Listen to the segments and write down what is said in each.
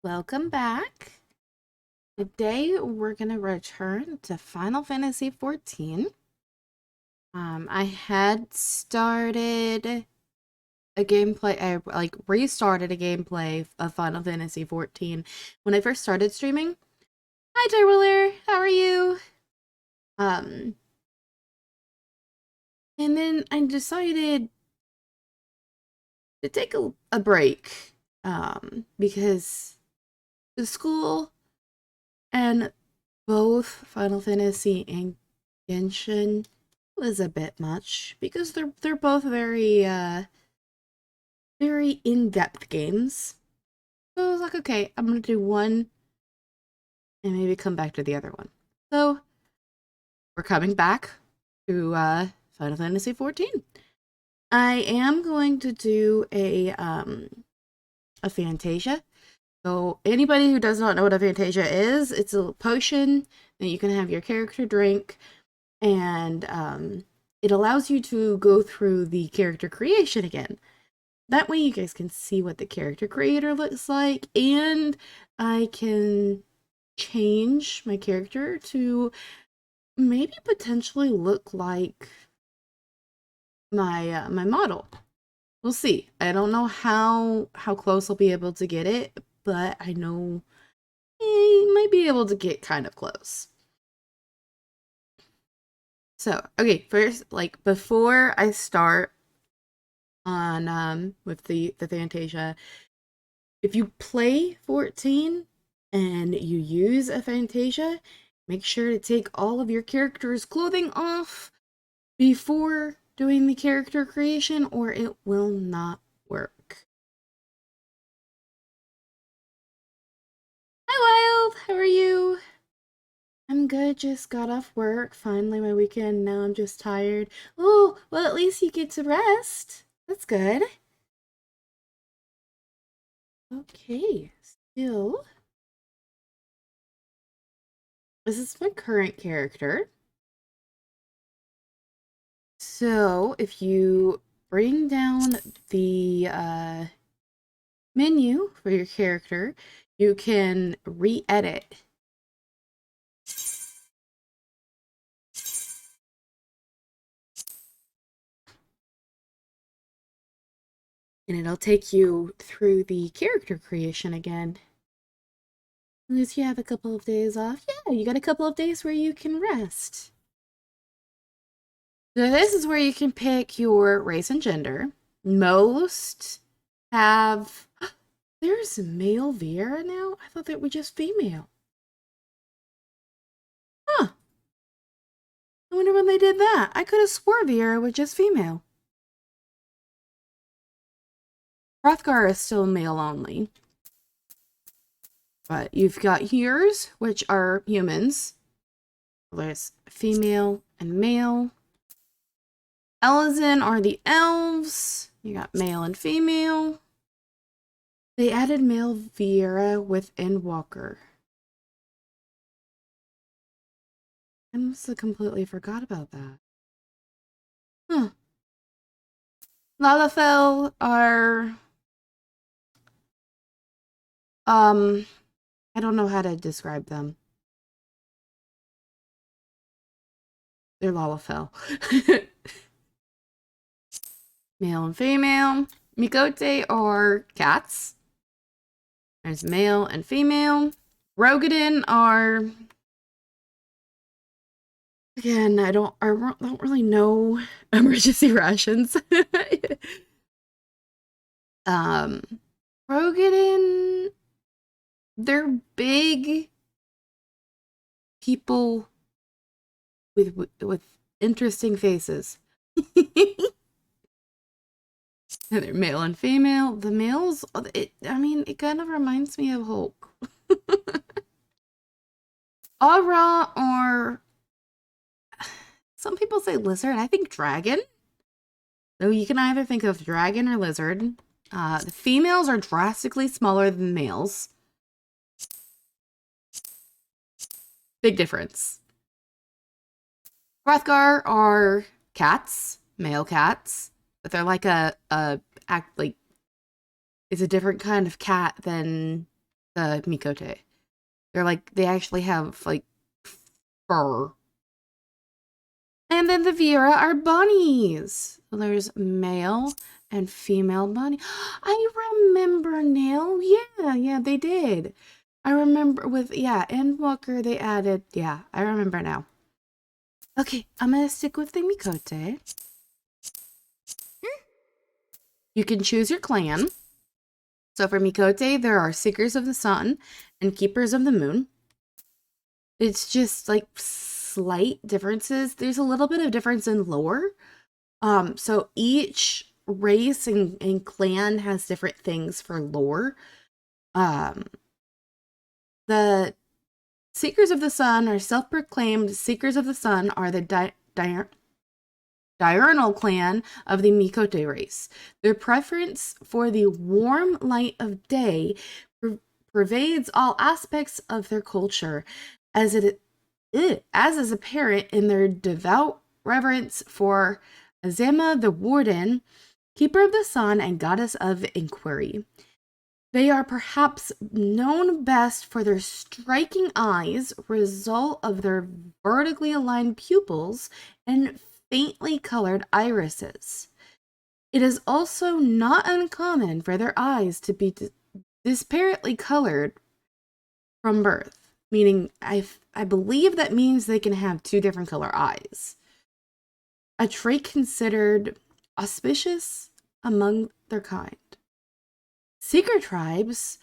Welcome back. Today we're gonna return to Final Fantasy XIV. I had started a gameplay, I restarted a gameplay of Final Fantasy XIV when I first started streaming. Hi Tyrwiller, how are you? Um, and then I decided to take a break, because the school and both Final Fantasy and Genshin was a bit much because they're both very in-depth games. So I was like, okay, I'm gonna do one and maybe come back to the other one. So we're coming back to Final Fantasy XIV. I am going to do a Fantasia. So anybody who does not know what a Fantasia is, it's a potion that you can have your character drink, and it allows you to go through the character creation again. That way you guys can see what the character creator looks like, and I can change my character to maybe potentially look like my model. We'll see. I don't know how close I'll be able to get it, but I know I might be able to get kind of close. So, okay, first, like, before I start on with the Fantasia, if you play 14 and you use a Fantasia, make sure to take all of your character's clothing off before doing the character creation, or it will not work. Hi Wild, how are you? I'm good, just got off work. Finally my weekend, now I'm just tired. Oh, well at least you get to rest. That's good. Okay, still. This is my current character. So if you bring down the menu for your character, you can re-edit. And it'll take you through the character creation again. Unless you have a couple of days off. Yeah, you got a couple of days where you can rest. So this is where you can pick your race and gender. Most have... There's male Vera now? I thought that was just female. Huh. I wonder when they did that. I could have swore Vera was just female. Hrothgar is still male only. But you've got yours, which are humans. There's female and male. Elezen are the elves. You got male and female. They added male Viera with Endwalker. I must have completely forgot about that. Huh. Lalafell are... I don't know how to describe them. They're Lalafell. Male and female. Mikote are cats. There's male and female. Rogadin are... Again, I don't really know emergency rations. Rogadin, they're big people with interesting faces. And they're male and female. The males, it kind of reminds me of Hulk. Aura, or some people say lizard. I think dragon. So you can either think of dragon or lizard. The females are drastically smaller than males. Big difference. Hrothgar are cats, male cats, but they're like it's a different kind of cat than the Mikote. They're like, they actually have like fur. And then the Viera are bunnies. So there's male and female bunny. I remember now. Yeah, they did. I remember with, and Walker they added, I remember now. Okay, I'm gonna stick with the Mikote. You can choose your clan. So for Mikote, there are Seekers of the Sun and Keepers of the Moon. It's just like slight differences. There's a little bit of difference in lore. So each race and clan has different things for lore. The Seekers of the Sun are self-proclaimed Seekers of the Sun are the diurnal clan of the Mikote race. Their preference for the warm light of day pervades all aspects of their culture, as is apparent in their devout reverence for Azema the Warden, Keeper of the Sun and Goddess of Inquiry. They are perhaps known best for their striking eyes, result of their vertically aligned pupils and faintly colored irises. It is also not uncommon for their eyes to be disparately colored from birth, meaning I believe that means they can have two different color eyes. A trait considered auspicious among their kind. Seeker tribes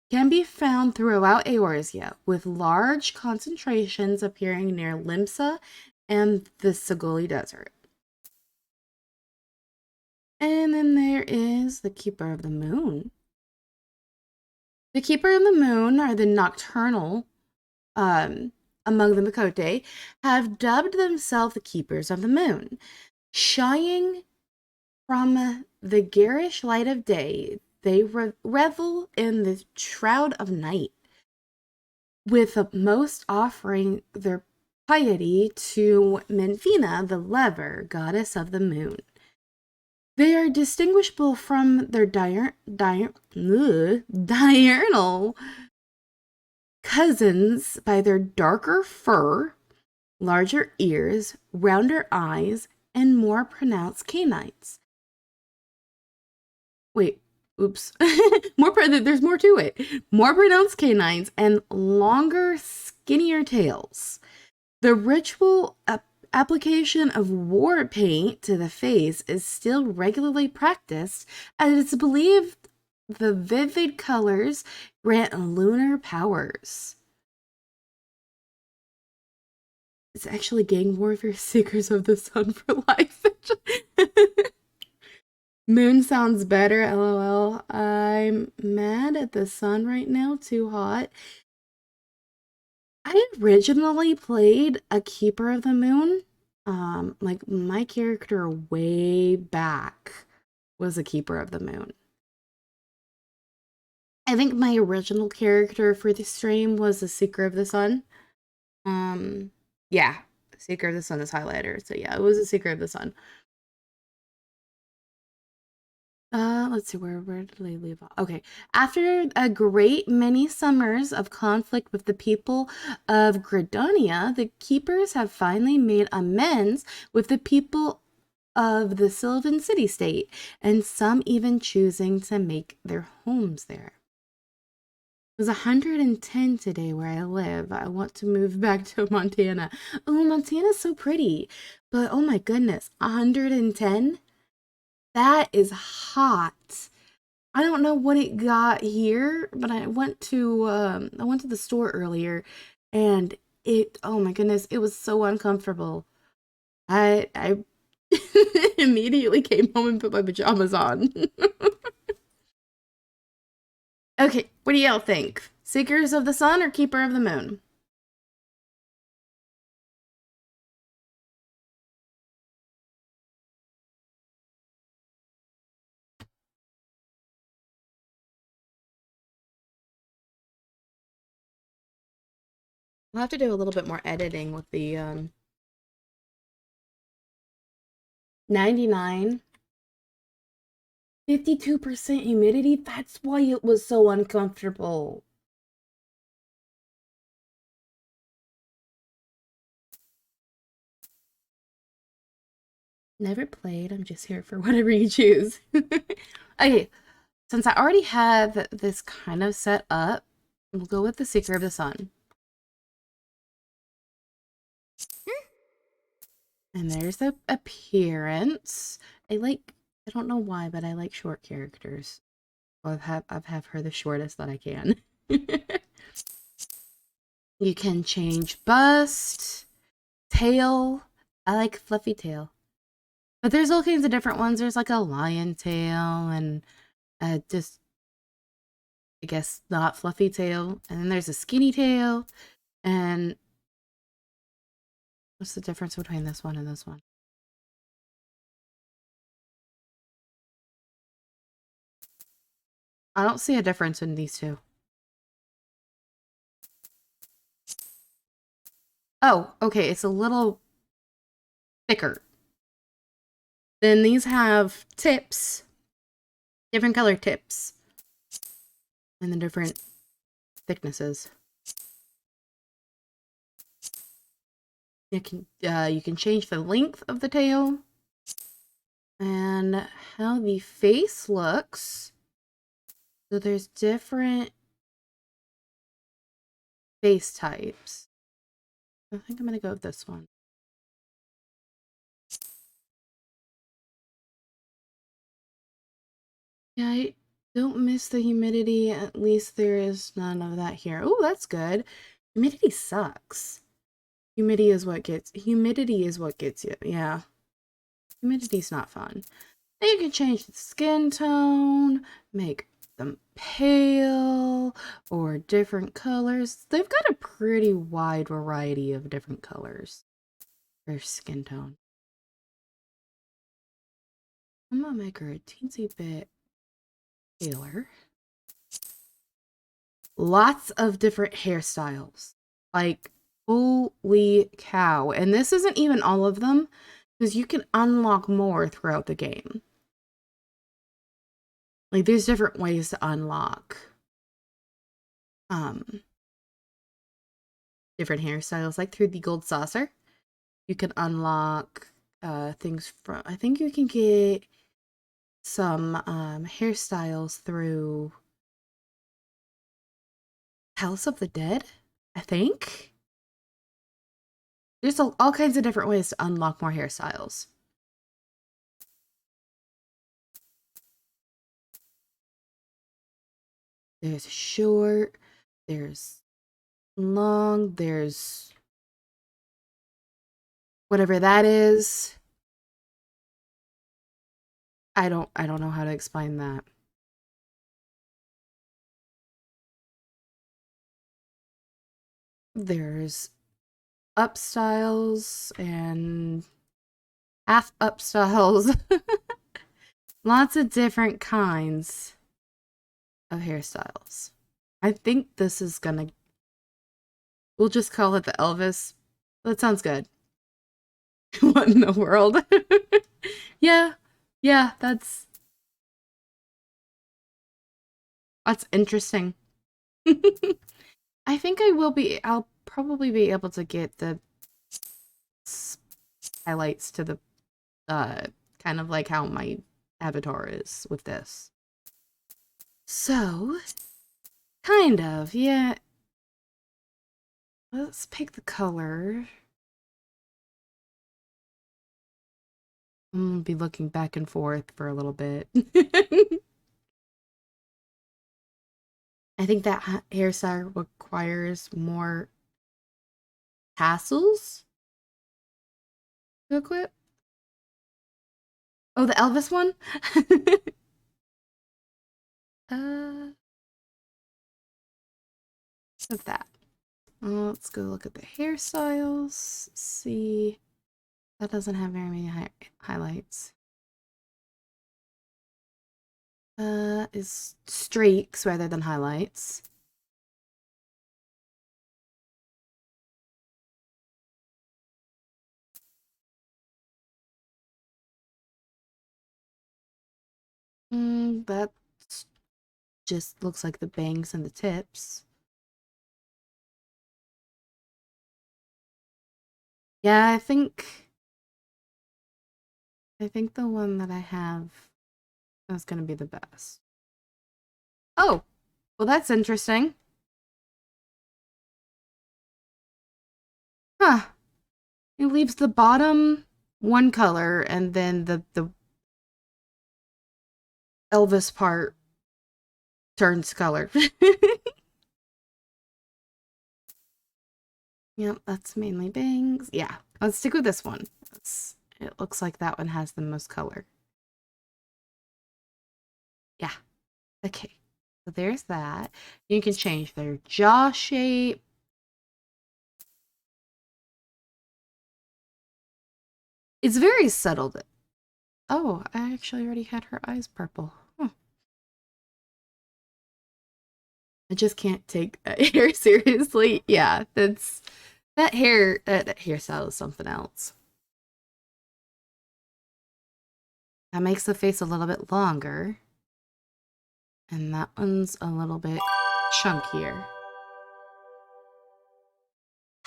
can be found throughout Eorzea, with large concentrations appearing near Limsa and the Sagoli Desert. And then there is the Keeper of the Moon. The Keeper of the Moon are the nocturnal among the Mikote, have dubbed themselves the Keepers of the Moon. Shying from the garish light of day, they revel in the shroud of night, with most offering their piety to Menfina, the Lever, goddess of the moon. They are distinguishable from their diurnal cousins by their darker fur, larger ears, rounder eyes, and more pronounced canines. Wait, oops. There's more to it. More pronounced canines and longer, skinnier tails. The ritual application of war paint to the face is still regularly practiced, as it's believed the vivid colors grant lunar powers. It's actually gang warfare Seekers of the Sun for life. Moon sounds better, lol. I'm mad at the sun right now, too hot. I originally played a Keeper of the Moon. Like my character way back was a Keeper of the Moon. I think my original character for the stream was the Seeker of the Sun. Yeah, Seeker of the Sun is highlighter. So yeah, it was a Seeker of the Sun. Let's see, where did I leave off? Okay. After a great many summers of conflict with the people of Gredonia, the Keepers have finally made amends with the people of the Sylvan city-state, and some even choosing to make their homes there. It was 110 today where I live. I want to move back to Montana. Oh, Montana's so pretty. But oh my goodness, 110? That is hot. I don't know what it got here, but I went to the store earlier and oh my goodness, it was so uncomfortable. I immediately came home and put my pajamas on. Okay, what do y'all think? Seekers of the Sun or Keeper of the Moon? I'll have to do a little bit more editing with the 99, 52% humidity. That's why it was so uncomfortable. Never played. I'm just here for whatever you choose. Okay, since I already have this kind of set up, we'll go with the Seeker of the Sun. And there's the appearance. I don't know why, but I like short characters. Well, I've have her the shortest that I can. You can change bust, tail. I like fluffy tail. But there's all kinds of different ones. There's like a lion tail and just, I guess, not fluffy tail. And then there's a skinny tail. And what's the difference between this one and this one? I don't see a difference in these two. Oh, okay. It's a little thicker. Then these have tips, different color tips, and the different thicknesses. You can change the length of the tail and how the face looks. So there's different face types. I think I'm gonna go with this one. Yeah, I don't miss the humidity. At least there is none of that here. Oh, that's good. Humidity sucks. Humidity is what gets you. Yeah. Humidity's not fun. Then you can change the skin tone, make them pale or different colors. They've got a pretty wide variety of different colors for skin tone. I'm gonna make her a teensy bit paler. Lots of different hairstyles. Like, holy cow. And this isn't even all of them, because you can unlock more throughout the game. Like, there's different ways to unlock different hairstyles. Like through the gold saucer, you can unlock things from, I think you can get some hairstyles through House of the Dead, I think. There's all kinds of different ways to unlock more hairstyles. There's short, there's long, there's whatever that is. I don't know how to explain that. There's up styles and half up styles. Lots of different kinds of hairstyles. I think this is gonna, we'll just call it the Elvis. That sounds good. What in the world? Yeah, yeah, that's interesting. I think I'll probably be able to get the highlights to the, kind of like how my avatar is with this. So, kind of, yeah. Let's pick the color. I'm gonna be looking back and forth for a little bit. I think that hairstyle requires more tassels to equip. Oh, the Elvis one? What's that? Let's go look at the hairstyles. See, that doesn't have very many highlights. Is streaks rather than highlights. That just looks like the bangs and the tips. Yeah, I think I think the one that I have is going to be the best. Oh, well, that's interesting. Huh. It leaves the bottom one color and then the Elvis part turns color. Yep, that's mainly bangs. Yeah, let's stick with this one. It looks like that one has the most color. Yeah, okay. So there's that. You can change their jaw shape. It's very subtle. Oh, I actually already had her eyes purple. Huh. I just can't take that hair seriously. Yeah, that hairstyle is something else. That makes the face a little bit longer. And that one's a little bit chunkier.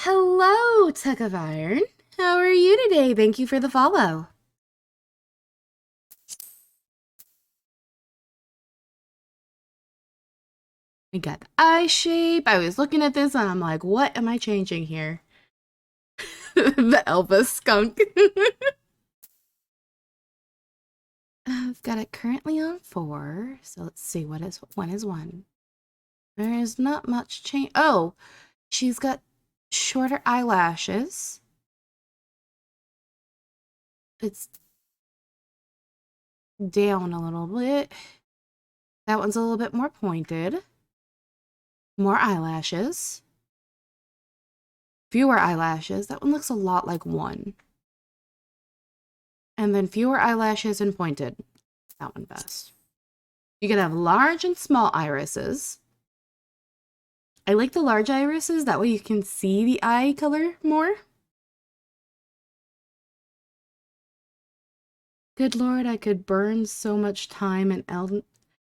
Hello, Tug of Iron. How are you today? Thank you for the follow. We got the eye shape. I was looking at this and I'm like, what am I changing here? The Elvis skunk. I've got it currently on 4. So let's see, what is one? There is not much change. Oh, she's got shorter eyelashes. It's down a little bit. That one's a little bit more pointed. More eyelashes. Fewer eyelashes. That one looks a lot like 1. And then fewer eyelashes and pointed. That one best. You can have large and small irises. I like the large irises. That way you can see the eye color more. Good lord, I could burn so much time in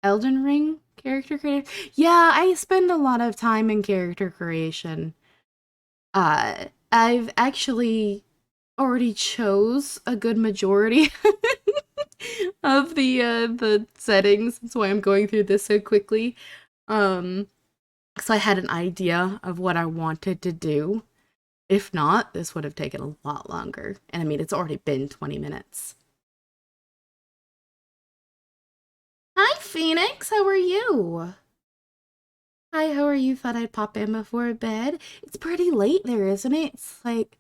Elden Ring character creation. Yeah, I spend a lot of time in character creation. I've actually already chose a good majority of the settings. That's why I'm going through this so quickly. So I had an idea of what I wanted to do. If not, this would have taken a lot longer. And I mean, it's already been 20 minutes. Hi, Phoenix. How are you? Hi, how are you? Thought I'd pop in before bed. It's pretty late there, isn't it? It's like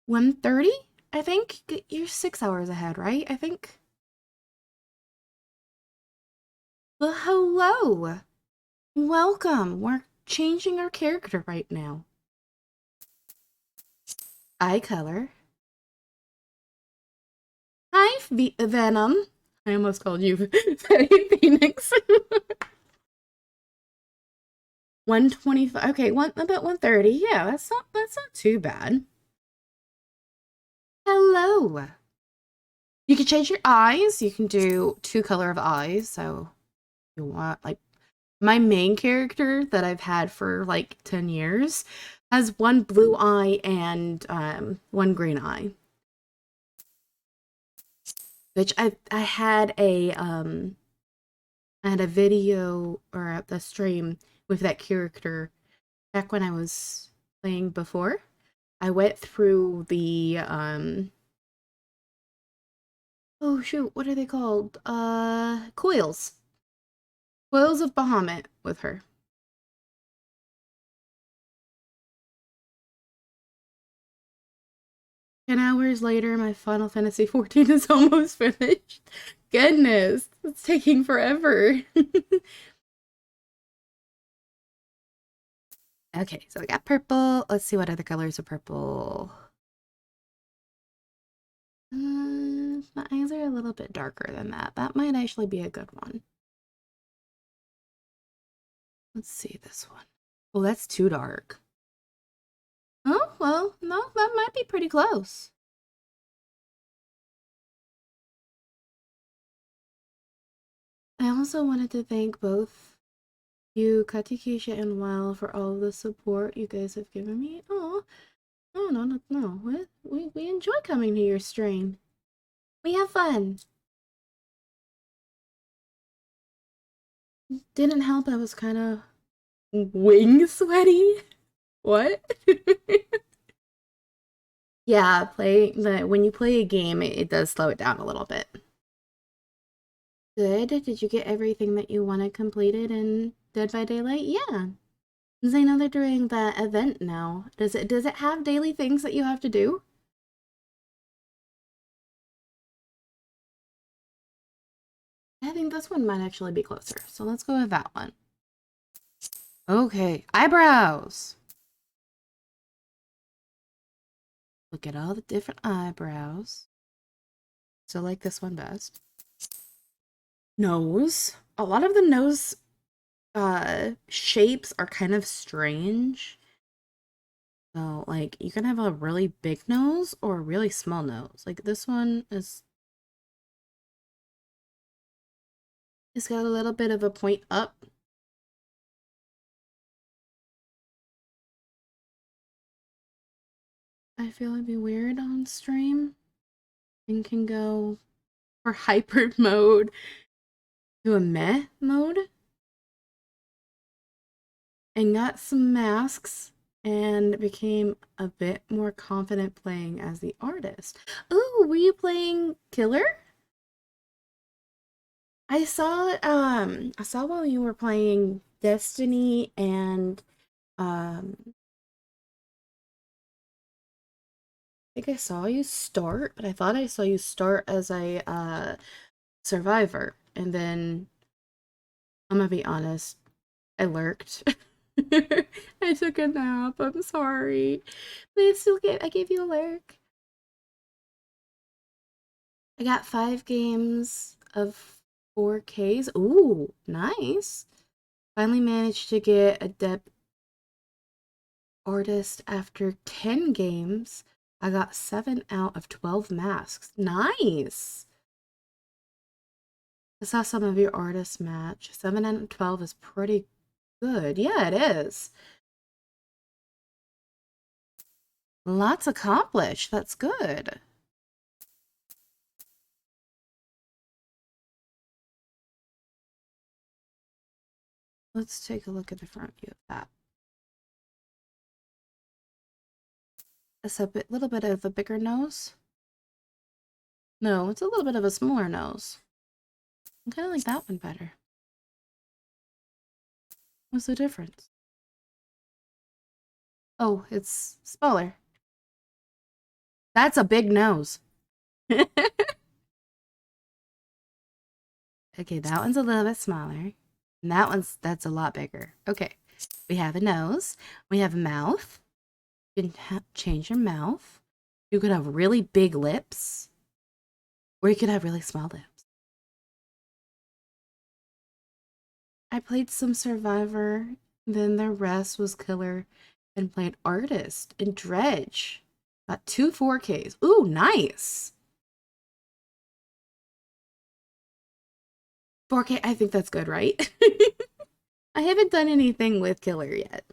1:30, I think. You're 6 hours ahead, right? I think. Well, hello. Welcome. We're changing our character right now. Eye color. Hi, Venom. I almost called you Phoenix. 125. Okay, about 130. Yeah, that's not too bad. Hello. You can change your eyes. You can do 2 color of eyes. So you want like my main character that I've had for like 10 years has 1 blue eye and 1 green eye. Which I had a video or the stream with that character back when I was playing before. I went through the oh shoot, what are they called? Coils. Coils of Bahamut with her. 10 hours later, my Final Fantasy 14 is almost finished. Goodness, it's taking forever. Okay, so we got purple. Let's see what other colors are purple. My eyes are a little bit darker than that. That might actually be a good one. Let's see this one. Oh, that's too dark. Oh, well, no, that might be pretty close. I also wanted to thank both you, Katikisha and Wow, for all the support you guys have given me. Oh, Oh, no, no, no. We enjoy coming to your stream. We have fun. Didn't help, I was kind of wing sweaty. What? Yeah, when you play a game, it does slow it down a little bit. Good. Did you get everything that you wanted completed in Dead by Daylight? Yeah. Because I know they're doing that event now. Does it have daily things that you have to do? I think this one might actually be closer. So let's go with that one. Okay, eyebrows. Look at all the different eyebrows. So like this one best. Nose. A lot of the nose shapes are kind of strange. So like you can have a really big nose or a really small nose. Like this one is it's got a little bit of a point up. I feel it'd be weird on stream and can go for hyper mode to a meh mode and got some masks and became a bit more confident playing as the artist. Oh, were you playing Killer? I saw while you were playing Destiny and I think I saw you start, but I thought I saw you start as a survivor and then I'm gonna be honest, I lurked. I took a nap. I'm sorry. But I gave you a lurk. I got 5 games of 4Ks. Ooh, nice. Finally managed to get a depth artist after 10 games. I got 7 out of 12 masks. Nice. I saw some of your artists match. 7 out of 12 is pretty good. Yeah, it is. Lots accomplished. That's good. Let's take a look at the front view of that. It's a little bit of a bigger nose. No, it's a little bit of a smaller nose. I kind of like that one better. What's the difference? Oh, it's smaller. That's a big nose. Okay, that one's a little bit smaller. And that's a lot bigger. Okay, we have a nose. We have a mouth. You can change your mouth. You could have really big lips. Or you could have really small lips. I played some Survivor. Then the rest was Killer. And played Artist and Dredge. Got 2 4Ks. Ooh, nice. 4K, I think that's good, right? I haven't done anything with Killer yet.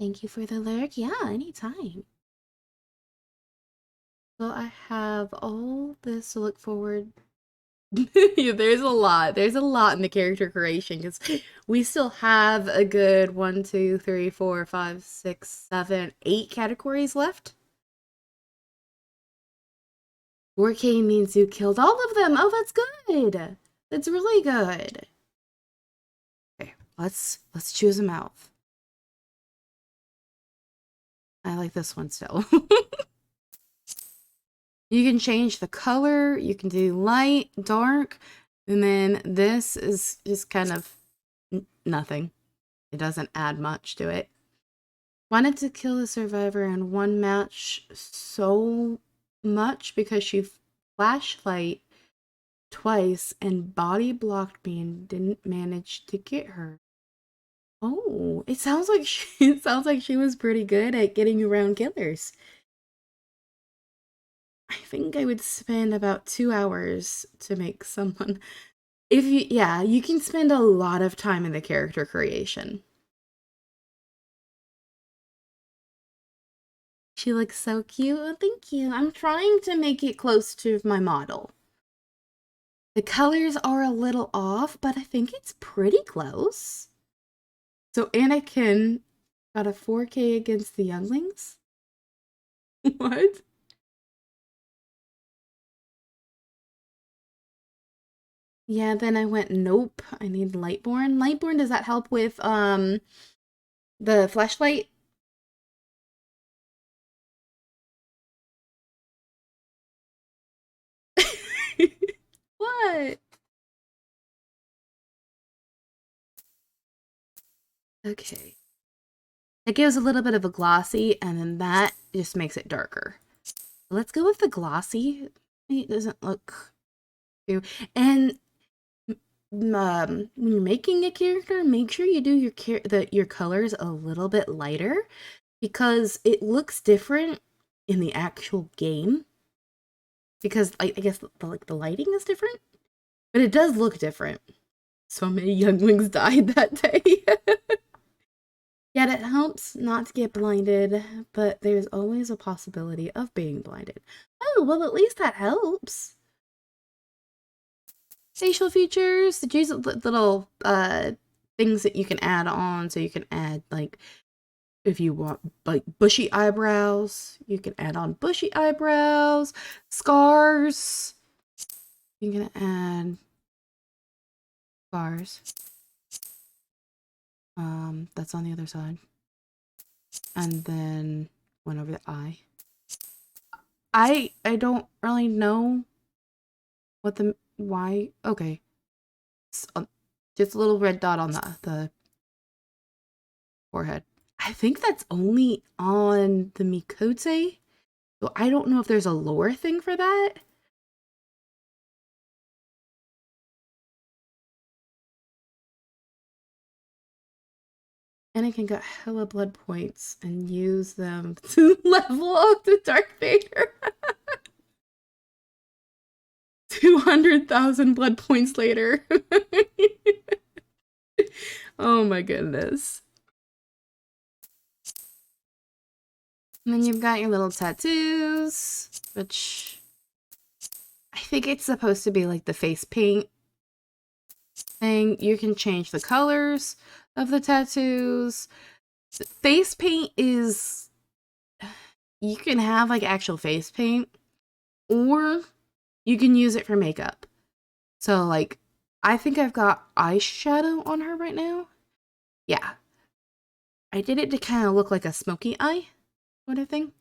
Thank you for the lyric. Yeah, anytime. So I have all this to look forward. Yeah, there's a lot. There's a lot in the character creation because we still have a good 1, 2, 3, 4, 5, 6, 7, 8 categories left. 4K means you killed all of them. Oh, that's good. That's really good. Okay, let's choose a mouth. I like this one still. You can change the color, you can do light, dark, and then this is just kind of nothing. It doesn't add much to it. Wanted to kill the survivor in one match so much because she flashlight twice and body blocked me and didn't manage to get her. Oh, it sounds like it sounds like she was pretty good at getting around killers. I think I would spend about 2 hours to make someone Yeah, you can spend a lot of time in the character creation. She looks so cute. Oh, thank you. I'm trying to make it close to my model. The colors are a little off, but I think it's pretty close. So Anakin got a 4K against the younglings? What? Yeah, then I went, nope, I need Lightborn. Lightborn, does that help with the flashlight? What? Okay. It gives a little bit of a glossy, and then that just makes it darker. Let's go with the glossy. It doesn't look too. And when you're making a character, make sure you do your colors a little bit lighter because it looks different in the actual game. Because I guess the lighting is different, but it does look different. So many younglings died that day. Yet it helps not to get blinded, but there's always a possibility of being blinded. Oh, well, at least that helps. Facial features, these little things that you can add on. So you can add, like, if you want, like, bushy eyebrows, you can add on bushy eyebrows, scars. You can add scars. That's on the other side. And then one over the eye. I don't really know what why. Okay. Just a little red dot on the forehead. I think that's only on the Mikote. So I don't know if there's a lore thing for that. Anakin got hella blood points and used them to level up the Darth Vader. 200,000 blood points later. Oh my goodness. And then you've got your little tattoos, which I think it's supposed to be like the face paint thing. You can change the colors of the tattoos. Face paint is, you can have like actual face paint, or you can use it for makeup. So like, I think I've got eyeshadow on her right now. Yeah. I did it to kind of look like a smoky eye sort of thing.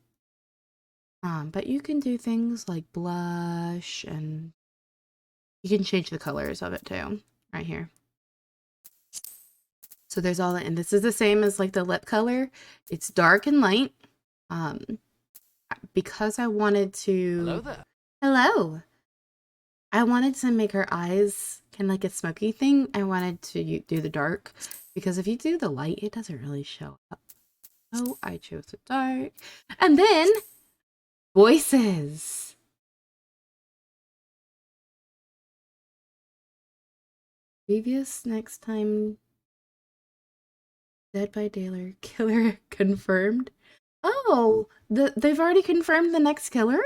But you can do things like blush, and you can change the colors of it too, right here. So there's all that, and this is the same as like the lip color. It's dark and light. Because I wanted to. Hello there. Hello. I wanted to make her eyes kind of like a smoky thing. I wanted to do the dark because if you do the light, it doesn't really show up. So I chose the dark, and then voices. Previous next time. Dead by Daylight killer confirmed. Oh, they've already confirmed the next killer?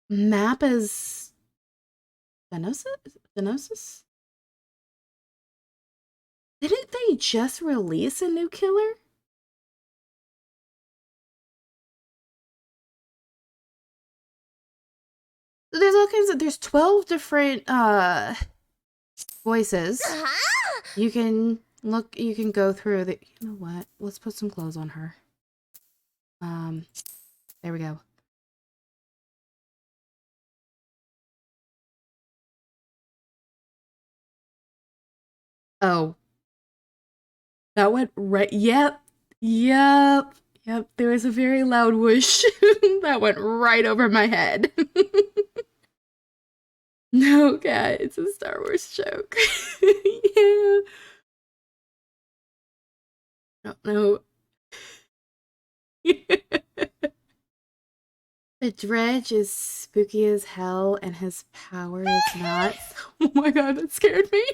Map is Thenosis? Thenosis? Didn't they just release a new killer? There's all kinds of, there's 12 different voices. You can look, you can go through the, you know what? Let's put some clothes on her. There we go. Oh. That went right, yep. Yep. Yep, there was a very loud whoosh that went right over my head. No, cat, it's a Star Wars joke. Yeah. No, no. The dredge is spooky as hell and his power is not. Oh my god, that scared me.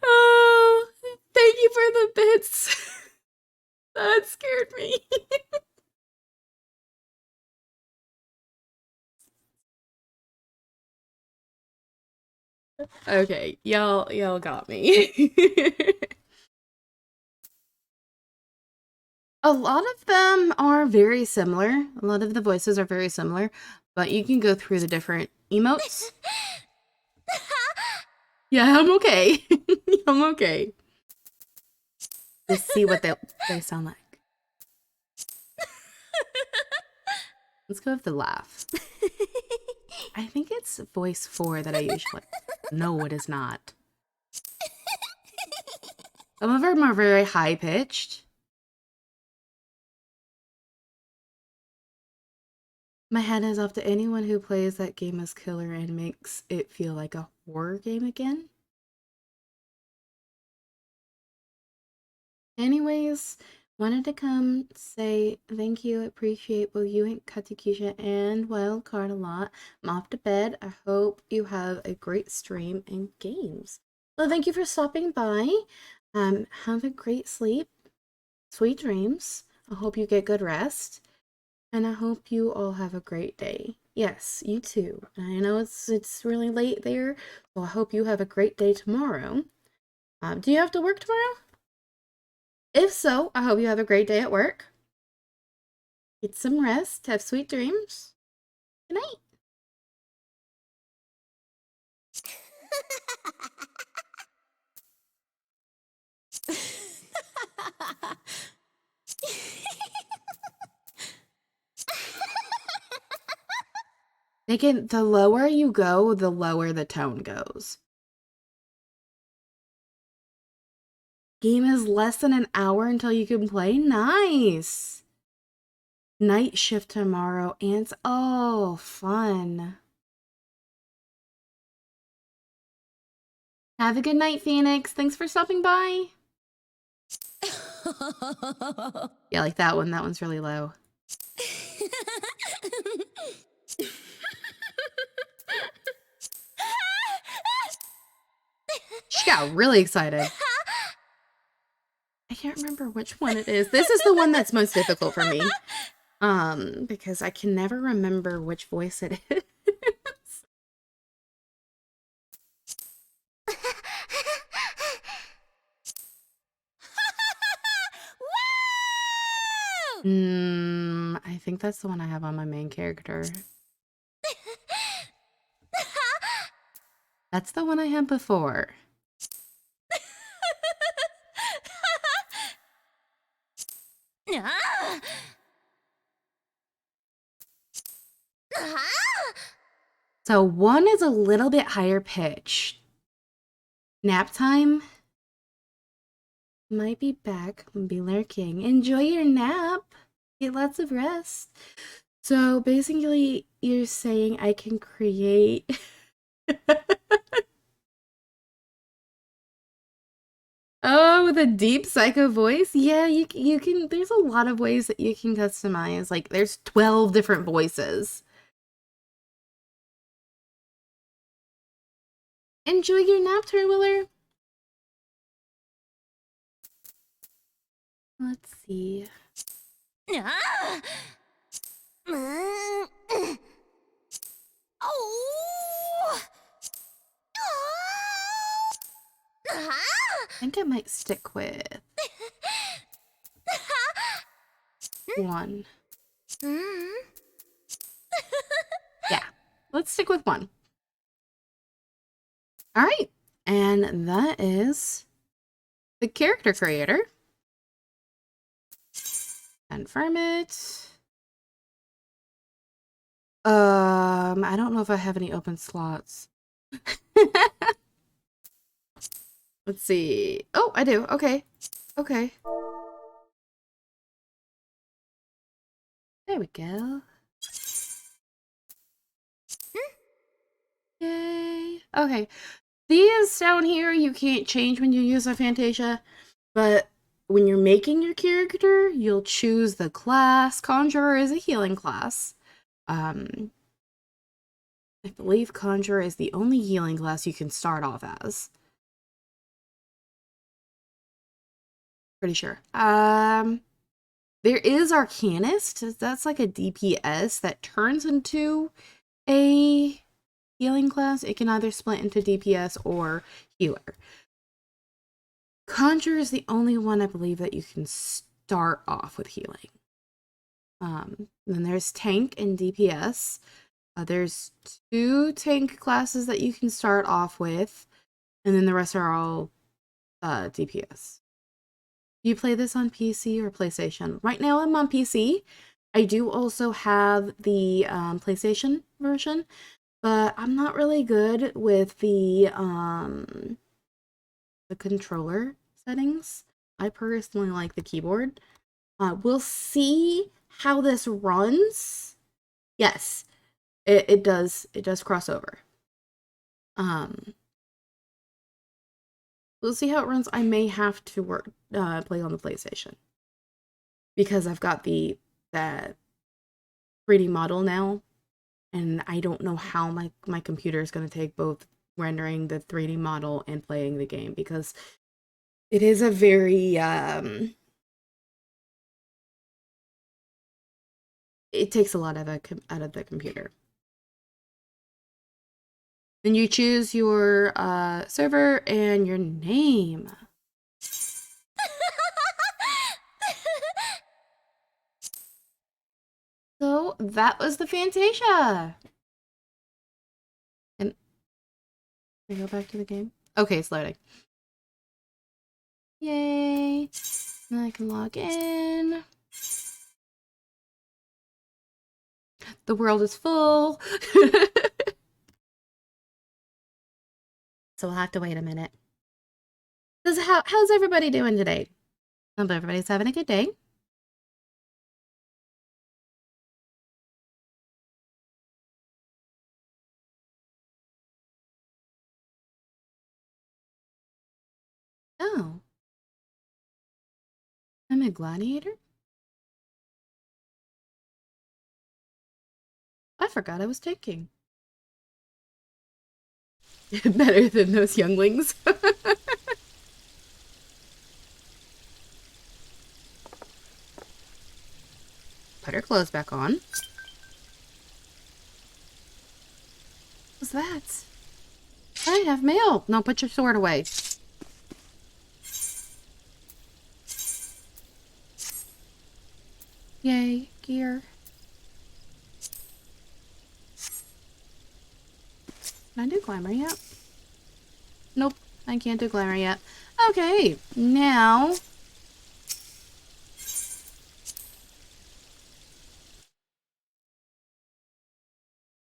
Oh, thank you for the bits. That scared me. Okay, y'all got me. A lot of them are very similar. A lot of the voices are very similar, but you can go through the different emotes. Yeah, I'm okay. I'm okay. Let's see what they sound like. Let's go with the laugh. I think it's voice 4 that I usually... No, it is not. Some of them are very high-pitched. My hat is off to anyone who plays that game as killer and makes it feel like a horror game again. Anyways, wanted to come say thank you, appreciate both you and Katakisha and Wildcard a lot. I'm off to bed. I hope you have a great stream and games. So thank you for stopping by. Have a great sleep, sweet dreams. I hope you get good rest, and I hope you all have a great day. Yes, you too. I know it's really late there, so I hope you have a great day tomorrow. Do you have to work tomorrow? If so, I hope you have a great day at work. Get some rest, have sweet dreams. Good night. Again, the lower you go, the lower the tone goes. Game is less than an hour until you can play. Nice. Night shift tomorrow. Ants. Oh, fun. Have a good night, Phoenix. Thanks for stopping by. Yeah, like that one. That one's really low. She got really excited. I can't remember which one it is. This is the one that's most difficult for me. Because I can never remember which voice it is. I think that's the one I have on my main character. That's the one I had before. So one is a little bit higher pitched. Nap time might be back. Be lurking. Enjoy your nap. Get lots of rest. So basically, you're saying I can create. Oh, with a deep psycho voice? Yeah, you can. There's a lot of ways that you can customize. Like, there's 12 different voices. Enjoy your nap, Turwiller. Let's see. I think I might stick with 1. Yeah, let's stick with 1. All right, and that is the character creator. Confirm it. I don't know if I have any open slots. Let's see. Oh, I do. Okay. Okay. There we go. Yay. Okay. These down here you can't change when you use a Fantasia, but when you're making your character, you'll choose the class. Conjurer is a healing class. I believe Conjurer is the only healing class you can start off as. Pretty sure. There is Arcanist. That's like a DPS that turns into a healing class. It can either split into DPS or healer. Conjurer is the only one I believe that you can start off with healing. Then there's Tank and DPS. There's 2 tank classes that you can start off with, and then the rest are all DPS. You play this on PC or PlayStation? Right now I'm on PC. I do also have the PlayStation version, but I'm not really good with the controller settings. I personally like the keyboard. We'll see how this runs. Yes, it does cross over. We'll see how it runs. I may have to play on the PlayStation because I've got that 3D model now, and I don't know how my computer is going to take both rendering the 3D model and playing the game, because it is a very it takes a lot out of the computer. Then you choose your server and your name. So that was the Fantasia. And can I go back to the game? Okay, it's loading. Yay. And I can log in. The world is full. So we'll have to wait a minute. How's everybody doing today? I hope everybody's having a good day. Oh. I'm a gladiator? I forgot I was taking. Better than those younglings. Put her clothes back on. What's that? I have mail. No, put your sword away. Yay, gear. Can I do glamour yet? Nope, I can't do glamour yet. Okay, now...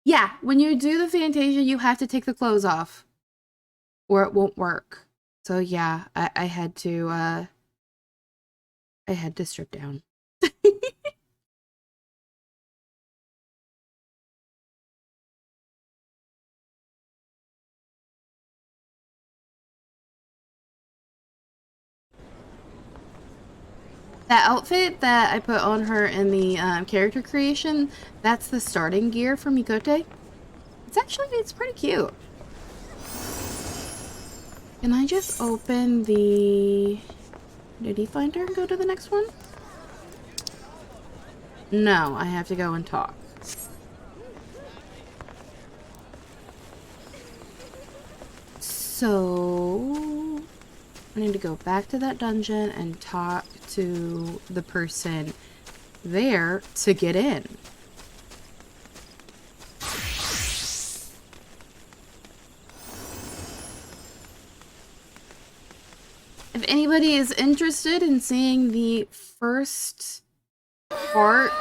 Yeah, when you do the Fantasia, you have to take the clothes off, or it won't work. So yeah, I had to strip down. That outfit that I put on her in the character creation, that's the starting gear for Mikote. It's pretty cute. Can I just open the Duty Finder and go to the next one? No, I have to go and talk. So... I need to go back to that dungeon and talk to the person there to get in. If anybody is interested in seeing the first part,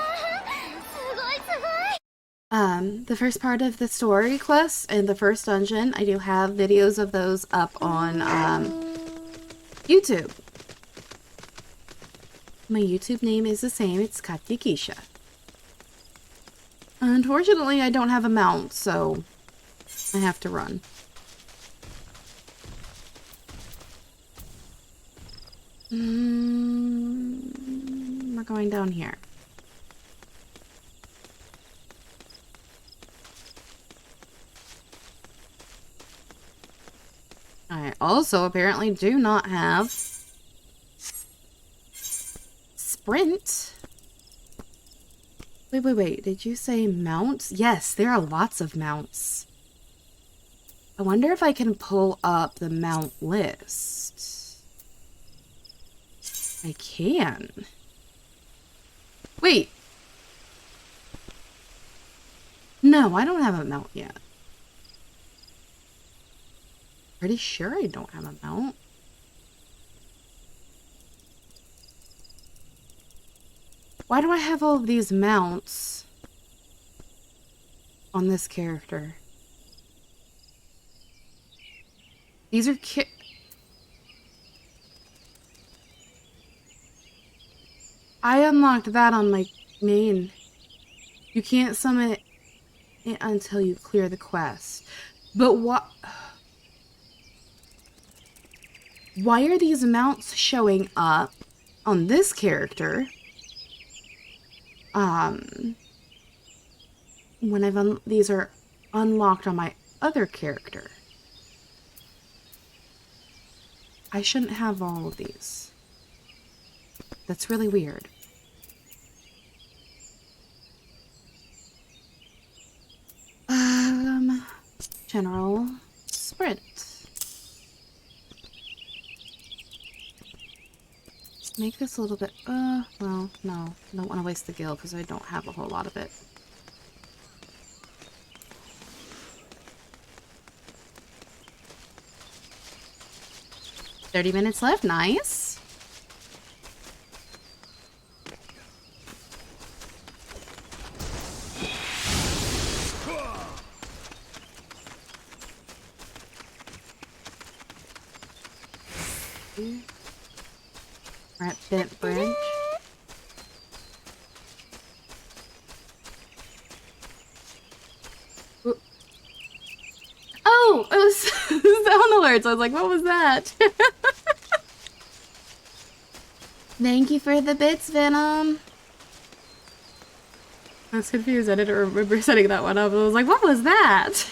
the first part of the story quest and the first dungeon, I do have videos of those up on YouTube. My YouTube name is the same. It's Katikisha. Unfortunately, I don't have a mount, so I have to run. We're going down here. I also apparently do not have sprint. Wait. Did you say mounts? Yes, there are lots of mounts. I wonder if I can pull up the mount list. I can. Wait. No, I don't have a mount yet. Pretty sure I don't have a mount. Why do I have all of these mounts on this character? These are I unlocked that on my main. You can't summon it until you clear the quest. But what? Why are these mounts showing up on this character? When these are unlocked on my other character. I shouldn't have all of these. That's really weird. General sprint. Make this a little bit, well, no. I don't want to waste the gil because I don't have a whole lot of it. "30 minutes left, nice. We're at Bent Bridge. Ooh. Oh, it was sound alerts. I was like, what was that? Thank you for the bits, Venom. I was confused. I didn't remember setting that one up. I was like, what was that?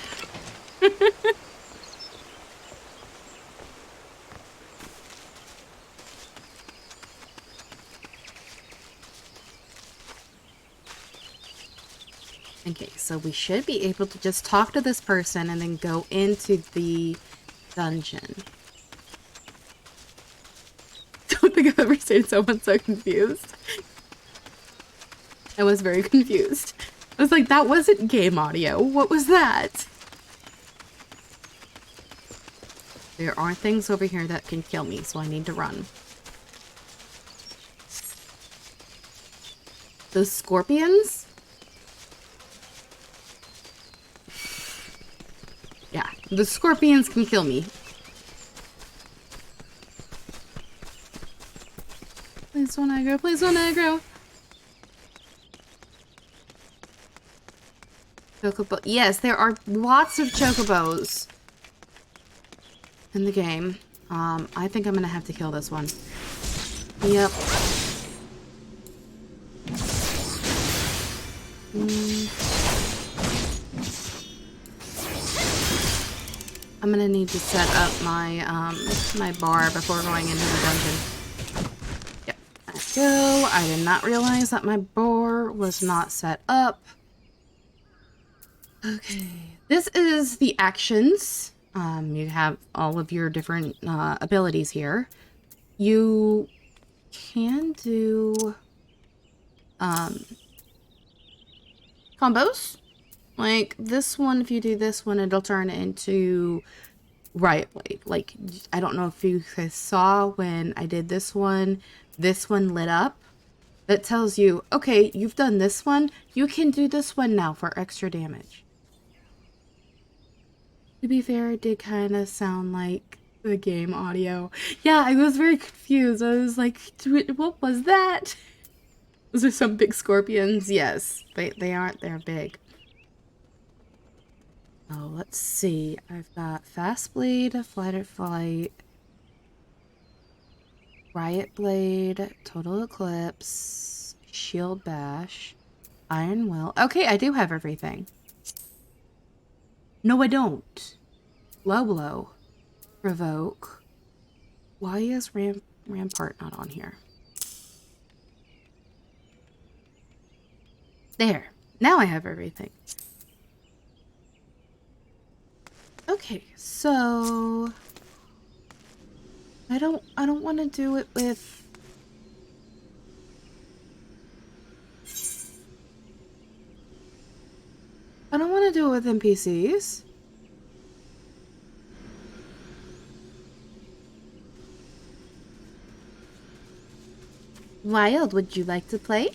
Okay, so we should be able to just talk to this person and then go into the dungeon. Don't think I've ever seen someone so confused. I was very confused. I was like, that wasn't game audio. What was that? There are things over here that can kill me, so I need to run. Those scorpions? Yeah, the scorpions can kill me. Please don't aggro, please don't aggro. Chocobo. Yes, there are lots of chocobos in the game. I think I'm gonna have to kill this one. Yep. I'm gonna need to set up my my bar before going into the dungeon. Yep. Let's go. I did not realize that my bar was not set up. Okay. This is the actions. You have all of your different abilities here. You can do combos. Like this one, if you do this one, it'll turn into Riot Blade. Like, I don't know if you guys saw when I did this one lit up. That tells you, okay, you've done this one, you can do this one now for extra damage. To be fair, it did kind of sound like the game audio. Yeah, I was very confused. I was like, what was that? Those are some big scorpions. Yes, they aren't. They're big. Oh, let's see. I've got Fast Bleed, Flight or Flight. Riot Blade, Total Eclipse, Shield Bash, Iron Will. Okay, I do have everything. No, I don't. Low Blow, Provoke. Why is Rampart not on here? There. Now I have everything. Okay, so I don't want to do it with NPCs. Wild, would you like to play?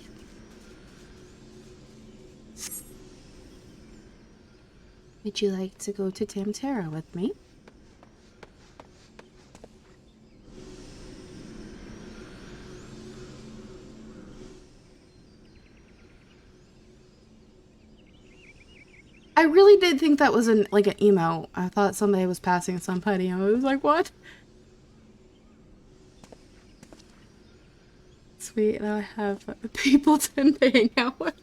Would you like to go to Tamtara with me? I really did think that was like an emo. I thought somebody was passing somebody. I was like, what? Sweet, now I have people to hang out with.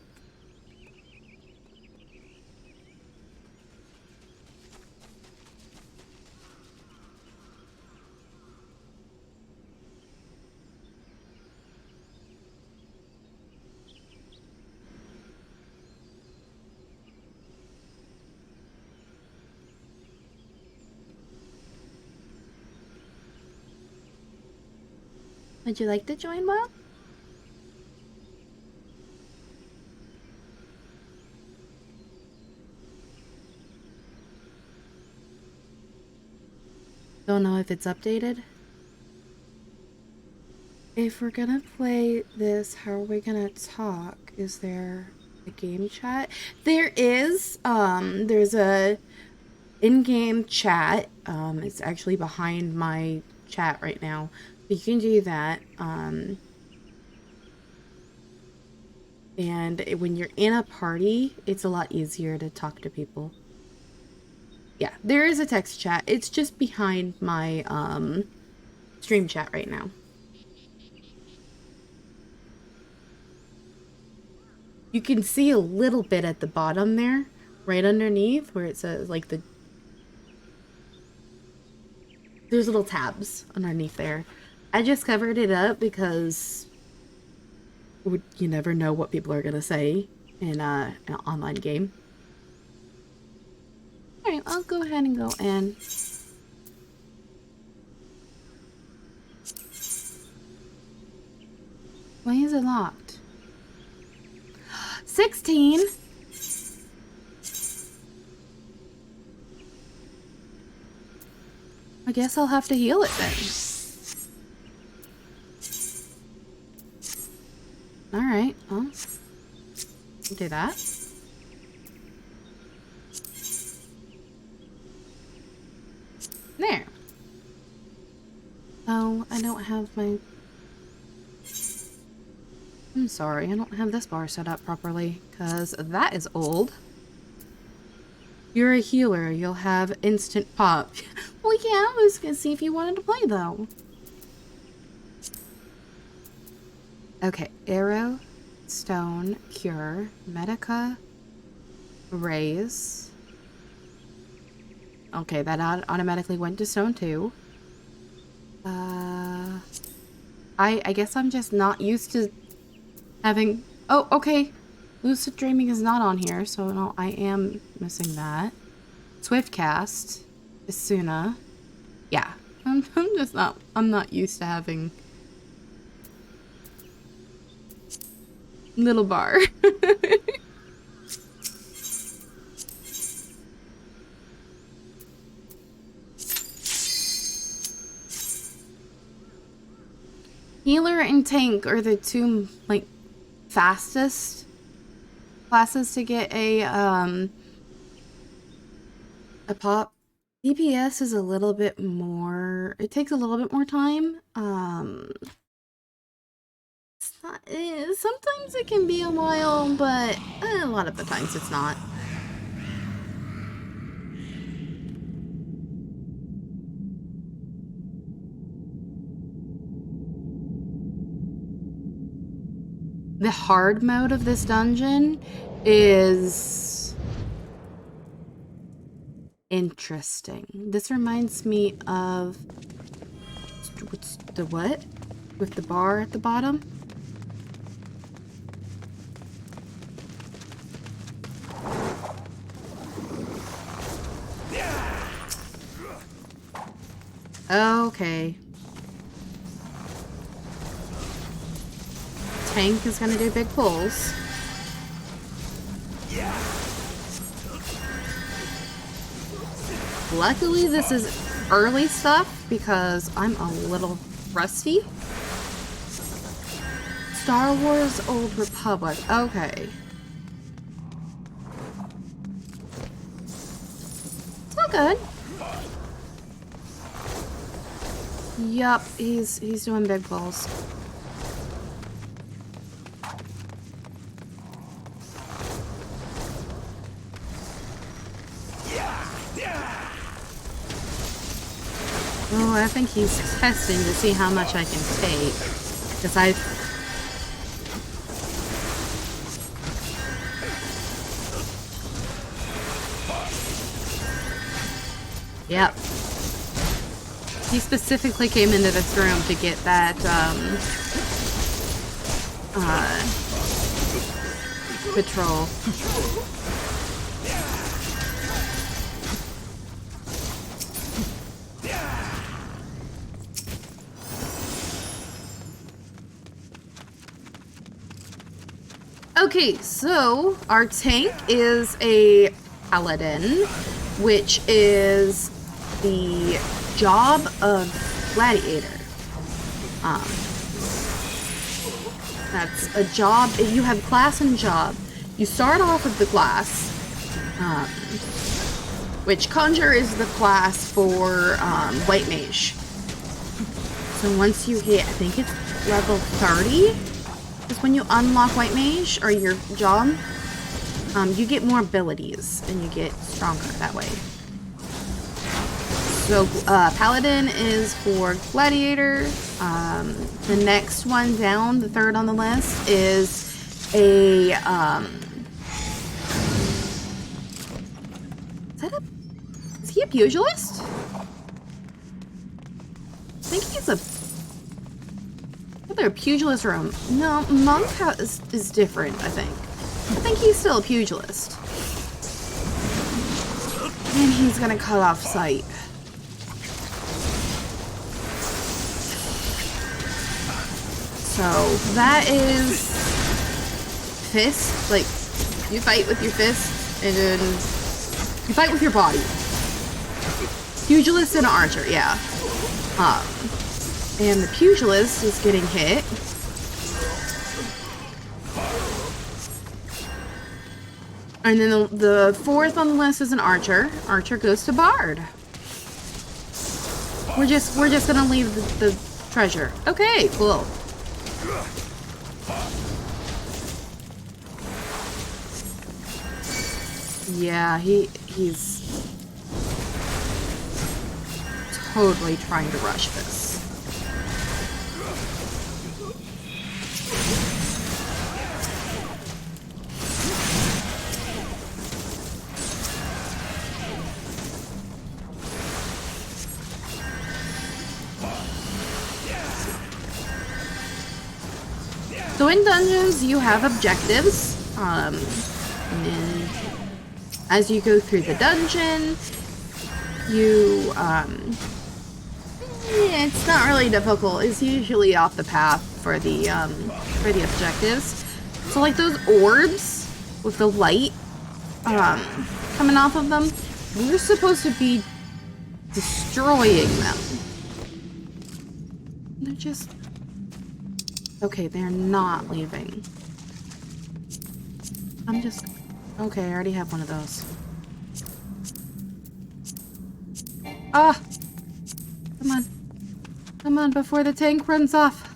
Would you like to join, Wild? Don't know if it's updated. If we're gonna play this, how are we gonna talk? Is there a game chat? There is. There's a in-game chat. It's actually behind my chat right now. You can do that. And when you're in a party, it's a lot easier to talk to people. Yeah, there is a text chat. It's just behind my stream chat right now. You can see a little bit at the bottom there, right underneath where it says like there's little tabs underneath there. I just covered it up because you never know what people are gonna say in an online game. Alright, I'll go ahead and go in. Why is it locked? 16? I guess I'll have to heal it then. Alright, well, do that. There. Oh, I don't have my... I'm sorry, I don't have this bar set up properly, because that is old. You're a healer, you'll have instant pop. Well, yeah, I was gonna see if you wanted to play, though. Okay, arrow, stone, cure, medica, raise. Okay, that automatically went to stone too. I guess I'm just not used to having... Oh, okay. Lucid Dreaming is not on here, so no, I am missing that. Swift Cast, Isuna. Yeah, I'm just not... I'm not used to having... Little bar. Healer and tank are the two, like, fastest classes to get a pop. DPS is a little bit more... It takes a little bit more time. It's not... sometimes it can be a while, but a lot of the times it's not. The hard mode of this dungeon is interesting. This reminds me of what's the what? With the bar at the bottom? Okay. Tank is gonna do big pulls. Luckily, this is early stuff because I'm a little rusty. Star Wars Old Republic. Okay. It's all good. Yup, he's doing big pulls. Oh, I think he's testing to see how much I can take. Because Yep. He specifically came into this room to get that, patrol. Okay, so our tank is a paladin, which is the job of gladiator. That's a job. You have class and job. You start off with the class, which conjure is the class for white mage. So once you hit, I think it's level 30. Is when you unlock white mage or your job, you get more abilities and you get stronger that way. So paladin is for gladiator. The next one down, the third on the list, is a is he a pugilist? I think he's a either a pugilist or a no, monk is different, I think he's still a pugilist. And he's gonna cut off sight. So that is fist, like you fight with your fist and then you fight with your body. Pugilist and archer, yeah. And the pugilist is getting hit. And then the fourth on the list is an archer. Archer goes to bard. We're just gonna leave the treasure. Okay, cool. Yeah, he's totally trying to rush this. So in dungeons, you have objectives, and then as you go through the dungeon, you, it's not really difficult. It's usually off the path for the objectives. So like those orbs with the light, coming off of them, we're supposed to be destroying them. They're just... Okay, they're not leaving. I'm just... Okay, I already have one of those. Ah! Come on. Come on, before the tank runs off.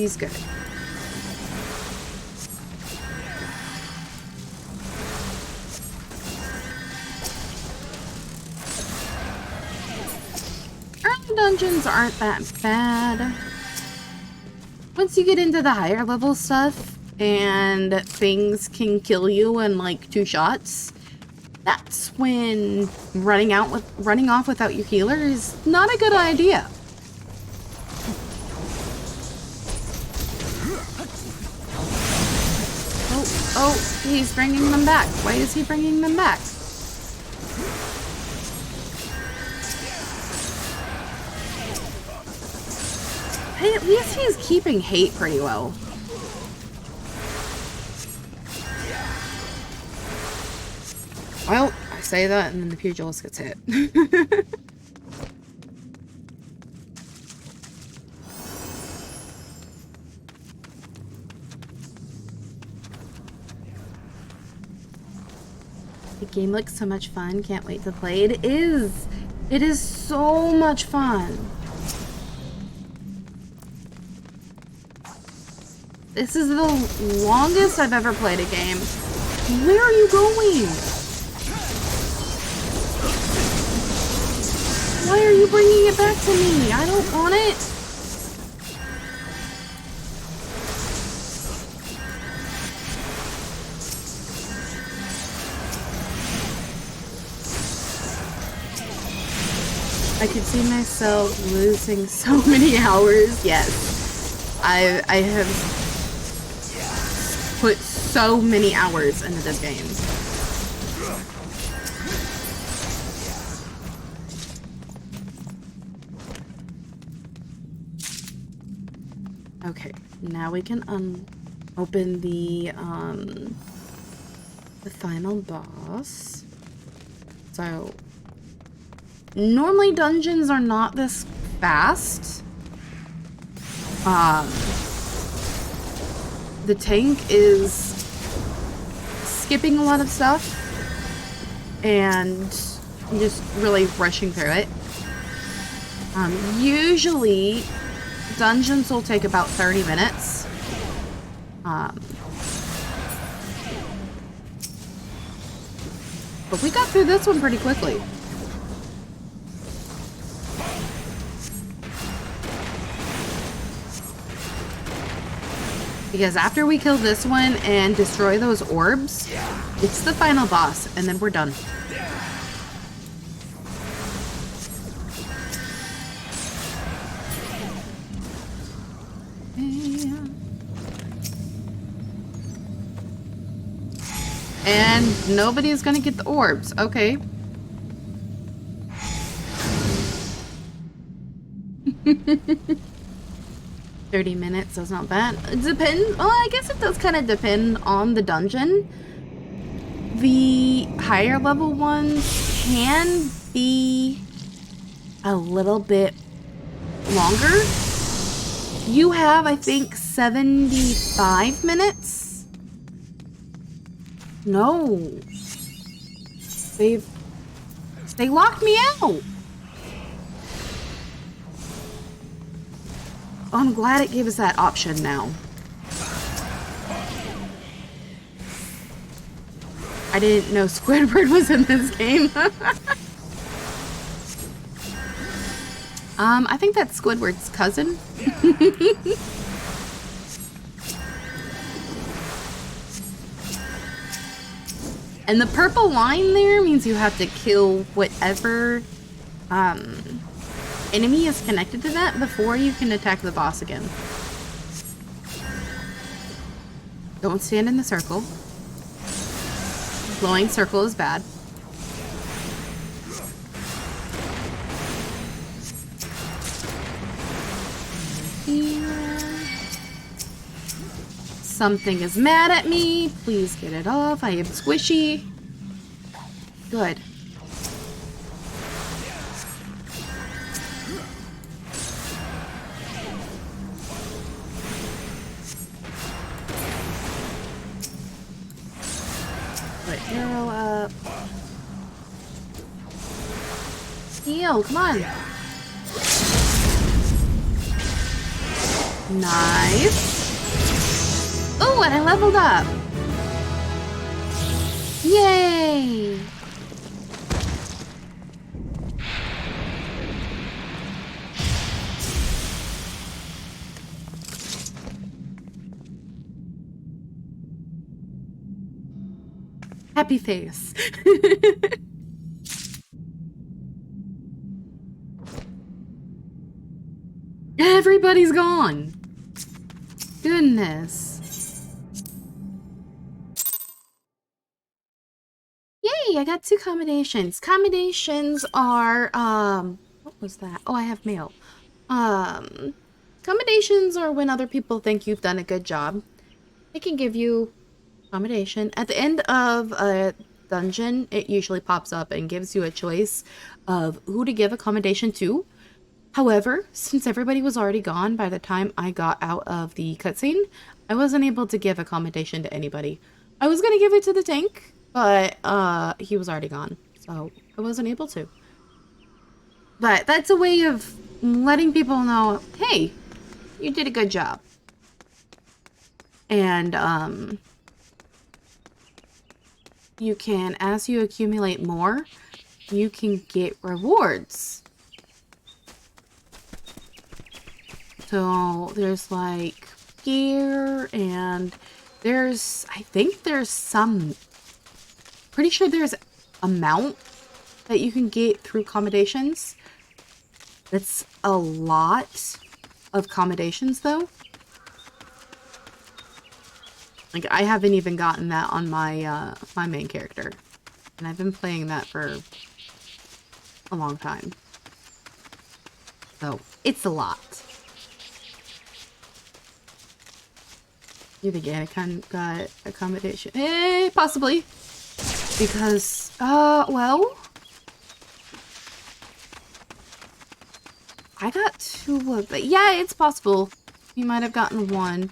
He's good. Early dungeons aren't that bad. Once you get into the higher level stuff and things can kill you in like 2 shots, that's when running off without your healer is not a good idea. Oh, he's bringing them back. Why is he bringing them back? Hey, at least he's keeping hate pretty well. Well, I say that and then the pugilist gets hit. The game looks so much fun. Can't wait to play. It is. It is so much fun. This is the longest I've ever played a game. Where are you going? Why are you bringing it back to me? I don't want it. I could see myself losing so many hours. Yes. I have put so many hours into this game. Okay, now we can open the final boss. So normally dungeons are not this fast. The tank is skipping a lot of stuff and just really rushing through it. Usually dungeons will take about 30 minutes. But we got through this one pretty quickly. Because after we kill this one and destroy those orbs, it's the final boss, and then we're done. And nobody's gonna get the orbs. Okay. 30 minutes, that's not bad. It depends. Well, I guess it does kind of depend on the dungeon. The higher level ones can be a little bit longer. You have, I think, 75 minutes? No. They locked me out. Oh, I'm glad it gave us that option now. I didn't know Squidward was in this game. I think that's Squidward's cousin. And the purple line there means you have to kill whatever enemy is connected to that before you can attack the boss again. Don't stand in the circle. Glowing circle is bad. Something is mad at me. Please get it off. I am squishy. Good. Put arrow up. Heal, come on. Nice. Oh, and I leveled up. Yay! Happy face. Everybody's gone. Goodness. Yay, I got 2 commendations. Commendations are, what was that? Oh, I have mail. Commendations are when other people think you've done a good job. They can give you commendation. At the end of a dungeon, it usually pops up and gives you a choice of who to give a commendation to. However, since everybody was already gone by the time I got out of the cutscene, I wasn't able to give a commendation to anybody. I was gonna give it to the tank, but he was already gone, so I wasn't able to. But that's a way of letting people know, hey, you did a good job. And you can, as you accumulate more, you can get rewards. So there's like gear, and there's, I think there's some, pretty sure there's amount that you can get through commendations. That's a lot of commendations though. Like, I haven't even gotten that on my my main character, and I've been playing that for a long time. So it's a lot. You think Anakin got accommodation? Eh, possibly. Because, well, I got 2 of it. Yeah, it's possible. He might have gotten 1.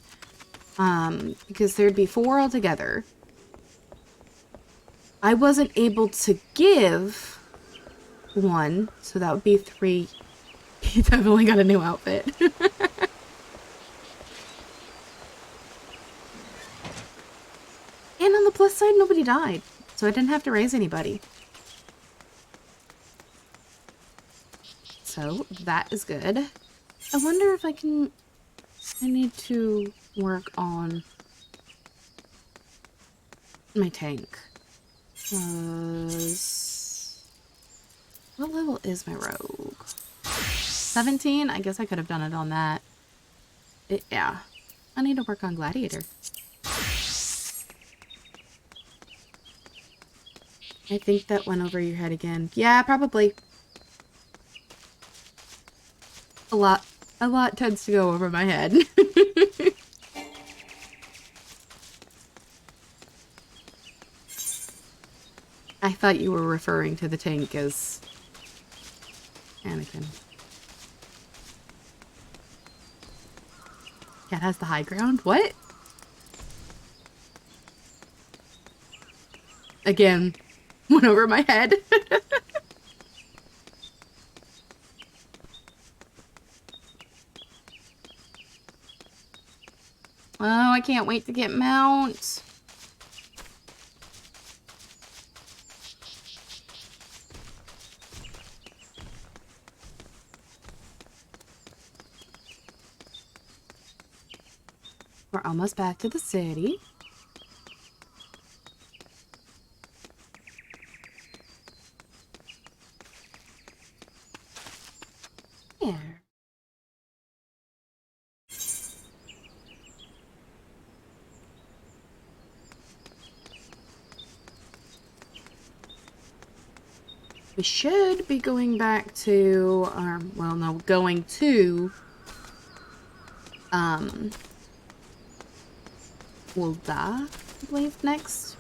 Because there'd be 4 altogether. I wasn't able to give 1, so that would be 3. He definitely got a new outfit. And on the plus side, nobody died, so I didn't have to raise anybody. So that is good. I wonder if I need to work on my tank. What level is my rogue? 17? I guess I could have done it on that. Yeah. I need to work on Gladiator. I think that went over your head again. Yeah, probably. A lot tends to go over my head. I thought you were referring to the tank as Anakin. Cat has the high ground? What? Again, went over my head. Oh, I can't wait to get mount. We're almost back to the city. There. We should be going back to, well, no, going to, Ulda, I believe, next.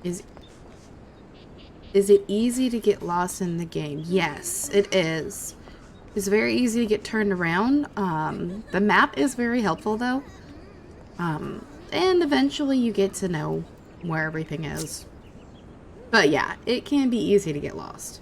Is it easy to get lost in the game? Yes, it is. It's very easy to get turned around. The map is very helpful, though. And eventually you get to know where everything is. But yeah, it can be easy to get lost.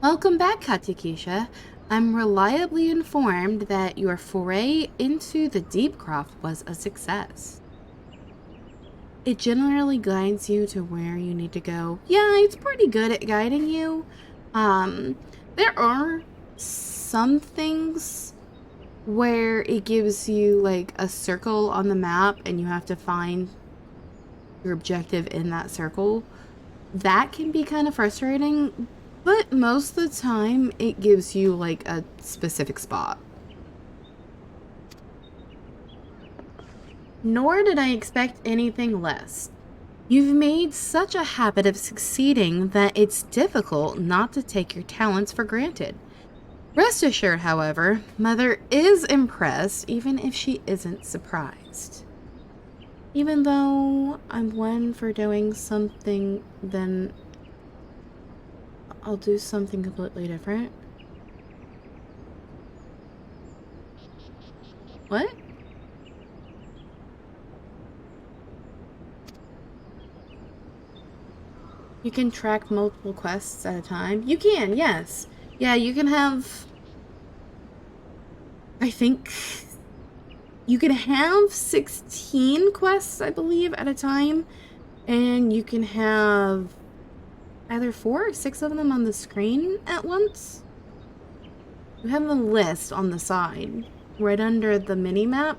Welcome back, Katakisha. I'm reliably informed that your foray into the deep craft was a success. It generally guides you to where you need to go. Yeah, it's pretty good at guiding you. Um, there are some things where it gives you like a circle on the map and you have to find your objective in that circle. That can be kind of frustrating, but most of the time it gives you like a specific spot. Nor did I expect anything less. You've made such a habit of succeeding that it's difficult not to take your talents for granted. Rest assured, however, Mother is impressed even if she isn't surprised. Even though I'm one for doing something, then I'll do something completely different. What? You can track multiple quests at a time. You can, yes. Yeah, you can have... I think... You can have 16 quests, I believe, at a time. And you can have either 4 or 6 of them on the screen at once. You have a list on the side, right under the mini-map,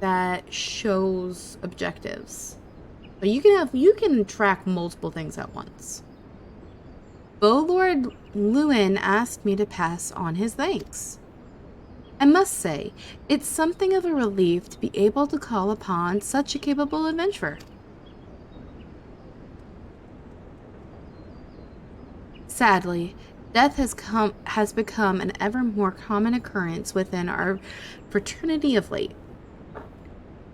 that shows objectives. But you can track multiple things at once. Lord Lewin asked me to pass on his thanks. I must say, it's something of a relief to be able to call upon such a capable adventurer. Sadly, death has become an ever more common occurrence within our fraternity of late.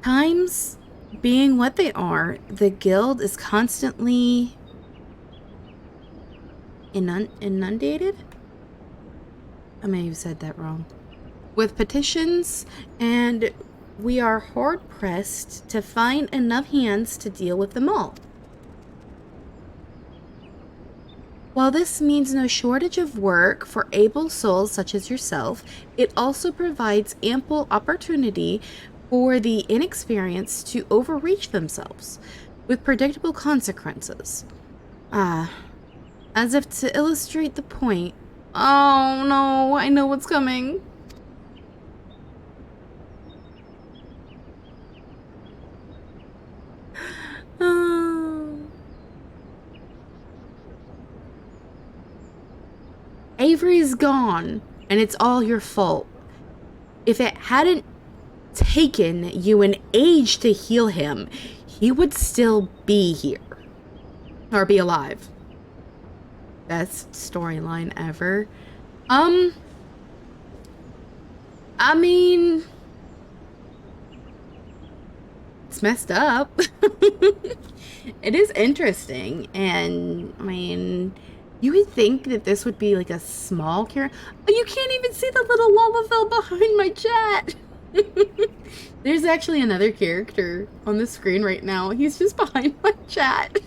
Times being what they are, the guild is constantly inundated? I may have said that wrong. With petitions, and we are hard pressed to find enough hands to deal with them all. While this means no shortage of work for able souls such as yourself, it also provides ample opportunity for the inexperienced to overreach themselves, with predictable consequences. As if to illustrate the point. Oh no, I know what's coming. Avery's gone, and it's all your fault. If it hadn't taken you an age to heal him, he would still be here. Or be alive. Best storyline ever. I mean... It's messed up. It is interesting, and, I mean... You would think that this would be like a small character. Oh, you can't even see the little Lalafell behind my chat. There's actually another character on the screen right now. He's just behind my chat.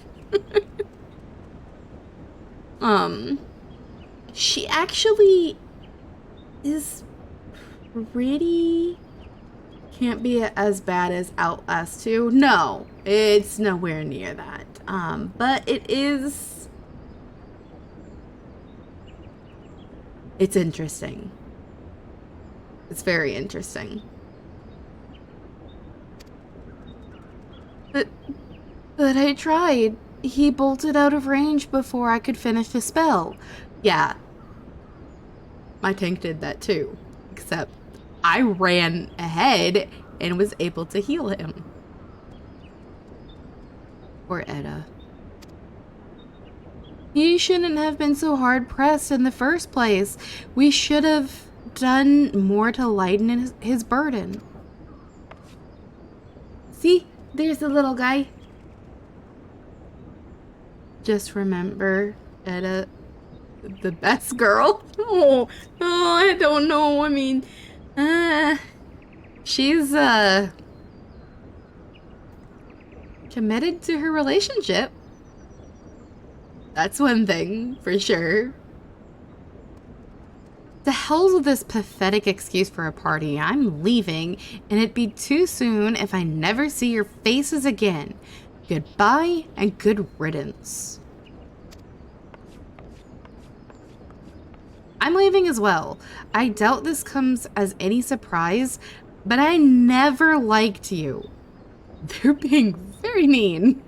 She actually is pretty... Can't be as bad as Outlast 2. No, it's nowhere near that. But it is... It's interesting. It's very interesting. But I tried. He bolted out of range before I could finish the spell. Yeah. My tank did that too. Except I ran ahead and was able to heal him. Poor Edda. He shouldn't have been so hard-pressed in the first place. We should have done more to lighten his burden. See? There's the little guy. Just remember, Edda, the best girl. Oh, I don't know. I mean, she's, committed to her relationship. That's one thing, for sure. The hell's with this pathetic excuse for a party? I'm leaving, and it'd be too soon if I never see your faces again. Goodbye and good riddance. I'm leaving as well. I doubt this comes as any surprise, but I never liked you. They're being very mean.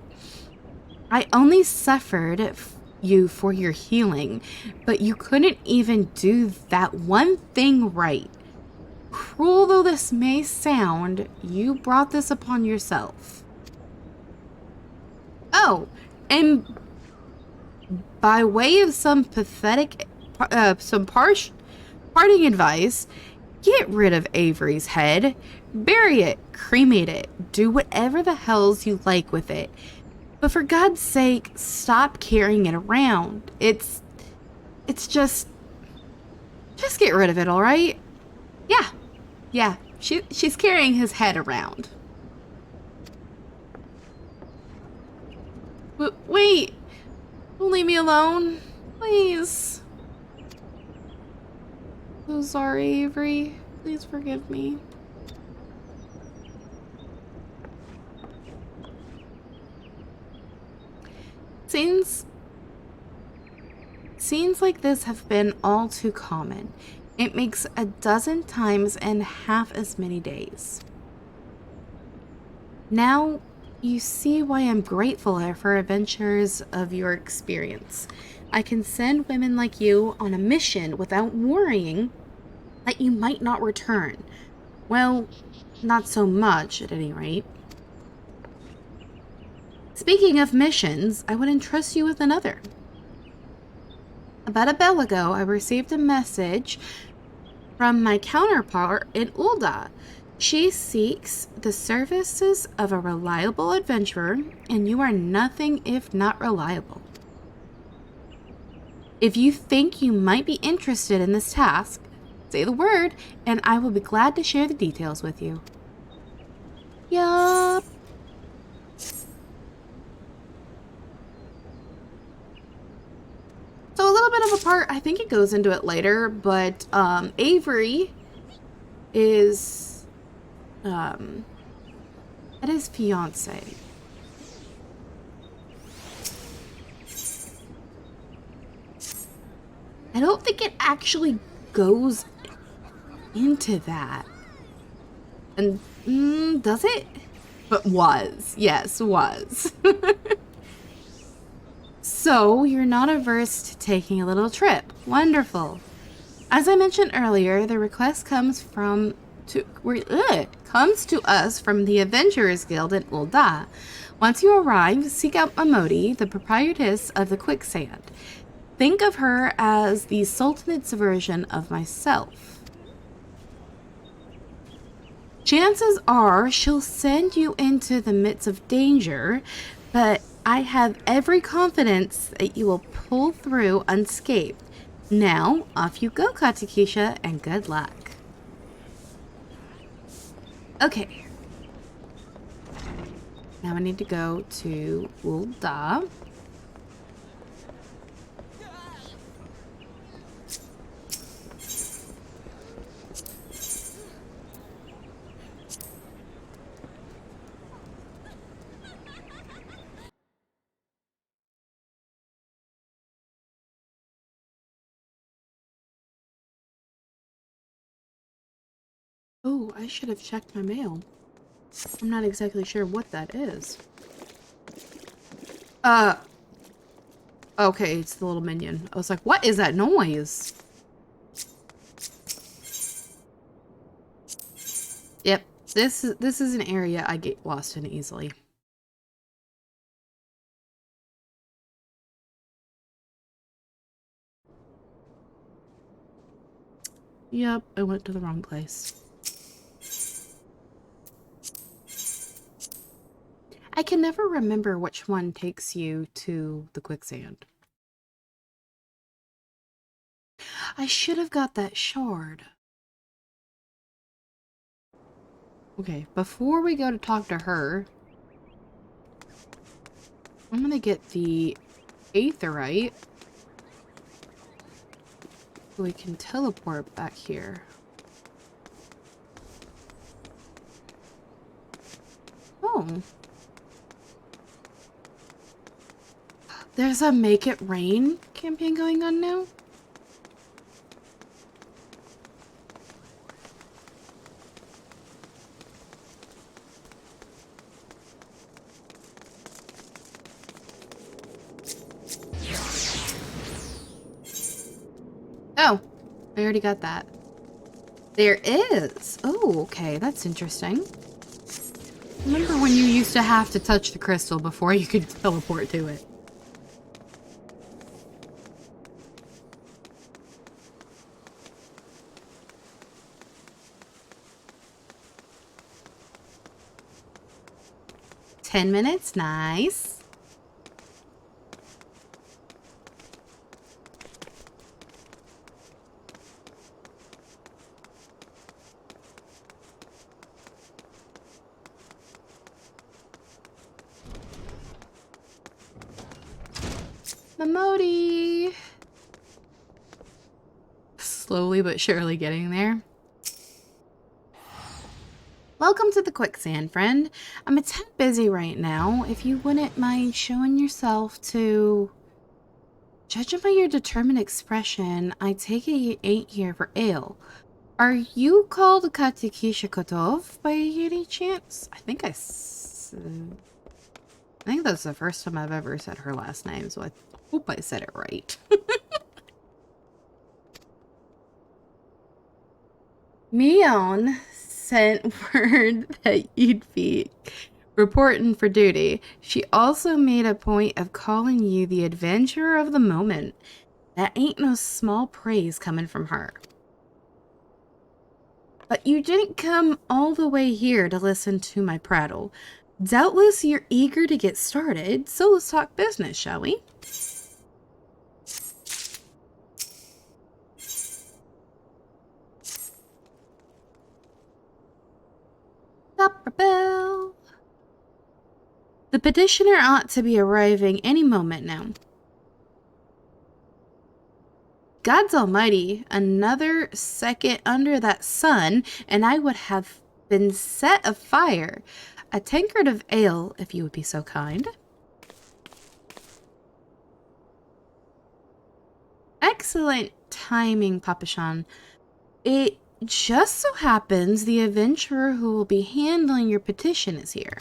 I only suffered you for your healing, but you couldn't even do that one thing right. Cruel though this may sound, you brought this upon yourself. Oh, and by way of some pathetic, parting advice, get rid of Avery's head, bury it, cremate it, do whatever the hells you like with it. But for God's sake, stop carrying it around. It's just get rid of it, all right? Yeah. She's carrying his head around. Wait, don't leave me alone, please. So sorry, Avery. Please forgive me. Scenes like this have been all too common. It makes a dozen times in half as many days. Now, you see why I'm grateful for adventures of your experience. I can send women like you on a mission without worrying that you might not return. Well, not so much, at any rate. Speaking of missions, I would entrust you with another. About a bell ago, I received a message from my counterpart in Ulda. She seeks the services of a reliable adventurer, and you are nothing if not reliable. If you think you might be interested in this task, say the word, and I will be glad to share the details with you. Yup. So a little bit of a part, I think it goes into it later, but Avery is at his fiance. I don't think it actually goes into that. And does it? But was. Yes, was. So, you're not averse to taking a little trip. Wonderful. As I mentioned earlier, the request comes to us from the Adventurers Guild in Ulda. Once you arrive, seek out Amodi, the proprietress of the Quicksand. Think of her as the Sultanate's version of myself. Chances are she'll send you into the midst of danger, but I have every confidence that you will pull through unscathed. Now, off you go, Katakisha, and good luck. Okay. Now I need to go to Ulda. Oh, I should have checked my mail. I'm not exactly sure what that is. Okay, it's the little minion. I was like, what is that noise? Yep, this is an area I get lost in easily. Yep, I went to the wrong place. I can never remember which one takes you to the quicksand. I should have got that shard. Okay, before we go to talk to her, I'm gonna get the aetheryte. We can teleport back here. Oh. There's a Make It Rain campaign going on now? Oh, I already got that. There is. Oh, okay. That's interesting. Remember when you used to have to touch the crystal before you could teleport to it? $10. Nice. Mamodi. Slowly but surely getting there. Welcome to the quicksand, friend. I'm a tad busy right now. If you wouldn't mind showing yourself to... Judging by your determined expression, I take it you ain't here for ale. Are you called Katekisha Kotov by any chance? I think that's the first time I've ever said her last name, so I hope I said it right. Mion sent word that you'd be reporting for duty. She also made a point of calling you the adventurer of the moment. That ain't no small praise coming from her. But you didn't come all the way here to listen to my prattle. Doubtless you're eager to get started, so let's talk business, shall we? Supper bell. The petitioner ought to be arriving any moment now. God's almighty, another second under that sun, and I would have been set afire. A tankard of ale, if you would be so kind. Excellent timing, Papashan. It just so happens the adventurer who will be handling your petition is here.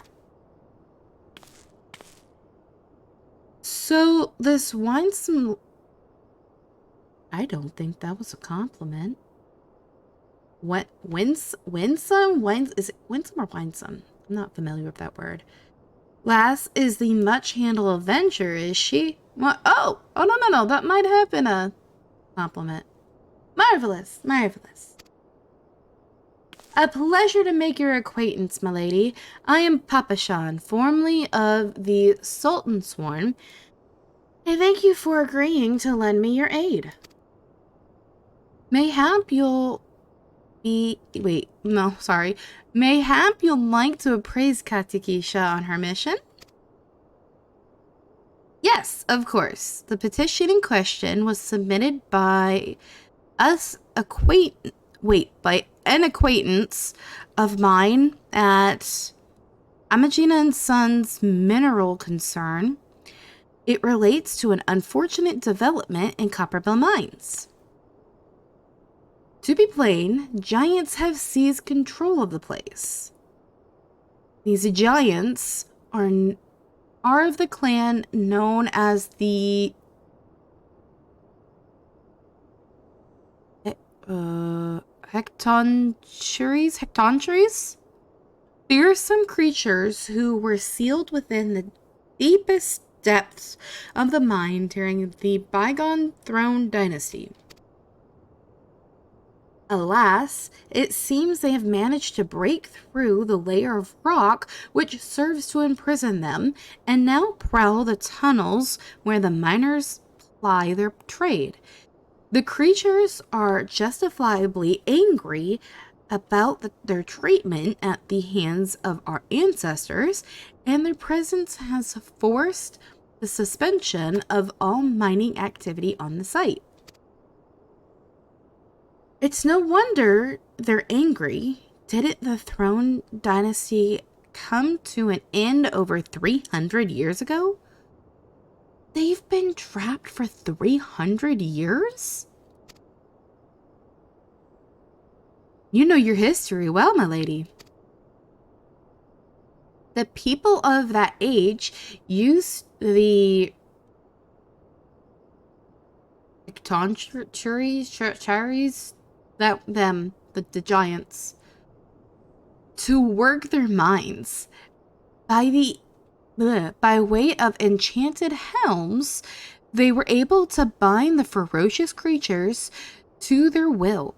So, this winsome... I don't think that was a compliment. What? Winsome? Is it winsome or winsome? I'm not familiar with that word. Lass is the much-handled adventure, is she? What? Oh, no. That might have been a compliment. Marvelous, marvelous. A pleasure to make your acquaintance, my lady. I am Papashan, formerly of the Sultan Sworn. I thank you for agreeing to lend me your aid. Mayhap you'll be... Wait, no, sorry. Mayhap you'll like to appraise Katekisha on her mission? Yes, of course. The petition in question was submitted by by an acquaintance of mine at Amagina & Sons Mineral Concern. It relates to an unfortunate development in Copperbill Mines. To be plain, giants have seized control of the place. These giants are of the clan known as the Hectontries? Fearsome creatures who were sealed within the deepest depths of the mine during the bygone Throne Dynasty. Alas, it seems they have managed to break through the layer of rock which serves to imprison them, and now prowl the tunnels where the miners ply their trade. The creatures are justifiably angry about their treatment at the hands of our ancestors, and their presence has forced the suspension of all mining activity on the site. It's no wonder they're angry. Didn't the throne dynasty come to an end over 300 years ago? They've been trapped for 300 years? You know your history well, my lady. The people of that age used the cherries, the giants, to work their mines. By way of enchanted helms, they were able to bind the ferocious creatures to their will.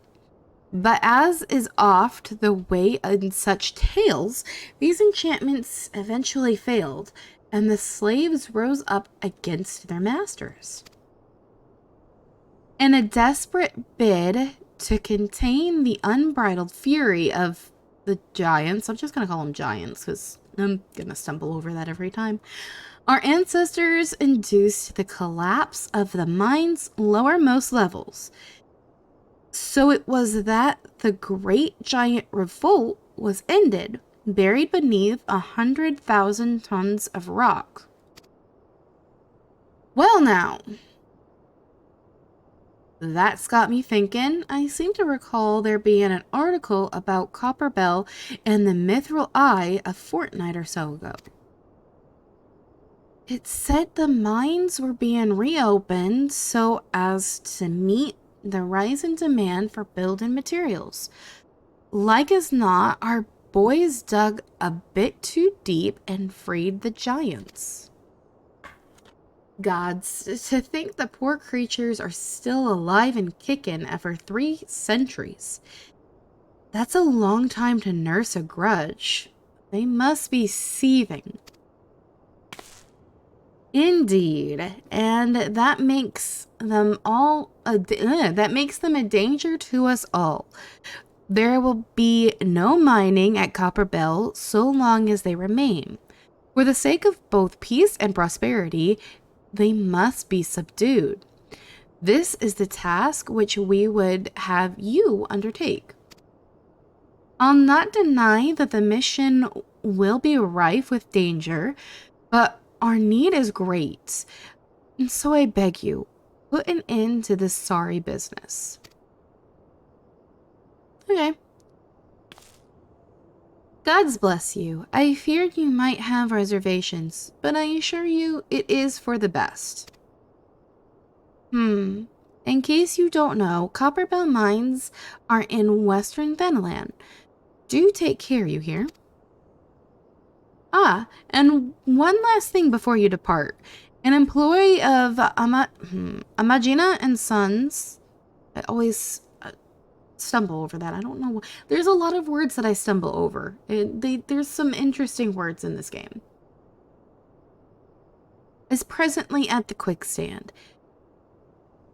But as is oft the way in such tales, these enchantments eventually failed, and the slaves rose up against their masters. In a desperate bid to contain the unbridled fury of the giants, I'm just going to call them giants because I'm going to stumble over that every time, our ancestors induced the collapse of the mine's lowermost levels. So it was that the great giant revolt was ended, buried beneath 100,000 tons of rock. Well now, that's got me thinking. I seem to recall there being an article about Copper Bell and the Mithril Eye a fortnight or so ago. It said the mines were being reopened so as to meet the rise in demand for building materials. Like as not, our boys dug a bit too deep and freed the giants. Gods, to think the poor creatures are still alive and kicking after 3 centuries. That's a long time to nurse a grudge. They must be seething. Indeed, and that makes them a danger to us all. There will be no mining at Copper Bell so long as they remain. For the sake of both peace and prosperity, they must be subdued. This is the task which we would have you undertake. I'll not deny that the mission will be rife with danger, but our need is great, and so I beg you, put an end to this sorry business. Okay. God's bless you. I feared you might have reservations, but I assure you it is for the best. In case you don't know, Copperbell Mines are in western Thanalan. Do take care, you hear? Ah, and one last thing before you depart. An employee of Amagina and Sons, I always stumble over that. I don't know. There's a lot of words that I stumble over. There's some interesting words in this game. Is presently at the quick stand.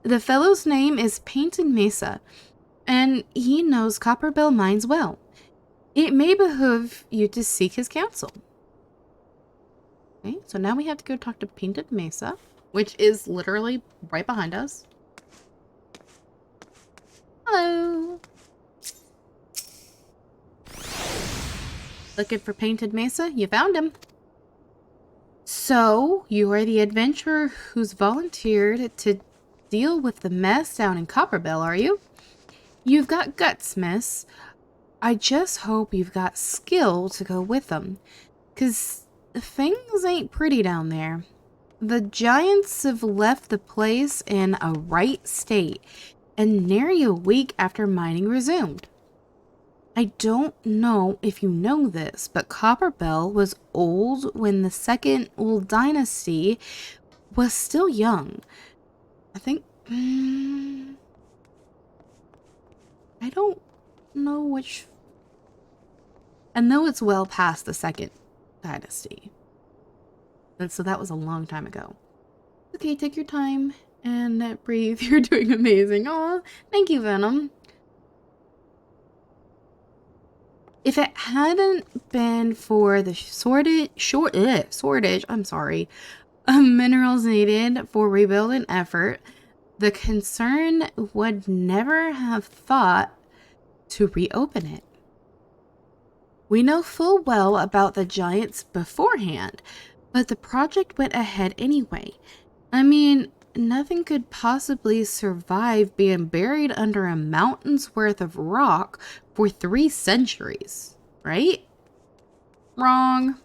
The fellow's name is Painted Mesa, and he knows Copperbell Mines well. It may behoove you to seek his counsel. Okay, so now we have to go talk to Painted Mesa, which is literally right behind us. Hello. Looking for Painted Mesa? You found him. So, you are the adventurer who's volunteered to deal with the mess down in Copperbell, are you? You've got guts, miss. I just hope you've got skill to go with them, 'cause things ain't pretty down there. The giants have left the place in a right state, and nary a week after mining resumed. I don't know if you know this, but Copperbell was old when the second old dynasty was still young. I think... I don't know which... I know it's well past the second dynasty. And so that was a long time ago. Okay, take your time and breathe. You're doing amazing. Aw, thank you, Venom. If it hadn't been for the shortage, I'm sorry, of minerals needed for rebuilding effort, the concern would never have thought to reopen it. We know full well about the giants beforehand, but the project went ahead anyway. I mean, nothing could possibly survive being buried under a mountain's worth of rock for 3 centuries, right? Wrong.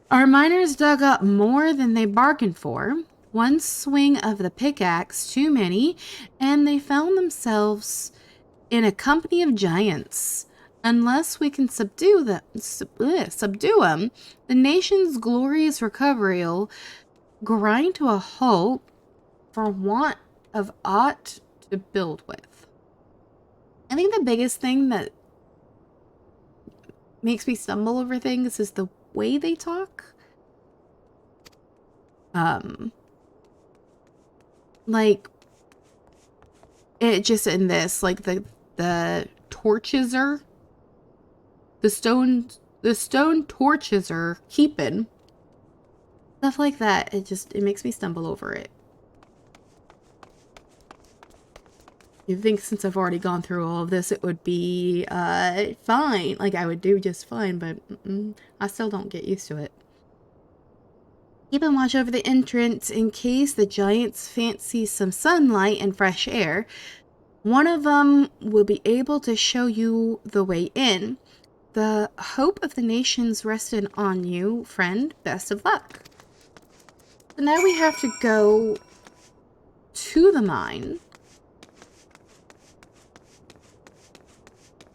Our miners dug up more than they bargained for. One swing of the pickaxe too many, and they found themselves in a company of giants. Unless we can subdue them, the nation's glorious recovery will grind to a halt for want of aught to build with. I think the biggest thing that makes me stumble over things is the way they talk. Like, it just in this, like the torches are, the stone torches are keeping. Stuff like that, it makes me stumble over it. You'd think since I've already gone through all of this, it would be fine. Like, I would do just fine, but I still don't get used to it. Keep a watch over the entrance in case the giants fancy some sunlight and fresh air. One of them will be able to show you the way in. The hope of the nations rested on you, friend. Best of luck. So now we have to go to the mine,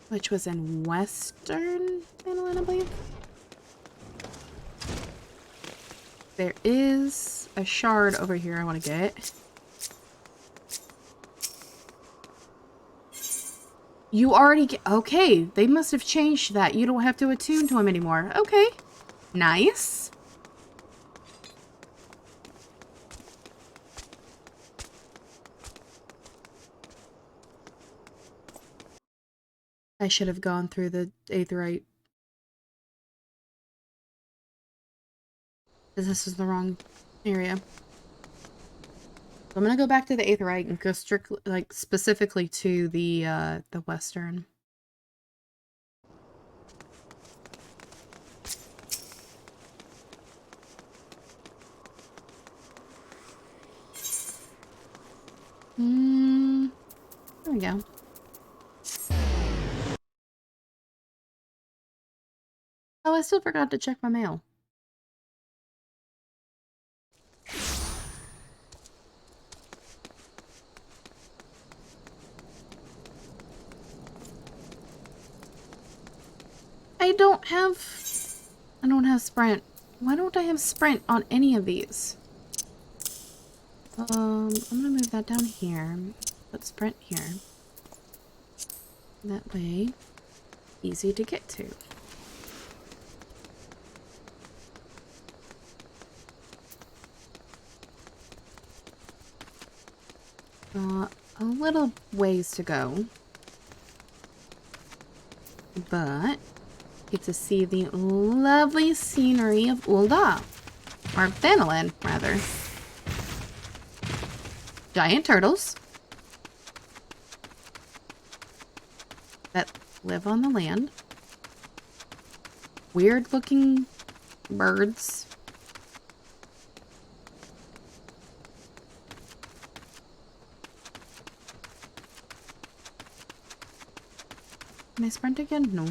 which was in Western Finland, I believe. There is a shard over here I want to get. You already get... Okay, they must have changed that. You don't have to attune to them anymore. Okay. Nice. I should have gone through the aetheryte. Because this is the wrong area. So I'm gonna go back to the aetheryte and go strictly, like, specifically to the western. There we go. Oh, I still forgot to check my mail. I don't have sprint. Why don't I have sprint on any of these? I'm gonna move that down here. Put sprint here. That way, easy to get to. A little ways to go. But get to see the lovely scenery of Ulda. Or Thanalan, rather. Giant turtles that live on the land. Weird looking birds. Can I sprint again? No.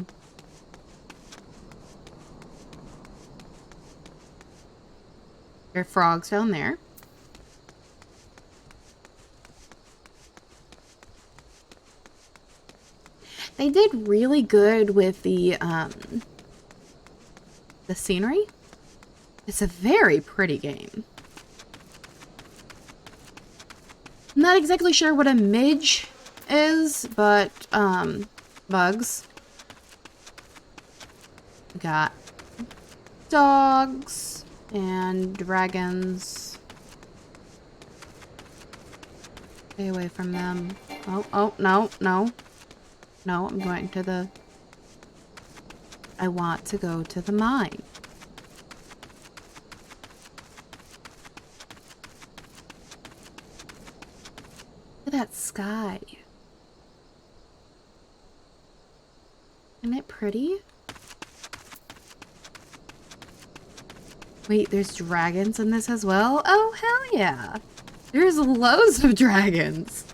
There are frogs down there. They did really good with the scenery. It's a very pretty game. I'm not exactly sure what a midge is, but bugs. We got dogs and dragons. Stay away from them. Oh, no, no. No, I'm going to the... I want to go to the mine. sky. Isn't it pretty? Wait, there's dragons in this as well? Oh, hell yeah. There's loads of dragons.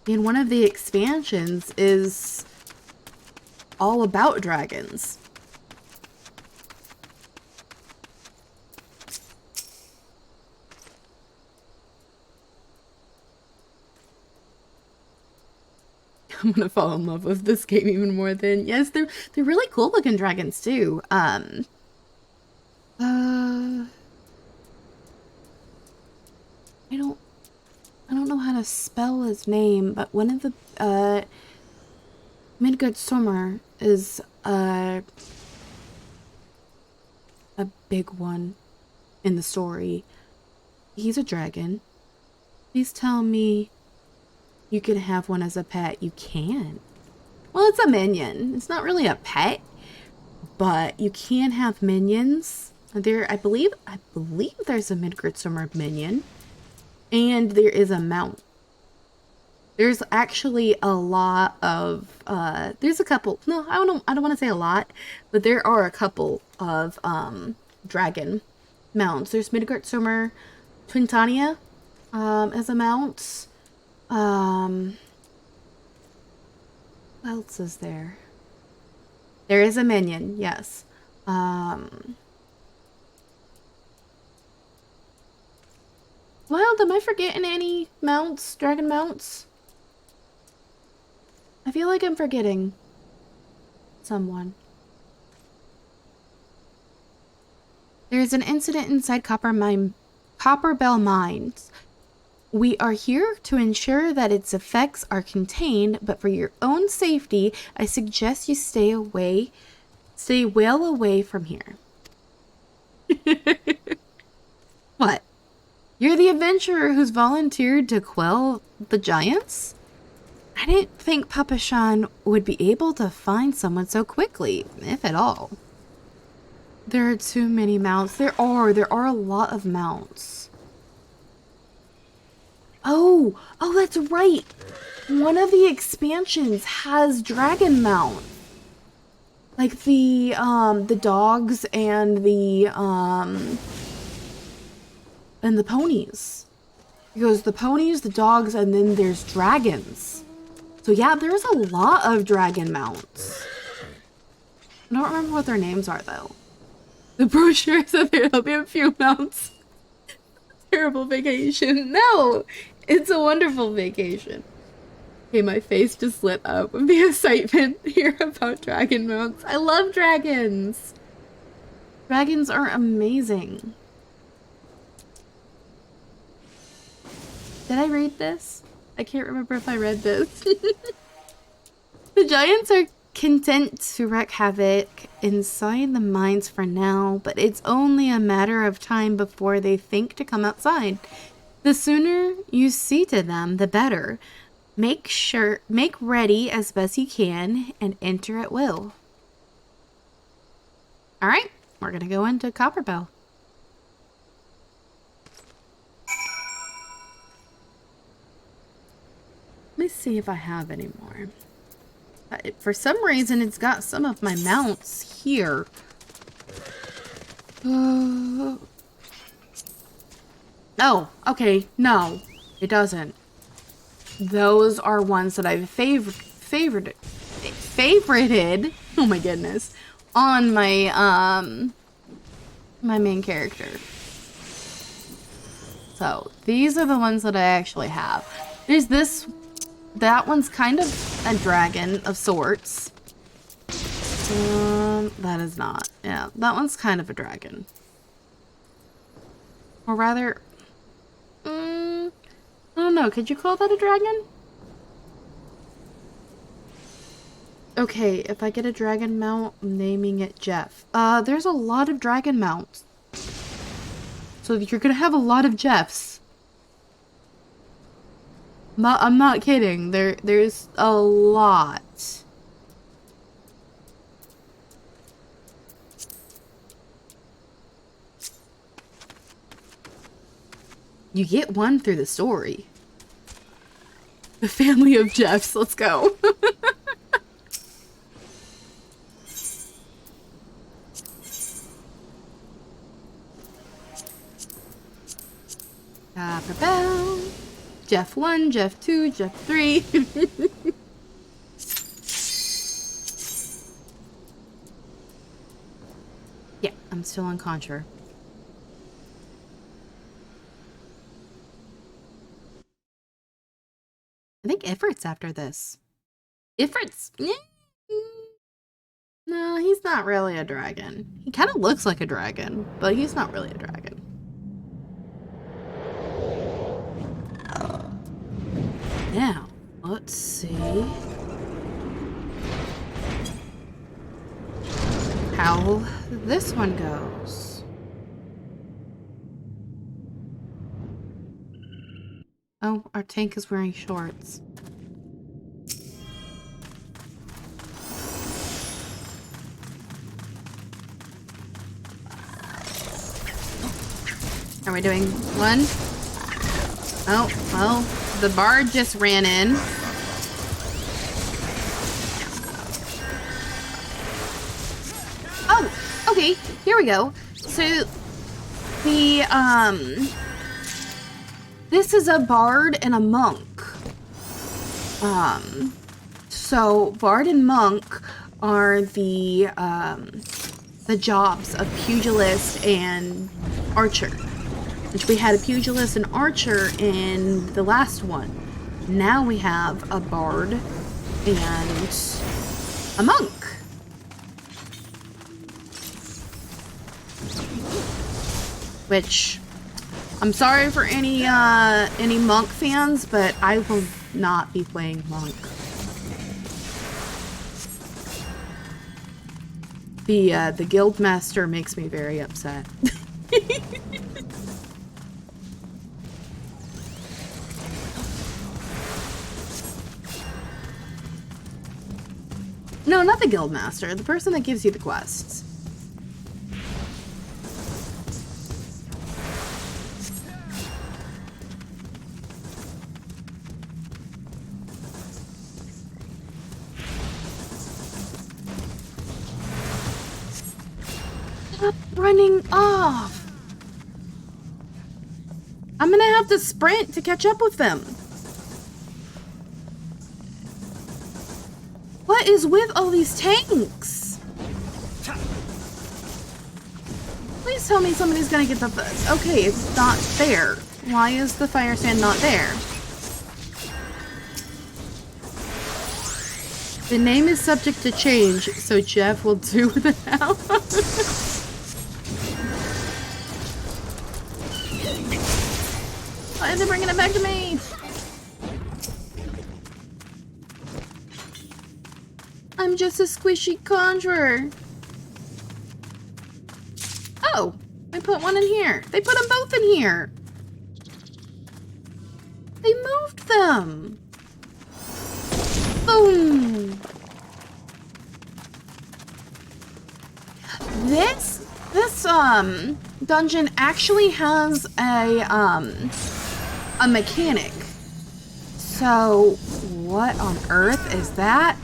And one of the expansions is all about dragons. I'm gonna fall in love with this game even more than, yes, they're really cool looking dragons too. I don't know how to spell his name, but one of the Midgardsormr is a big one in the story. He's a dragon. Please tell me you can have one as a pet. You can. Well, it's a minion. It's not really a pet, but you can have minions. I believe there's a Midgardsormr minion, and there is a mount. There's actually a lot of there's a couple. No, I don't want to say a lot, but there are a couple of dragon mounts. There's Midgardsormr Twintania as a mount. What else is there? There is a minion, yes. Wild, am I forgetting any mounts, dragon mounts? I feel like I'm forgetting someone. There's an incident inside Copperbell Mines. We are here to ensure that its effects are contained, but for your own safety, I suggest you stay well away from here. What? You're the adventurer who's volunteered to quell the giants? I didn't think Papa Sean would be able to find someone so quickly, if at all. There are too many mounts. There are a lot of mounts. Oh, that's right. One of the expansions has dragon mount. Like the dogs and the ponies. It goes the ponies, the dogs, and then there's dragons. So yeah, there's a lot of dragon mounts. I don't remember what their names are though. The brochure said there'll be a few mounts. Terrible vacation. No, it's a wonderful vacation. Okay, my face just lit up with the excitement here about dragon mounts. I love dragons. Dragons are amazing. Did I read this? I can't remember if I read this. The giants are content to wreak havoc inside the mines for now, but it's only a matter of time before they think to come outside. The sooner you see to them, the better. Make ready as best you can and enter at will. All right, we're gonna go into Copperbell. Let me see if I have any more. For some reason, it's got some of my mounts here. Oh, okay. No, it doesn't. Those are ones that I've favorited. Oh my goodness. On my, my main character. So, these are the ones that I actually have. There's this... That one's kind of a dragon of sorts. That is not. Yeah, that one's kind of a dragon. Or rather... I don't know. Could you call that a dragon? Okay, if I get a dragon mount, I'm naming it Jeff. There's a lot of dragon mounts. So you're gonna have a lot of Jeffs. I'm not kidding. There's a lot. You get one through the story. The family of Jeffs. Let's go. Jeff 1, Jeff 2, Jeff 3. Yeah, I'm still on Contra. I think Ifrit's after this. Ifrit's... No, he's not really a dragon. He kind of looks like a dragon, but he's not really a dragon. Now, let's see how this one goes. Oh, our tank is wearing shorts. Are we doing one? Oh, well, the bard just ran in. Oh, okay, here we go. So, this is a bard and a monk. So bard and monk are the jobs of pugilist and archer. Which we had a pugilist and archer in the last one. Now we have a bard and a monk. Which, I'm sorry for any monk fans, but I will not be playing monk. The guild master makes me very upset. No, not the guild master. The person that gives you the quests. Stop running off. I'm gonna have to sprint to catch up with them. What is with all these tanks? Please tell me somebody's gonna get the... Okay, it's not there. Why is the fire stand not there? The name is subject to change, so Jeff will do the now. Why are they bringing it back to me? I'm just a squishy conjurer. Oh, they put one in here. They put them both in here. They moved them. Boom. This dungeon actually has a mechanic. So what on earth is that?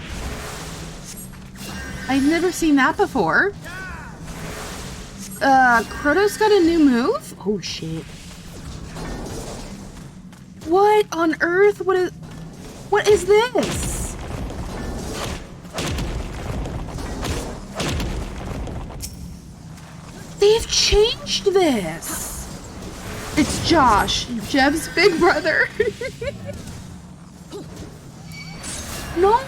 I've never seen that before. Krotos got a new move? Oh shit. What on earth? What is this? They've changed this. It's Josh, Jeb's big brother. No.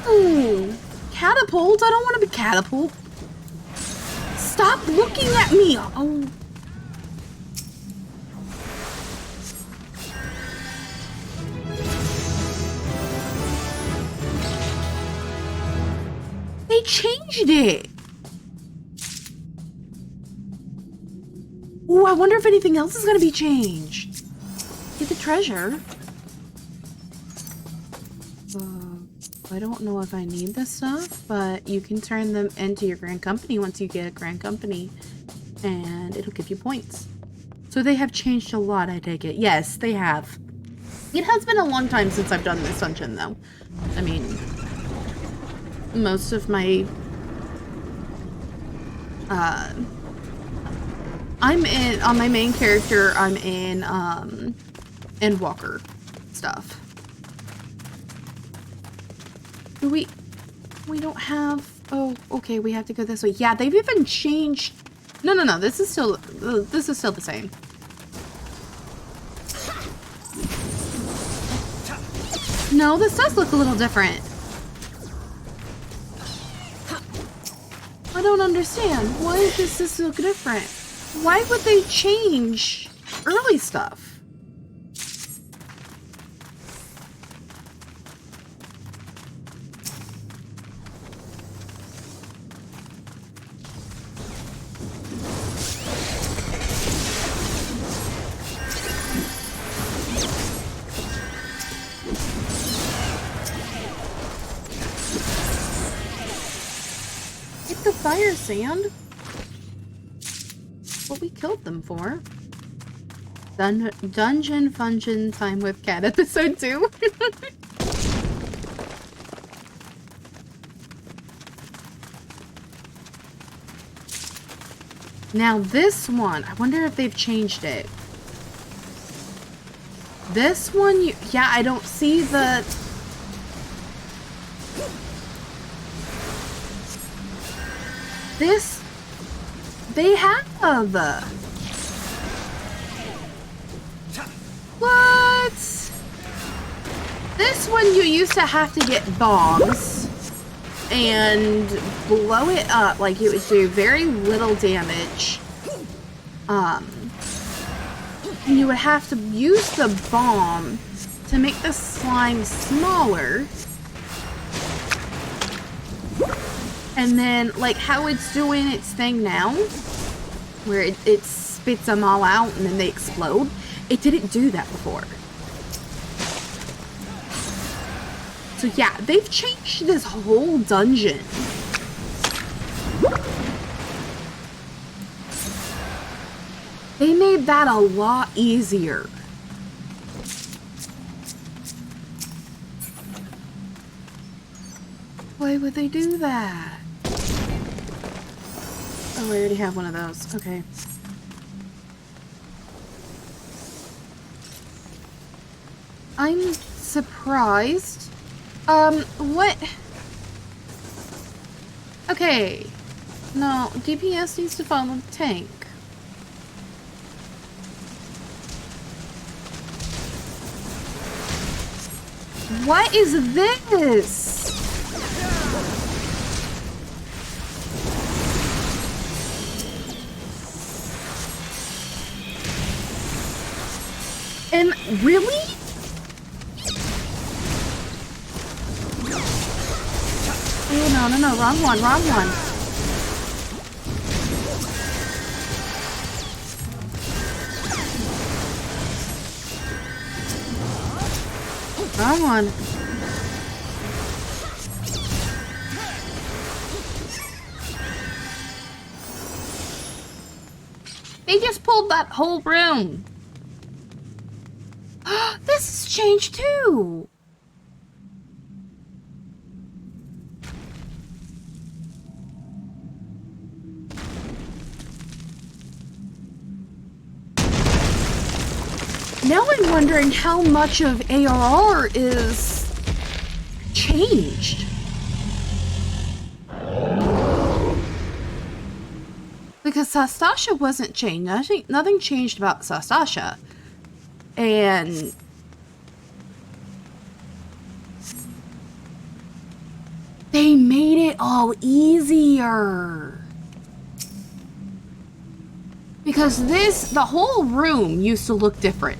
Catapult? I don't want to be catapult. Stop looking at me. Oh. They changed it. Oh, I wonder if anything else is going to be changed. Get the treasure. I don't know if I need this stuff, but you can turn them into your Grand Company once you get a Grand Company, and it'll give you points. So So they have changed a lot, I take it. Yes, they have. It has been a long time since I've done this dungeon, though. I mean, most of my... I'm in... On my main character, I'm in Walker stuff. Do we don't have... Oh, okay, we have to go this way. Yeah, they've even changed... No, this is still the same. No, this does look a little different. I don't understand. Why does this look different? Why would they change early stuff? Fire sand? What we killed them for? Dungeon Function Time with Cat episode 2. Now this one, I wonder if they've changed it. This one, yeah, I don't see the... This, they have. What? This one you used to have to get bombs and blow it up, like it would do very little damage. And you would have to use the bomb to make the slime smaller. And then, like, how it's doing its thing now, where it spits them all out and then they explode, it didn't do that before. So yeah, they've changed this whole dungeon. They made that a lot easier. Why would they do that? Oh, I already have one of those. Okay. I'm surprised. What? Okay. No, DPS needs to follow the tank. What is this? Really? Oh, no, wrong one. Wrong one. They just pulled that whole room. This has changed too. Now I'm wondering how much of ARR is changed. Because Fantasia wasn't changed. Nothing changed about Fantasia. And they made it all easier. Because the whole room used to look different.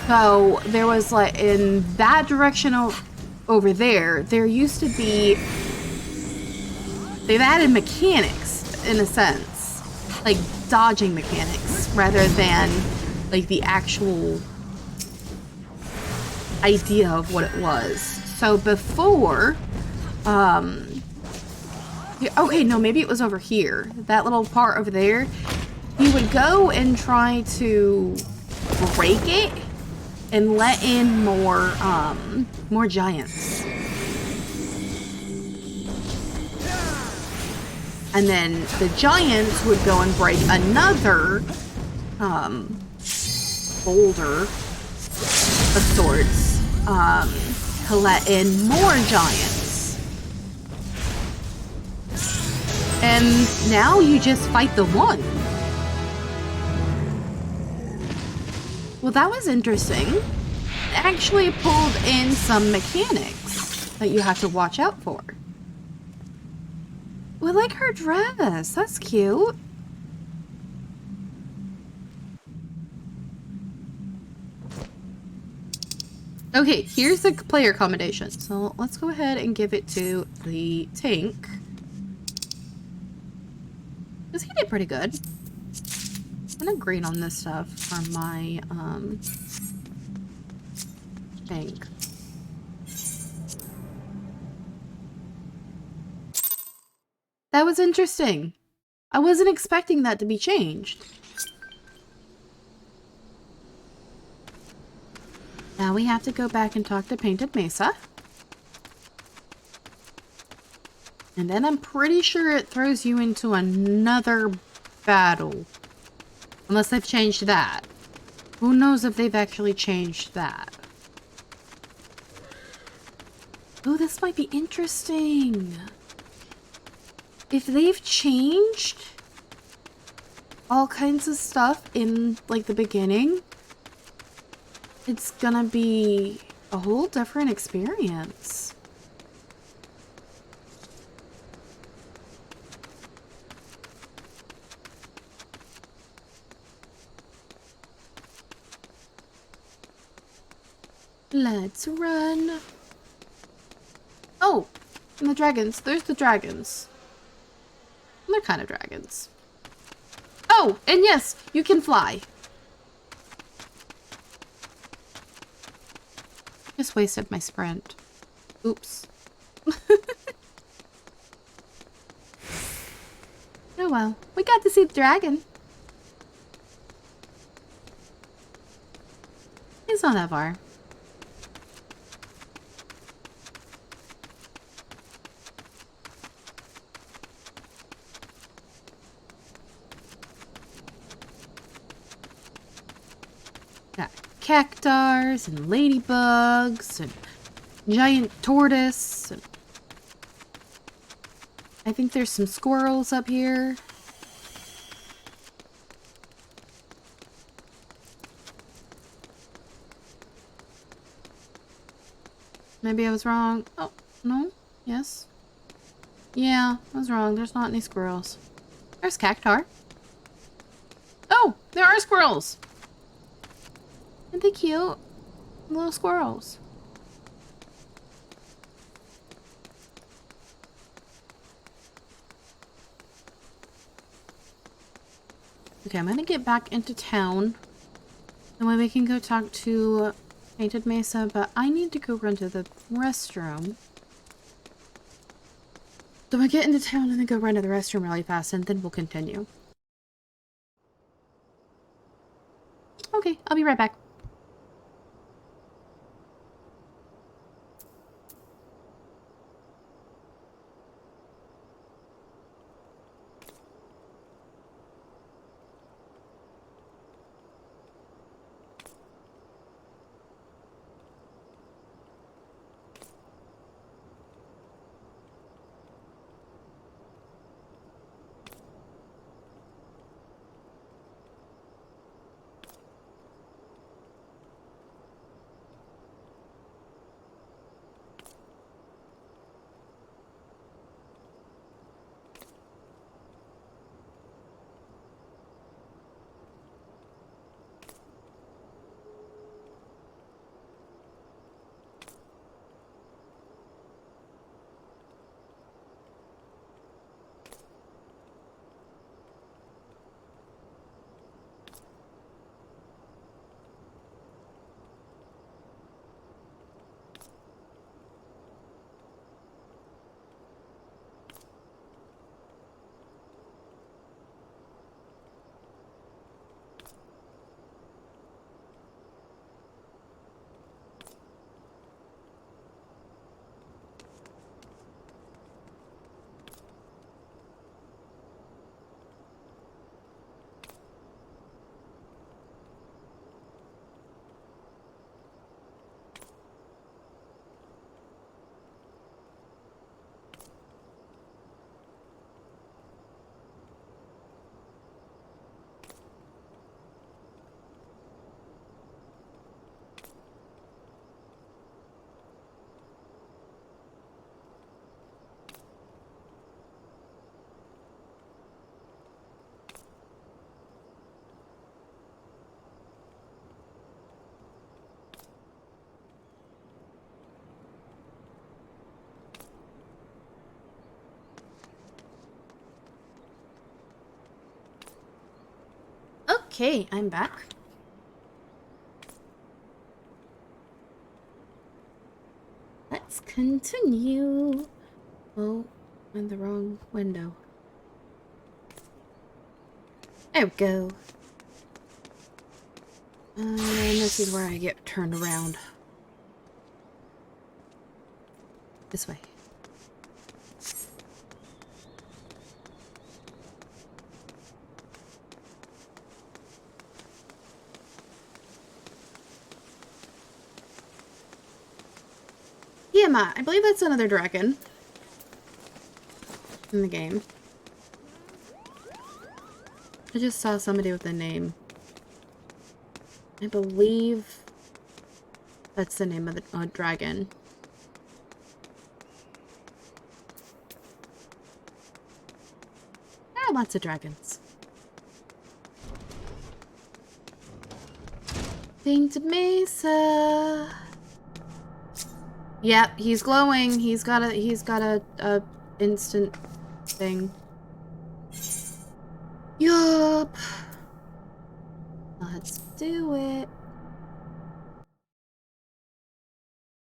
So there was like, in that direction over there used to be, they've added mechanics in a sense. Like dodging mechanics rather than like the actual idea of what it was. So before, okay, no, maybe it was over here. That little part over there, you would go and try to break it and let in more giants. And then the giants would go and break another boulder of sorts to let in more giants. And now you just fight the one. Well, that was interesting. It actually pulled in some mechanics that you have to watch out for. Well, like her dress. That's cute. Okay, here's the player accommodation. So let's go ahead and give it to the tank. Because he did pretty good. I'm gonna green on this stuff for my tank. That was interesting. I wasn't expecting that to be changed. Now we have to go back and talk to Painted Mesa. And then I'm pretty sure it throws you into another battle. Unless they've changed that. Who knows if they've actually changed that? Oh, this might be interesting. If they've changed all kinds of stuff in, like, the beginning, it's gonna be a whole different experience. Let's run. Oh, and the dragons. There's the dragons. They're kind of dragons. Oh, and yes, you can fly. Just wasted my sprint. Oops. Oh well, we got to see the dragon. It's not that far. Got cactars and ladybugs and giant tortoise. And I think there's some squirrels up here. Maybe I was wrong. Oh, no? Yes? Yeah, I was wrong. There's not any squirrels. There's cactar. Oh, there are squirrels! Aren't they cute? Little squirrels. Okay, I'm gonna get back into town. And then we can go talk to Painted Mesa, but I need to go run to the restroom. So I get into town and then go run to the restroom really fast, and then we'll continue. Okay, I'll be right back. Okay, I'm back. Let's continue. Oh, I'm in the wrong window. There we go. And this is where I get turned around. This way. Tiamat. I believe that's another dragon in the game. I just saw somebody with a name. I believe that's the name of the dragon. There are lots of dragons. Painted Mesa. Yep, he's glowing. He's got a instant thing. Yup. Let's do it.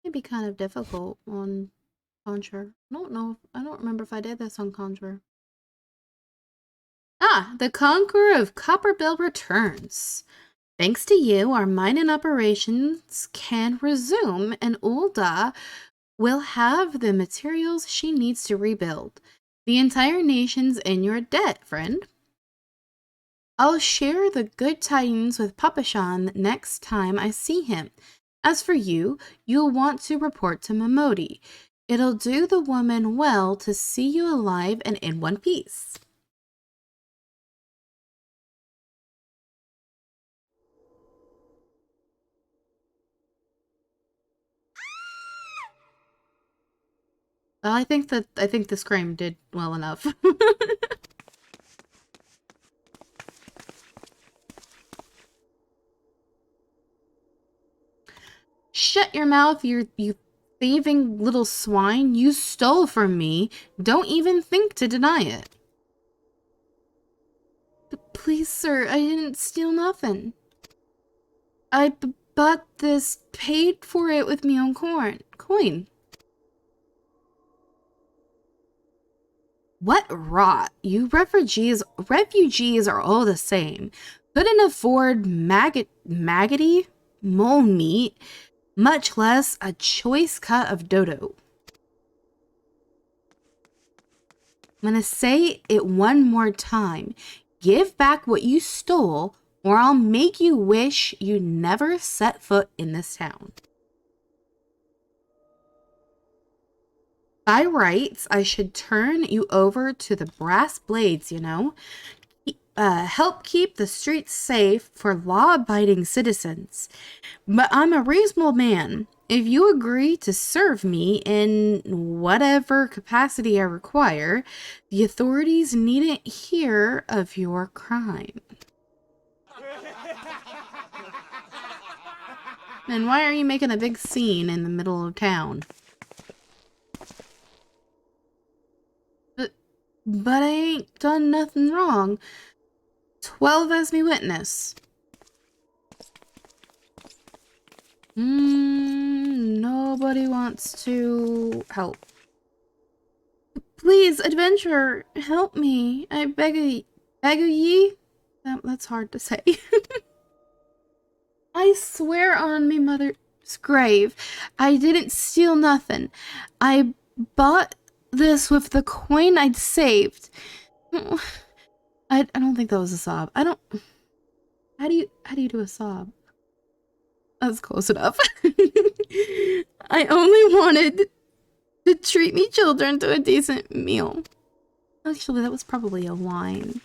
It'd be kind of difficult on Conjure. I don't know. I don't remember if I did this on Conjure. Ah, the Conqueror of Copperbill returns. Thanks to you, our mining operations can resume, and Ulda will have the materials she needs to rebuild. The entire nation's in your debt, friend. I'll share the good tidings with Papashan next time I see him. As for you, you'll want to report to Momodi. It'll do the woman well to see you alive and in one piece. Well, I think the scream did well enough. Shut your mouth, you thieving little swine. You stole from me. Don't even think to deny it. Please, sir, I didn't steal nothing. I bought this, paid for it with me own coin. What rot. You refugees are all the same. Couldn't afford maggoty mole meat, much less a choice cut of dodo. I'm gonna say it one more time. Give back what you stole, or I'll make you wish you never set foot in this town. By rights, I should turn you over to the brass blades, you know? Help keep the streets safe for law-abiding citizens. But I'm a reasonable man. If you agree to serve me in whatever capacity I require, the authorities needn't hear of your crime. And why are you making a big scene in the middle of town? But I ain't done nothing wrong. 12 as me witness. Nobody wants to help. Please, adventurer, help me. I beg ye? That's hard to say. I swear on me mother's grave, I didn't steal nothing. I bought this with the coin I'd saved. I don't think that was a sob. I don't... How do you do a sob? That's close enough. I only wanted to treat me children to a decent meal. Actually, that was probably a whine.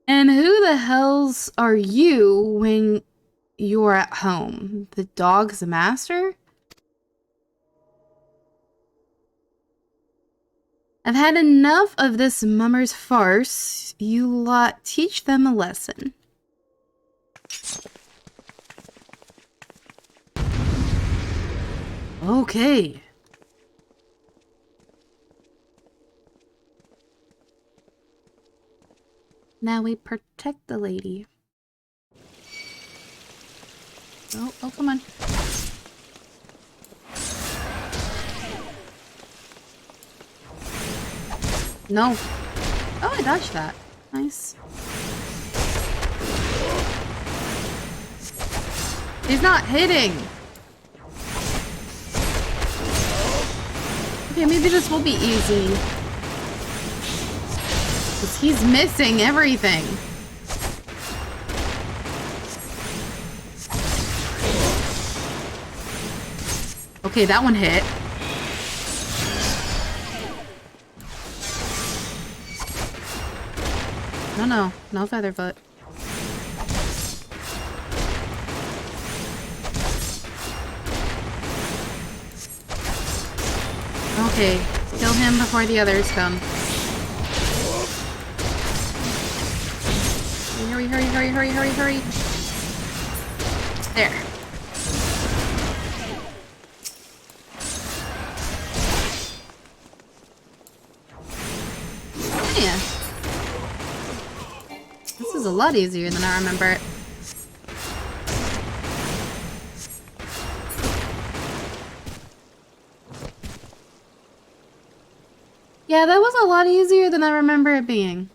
And who the hells are you when you're at home? The dog's the master? I've had enough of this mummer's farce. You lot teach them a lesson. Okay. Now we protect the lady. Oh, oh, come on. No. Oh, I dodged that. Nice. He's not hitting. Okay, maybe this will be easy. Because he's missing everything. Okay, that one hit. No, no Featherfoot. Okay, kill him before the others come. Hurry, hurry, hurry, hurry, hurry, hurry. There. Yeah. This is a lot easier than I remember it. Yeah, that was a lot easier than I remember it being.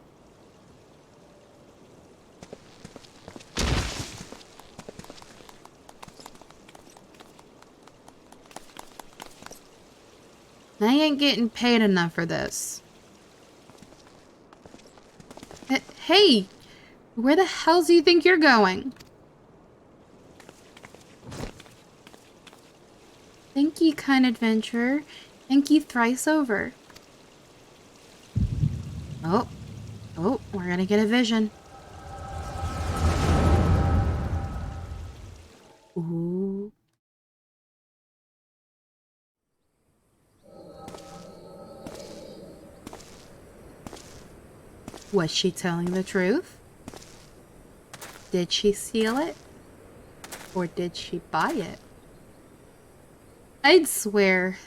I ain't getting paid enough for this. Hey! Where the hell do you think you're going? Thank you, kind adventurer. Thank you thrice over. Oh. Oh, we're gonna get a vision. Ooh. Was she telling the truth? Did she steal it? Or did she buy it? I'd swear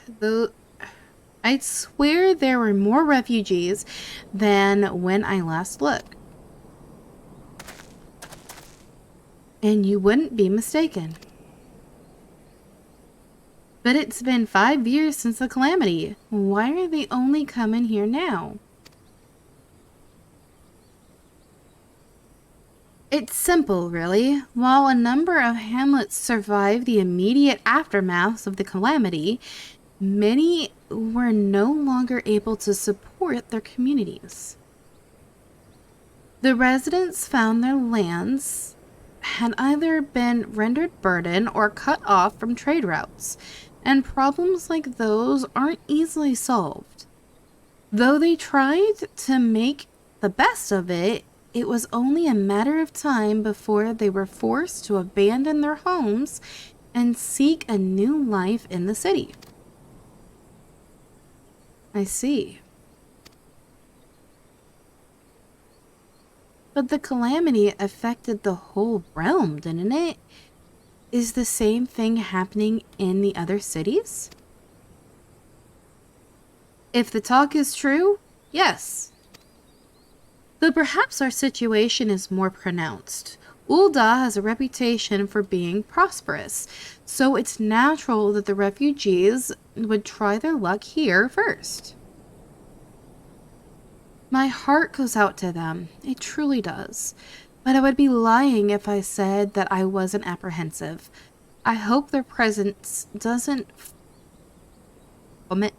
there were more refugees than when I last looked. And you wouldn't be mistaken. But it's been 5 years since the calamity. Why are they only coming here now? It's simple, really. While a number of hamlets survived the immediate aftermath of the calamity, many were no longer able to support their communities. The residents found their lands had either been rendered burden or cut off from trade routes, and problems like those aren't easily solved. Though they tried to make the best of it, it was only a matter of time before they were forced to abandon their homes and seek a new life in the city. I see. But the calamity affected the whole realm, didn't it? Is the same thing happening in the other cities? If the talk is true, yes. Though perhaps our situation is more pronounced. Ul'dah has a reputation for being prosperous, so it's natural that the refugees would try their luck here first. My heart goes out to them. It truly does. But I would be lying if I said that I wasn't apprehensive. I hope their presence doesn't foment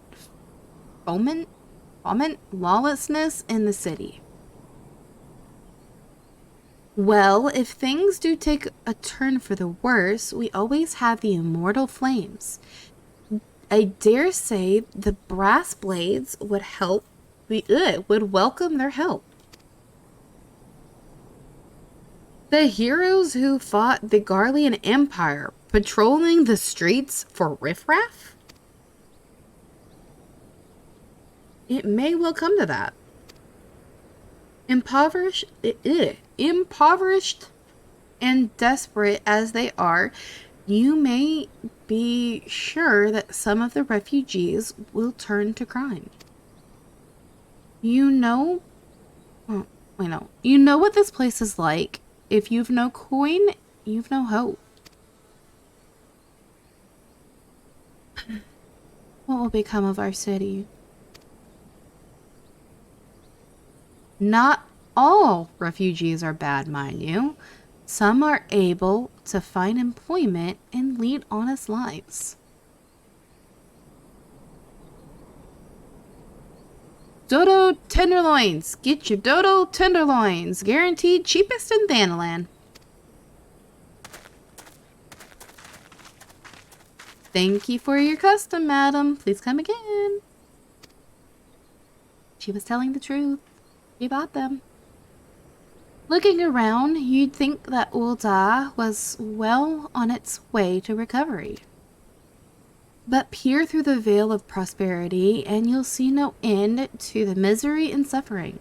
lawlessness in the city. Well, if things do take a turn for the worse, we always have the immortal flames. I dare say the brass blades would would welcome their help. The heroes who fought the Garlean Empire, patrolling the streets for riffraff? It may well come to that. Impoverished and desperate as they are, you may be sure that some of the refugees will turn to crime. You know, You know what this place is like. If you've no coin, you've no hope. What will become of our city? Not all refugees are bad, mind you. Some are able to find employment and lead honest lives. Dodo tenderloins. Get your Dodo tenderloins. Guaranteed cheapest in Thanalan. Thank you for your custom, madam. Please come again. She was telling the truth. We bought them. Looking around, you'd think that Ul'dah was well on its way to recovery. But peer through the veil of prosperity, and you'll see no end to the misery and suffering.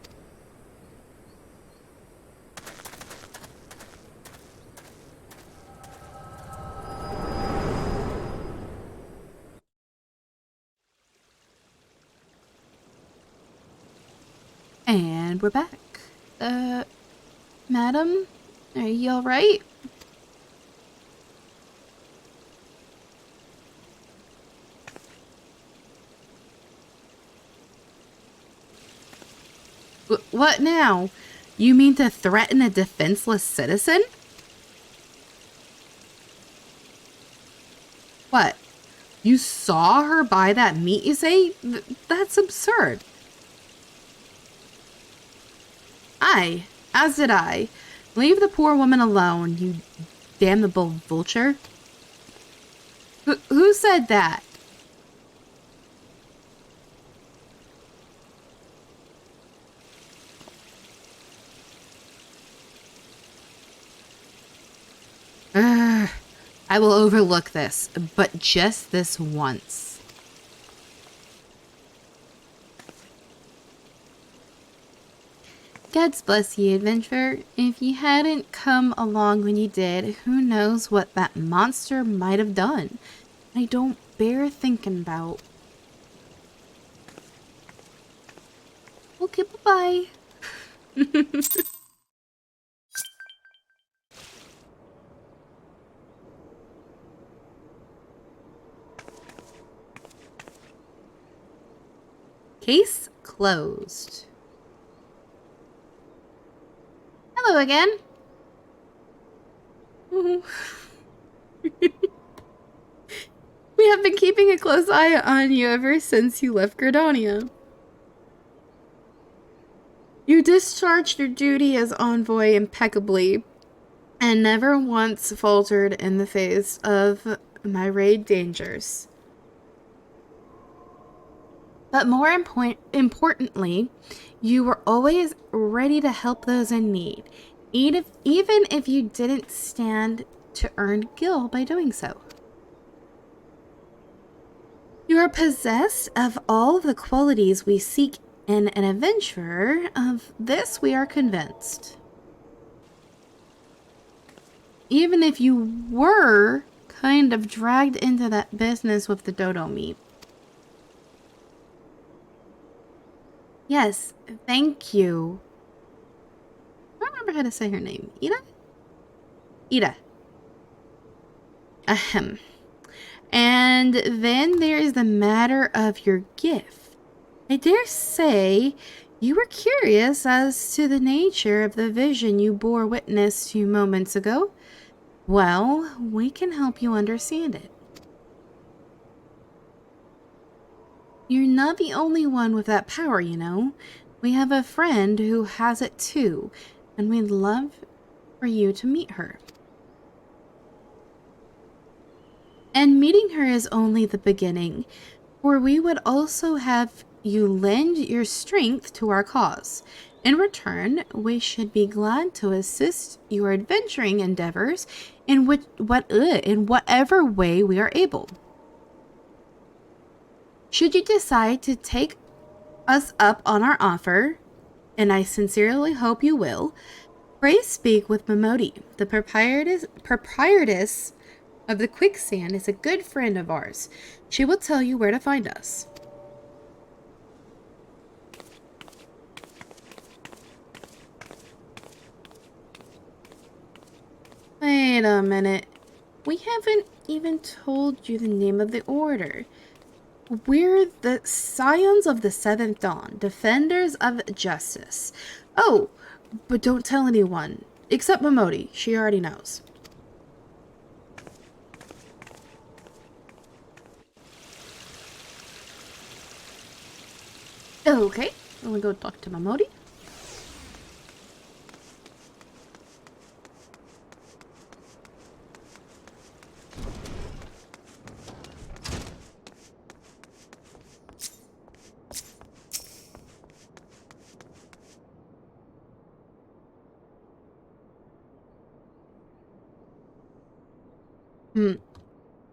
And we're back. Madam, are you alright? What now? You mean to threaten a defenseless citizen? What? You saw her buy that meat, you say? That's absurd. Aye, as did I. Leave the poor woman alone, you damnable vulture. Who said that? I will overlook this, but just this once. God's bless you, adventurer. If you hadn't come along when you did, who knows what that monster might have done. I don't bear thinking about. Okay, bye-bye. Case closed. Hello again. We have been keeping a close eye on you ever since you left Gridania. You discharged your duty as envoy impeccably and never once faltered in the face of my raid dangers. But more importantly, you were always ready to help those in need, even if you didn't stand to earn gil by doing so. You are possessed of all of the qualities we seek in an adventurer. Of this we are convinced. Even if you were kind of dragged into that business with the dodo meat. Yes, thank you. I don't remember how to say her name. Ida? Ida. Ahem. And then there is the matter of your gift. I dare say you were curious as to the nature of the vision you bore witness to moments ago. Well, we can help you understand it. You're not the only one with that power, you know. We have a friend who has it too, and we'd love for you to meet her. And meeting her is only the beginning, for we would also have you lend your strength to our cause. In return, we should be glad to assist your adventuring endeavors in whatever way we are able. Should you decide to take us up on our offer, and I sincerely hope you will, pray speak with Momodi. The proprietress of the Quicksand is a good friend of ours. She will tell you where to find us. Wait a minute. We haven't even told you the name of the order. We're the Scions of the Seventh Dawn, Defenders of Justice. Oh, but don't tell anyone. Except Momodi. She already knows. Okay, I'm gonna go talk to Momodi.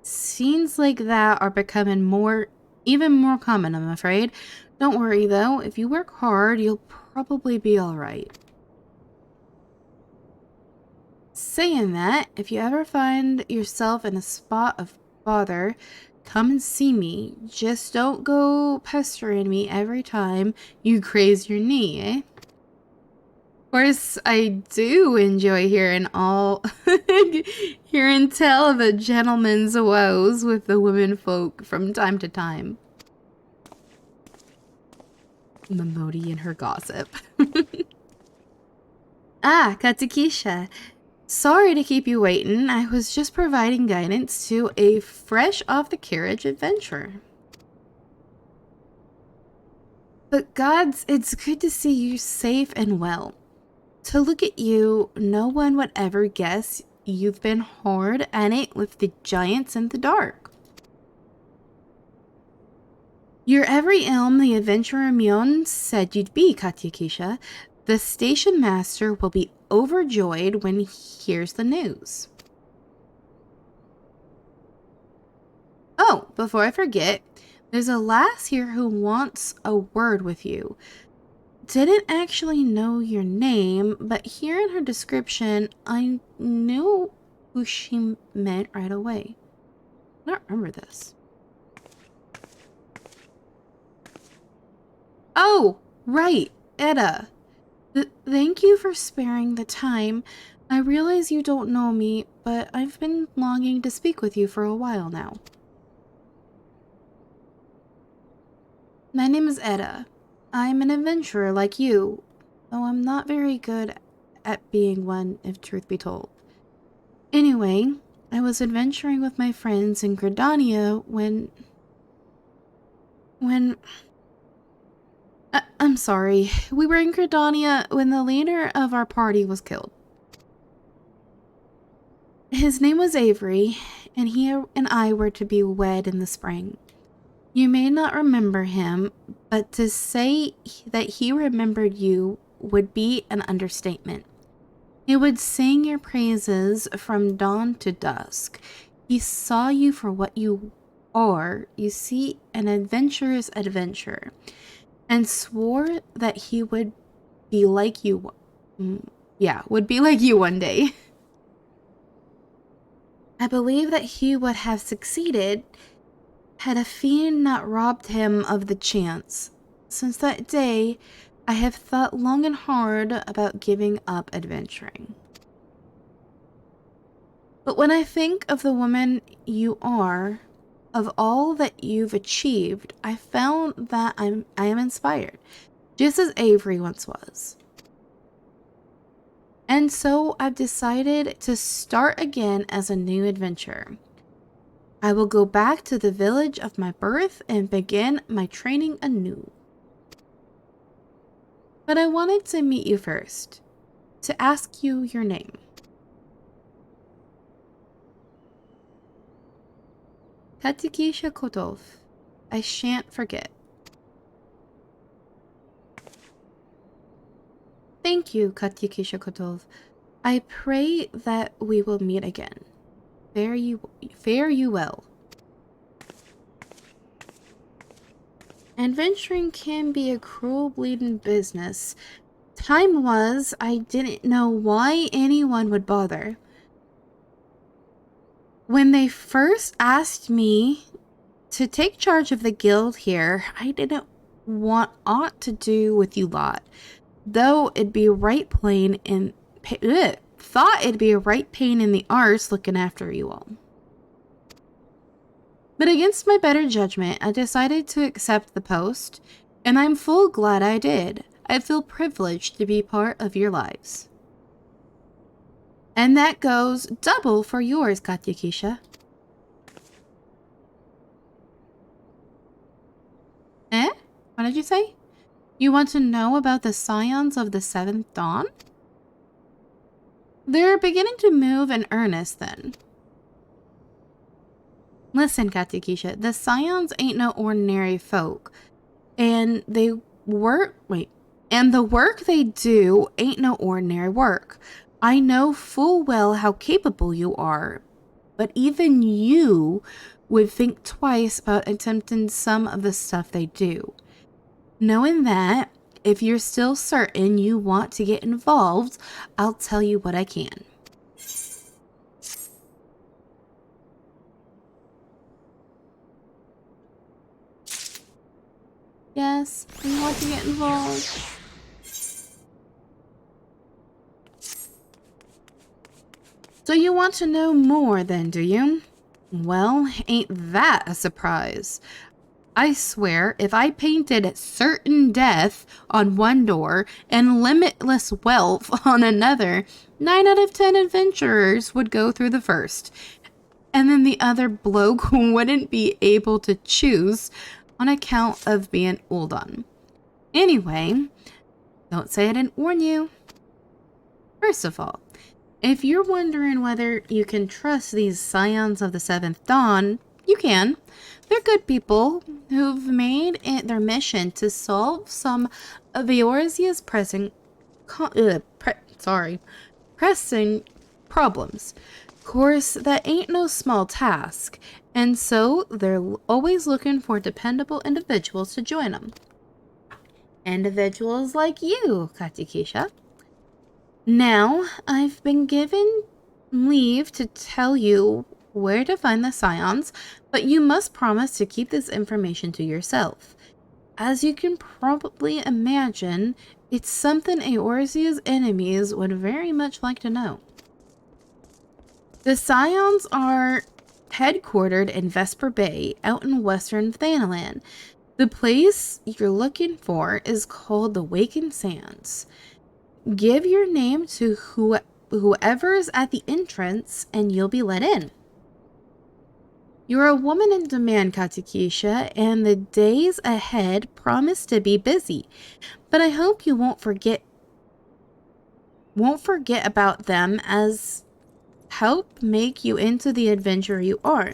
Scenes like that are becoming even more common, I'm afraid. Don't worry though, if you work hard, you'll probably be alright. Saying that, if you ever find yourself in a spot of bother, come and see me. Just don't go pestering me every time you graze your knee, eh? Of course, I do enjoy hearing hearing tell of a gentleman's woes with the women folk from time to time. Momodi and her gossip. Ah, Katakisha. Sorry to keep you waiting. I was just providing guidance to a fresh off the carriage adventurer. But gods, it's good to see you safe and well. To look at you, no one would ever guess you've been hard at it with the giants in the dark. You're every elm the adventurer Mion said you'd be, Katyakisha. The station master will be overjoyed when he hears the news. Oh, before I forget, there's a lass here who wants a word with you. Didn't actually know your name, but hearing her description, I knew who she meant right away. I don't remember this. Oh, right, Etta. Thank you for sparing the time. I realize you don't know me, but I've been longing to speak with you for a while now. My name is Etta. I'm an adventurer like you, though I'm not very good at being one, if truth be told. Anyway, I was adventuring with my friends in Gridania when... I'm sorry. We were in Gridania when the leader of our party was killed. His name was Avery, and he and I were to be wed in the spring. You may not remember him, but to say that he remembered you would be an understatement. He would sing your praises from dawn to dusk. He saw you for what you are, you see, an adventurous adventurer, and swore that he would be like you. Would be like you one day. I believe that he would have succeeded had a fiend not robbed him of the chance. Since that day, I have thought long and hard about giving up adventuring. But when I think of the woman you are, of all that you've achieved, I found that I am inspired, just as Avery once was. And so I've decided to start again as a new adventurer. I will go back to the village of my birth and begin my training anew. But I wanted to meet you first, to ask you your name. Katikisha Kotov. I shan't forget. Thank you, Katikisha Kotov. I pray that we will meet again. Fare you well. Adventuring can be a cruel bleeding business. Time was, I didn't know why anyone would bother. When they first asked me to take charge of the guild here, I didn't want aught to do with you lot, though it'd be right plain and thought it'd be a right pain in the arse looking after you all. But against my better judgment, I decided to accept the post, and I'm full glad I did. I feel privileged to be part of your lives. And that goes double for yours, Katyakisha. Eh? What did you say? You want to know about the scions of the Seventh Dawn? They're beginning to move in earnest then. Listen, Katyakisha, the scions ain't no ordinary folk. And the work they do ain't no ordinary work. I know full well how capable you are, but even you would think twice about attempting some of the stuff they do. Knowing that, if you're still certain you want to get involved, I'll tell you what I can. Yes, you want to get involved. So you want to know more then, do you? Well, ain't that a surprise? I swear, if I painted certain death on one door and limitless wealth on another, 9 out of 10 adventurers would go through the first. And then the other bloke wouldn't be able to choose on account of being Uldan. Anyway, don't say I didn't warn you. First of all, if you're wondering whether you can trust these scions of the Seventh Dawn, you can. They're good people who've made it their mission to solve some of Eorzea's pressing problems. Of course, that ain't no small task, and so they're always looking for dependable individuals to join them. Individuals like you, Katyakisha. Now, I've been given leave to tell you where to find the scions, but you must promise to keep this information to yourself. As you can probably imagine, it's something Eorzea's enemies would very much like to know. The scions are headquartered in Vesper Bay, out in western Thanalan. The place you're looking for is called the Wakened Sands. Give your name to whoever's at the entrance, and you'll be let in. You're a woman in demand, Katyakisha, and the days ahead promise to be busy. But I hope you won't forget about them as help make you into the adventurer you are.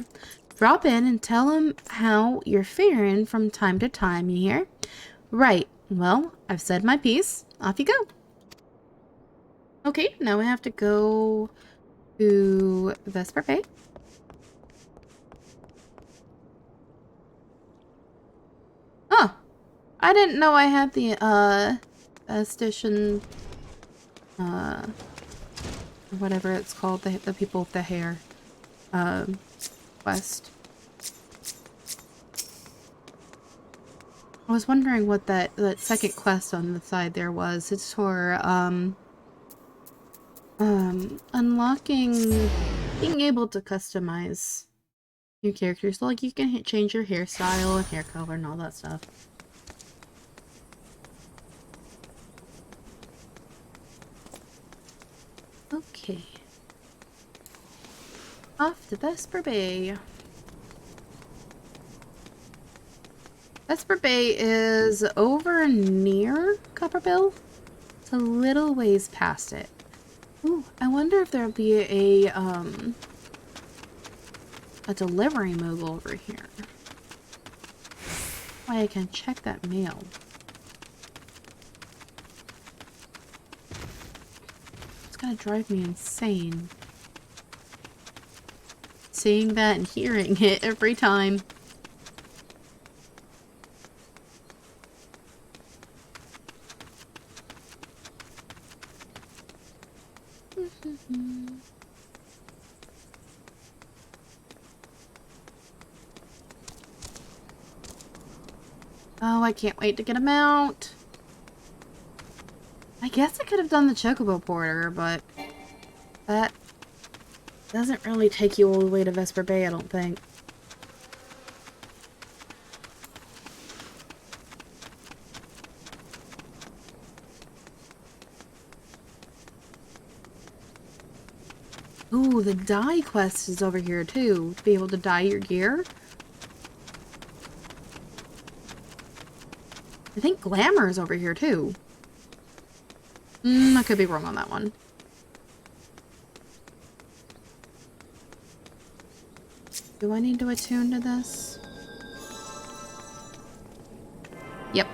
Drop in and tell them how you're faring from time to time, you hear? Right. Well, I've said my piece. Off you go. Okay, now we have to go to Vesper Bay. Oh, I didn't know I had the, esthetician, whatever it's called, the people with the hair, quest. I was wondering what that second quest on the side there was. It's for, unlocking, being able to customize your characters. So, like, you can change your hairstyle and hair color and all that stuff. Okay. Off to Vesper Bay. Vesper Bay is over near Copperbill. It's a little ways past it. Ooh, I wonder if there'll be a delivery move over here. Why, I can check that mail. It's gonna drive me insane. Seeing that and hearing it every time. Oh, I can't wait to get him out. I guess I could have done the Chocobo Porter, but That doesn't really take you all the way to Vesper Bay, I don't think. Ooh, the dye quest is over here too. To be able to dye your gear. I think glamour is over here too. I could be wrong on that one. Do I need to attune to this? Yep.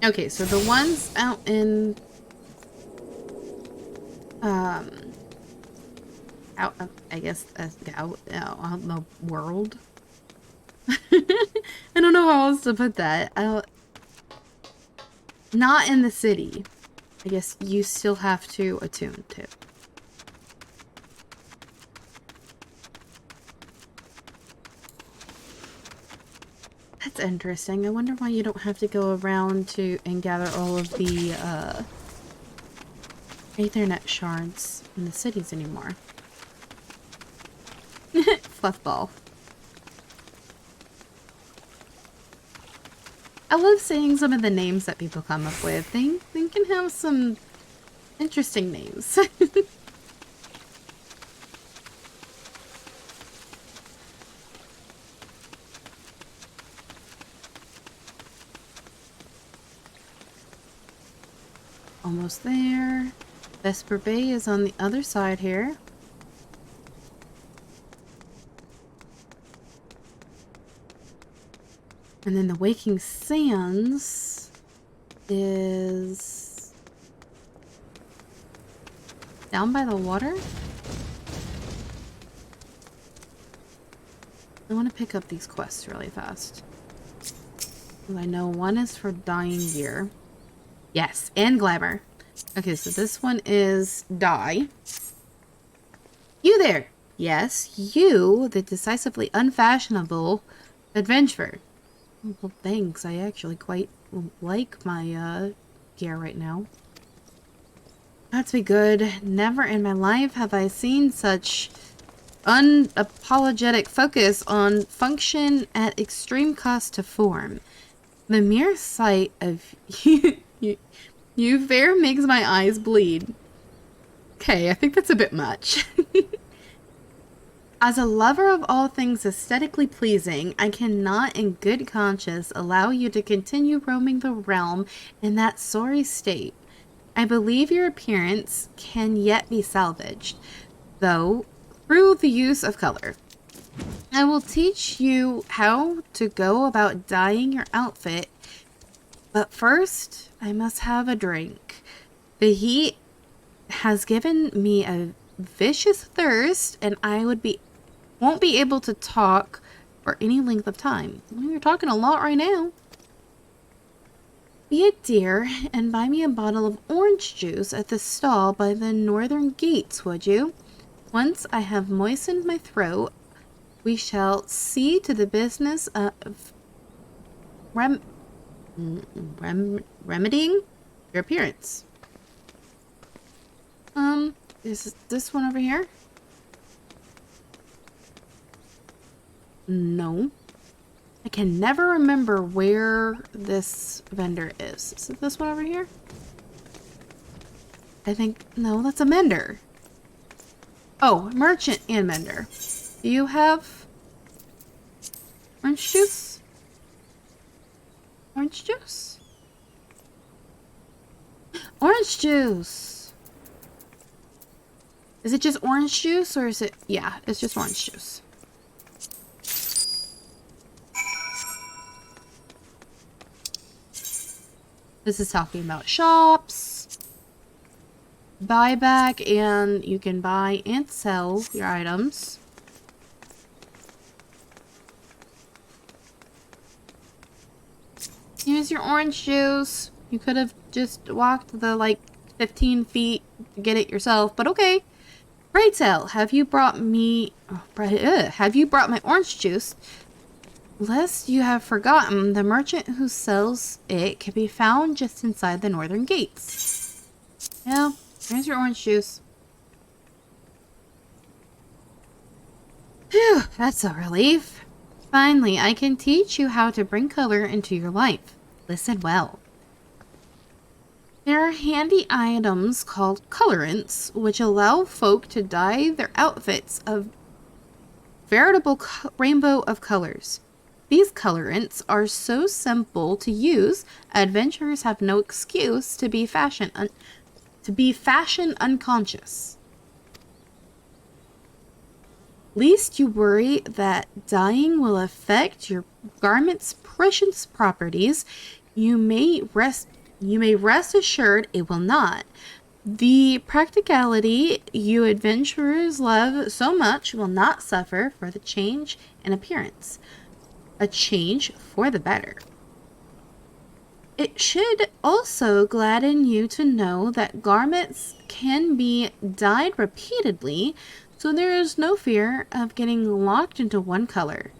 Okay, so the ones out in out of, I guess, out in the world. I don't know how else to put that. Not in the city. I guess you still have to attune to. That's interesting. I wonder why you don't have to go around to and gather all of the Ethernet shards in the cities anymore. Fluffball. I love seeing some of the names that people come up with. They can have some interesting names. Almost there. Vesper Bay is on the other side here. And then the Waking Sands is down by the water. I want to pick up these quests really fast. Well, I know one is for dyeing gear. Yes, and glamour. Okay, so this one is dye. You there! Yes, you, the decisively unfashionable adventurer. Well, thanks. I actually quite like my gear right now. That's be good. Never in my life have I seen such unapologetic focus on function at extreme cost to form. The mere sight of you fair makes my eyes bleed. Okay, I think that's a bit much. As a lover of all things aesthetically pleasing, I cannot in good conscience allow you to continue roaming the realm in that sorry state. I believe your appearance can yet be salvaged, though, through the use of color. I will teach you how to go about dyeing your outfit, but first, I must have a drink. The heat has given me a vicious thirst, and I won't be able to talk for any length of time. Well, you're talking a lot right now. Be a dear and buy me a bottle of orange juice at the stall by the northern gates, would you? Once I have moistened my throat, we shall see to the business of remedying your appearance. Is this one over here? No. I can never remember where this vendor is. Is it this one over here? I think... No, that's a mender. Oh, merchant and mender. Do you have orange juice? Orange juice? Orange juice! Is it just orange juice or is it... Yeah, it's just orange juice. This is talking about shops, buyback, and you can buy and sell your items. Use your orange juice. You could have just walked the, like, 15 feet to get it yourself, but okay. Pray tell, have you brought me... have you brought my orange juice? Lest you have forgotten, the merchant who sells it can be found just inside the northern gates. Yeah, here's your orange juice. Phew, that's a relief. Finally, I can teach you how to bring color into your life. Listen well. There are handy items called colorants, which allow folk to dye their outfits a veritable rainbow of colors. These colorants are so simple to use, adventurers have no excuse to be fashion unconscious. Least you worry that dyeing will affect your garment's precious properties, you may rest assured it will not. The practicality you adventurers love so much will not suffer for the change in appearance. A change for the better. It should also gladden you to know that garments can be dyed repeatedly, so there is no fear of getting locked into one color.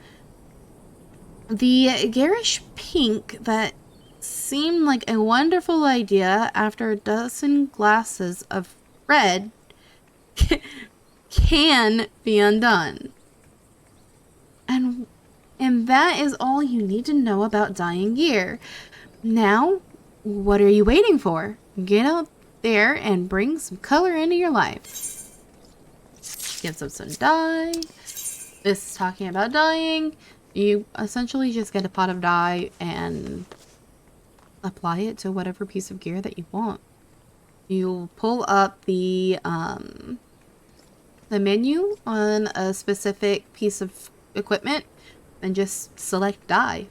The garish pink that seemed like a wonderful idea after a dozen glasses of red can be undone. And that is all you need to know about dyeing gear. Now, what are you waiting for? Get out there and bring some color into your life. Gives up some dye. This is talking about dyeing. You essentially just get a pot of dye and apply it to whatever piece of gear that you want. You'll pull up the menu on a specific piece of equipment and just select dye.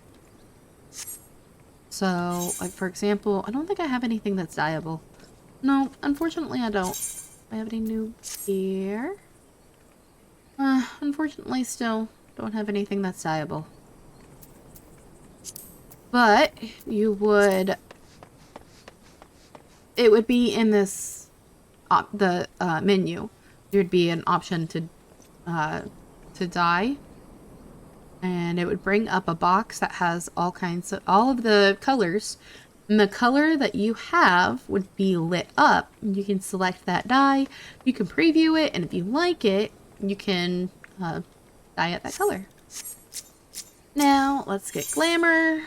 So, like for example, I don't think I have anything that's dyeable. No, unfortunately I don't. Do I have any new gear? Unfortunately still don't have anything that's dyeable. But you would... It would be in this... the menu. There would be an option to dye. And it would bring up a box that has all of the colors. And the color that you have would be lit up. You can select that dye. You can preview it. And if you like it, you can dye it that color. Now, let's get glamour.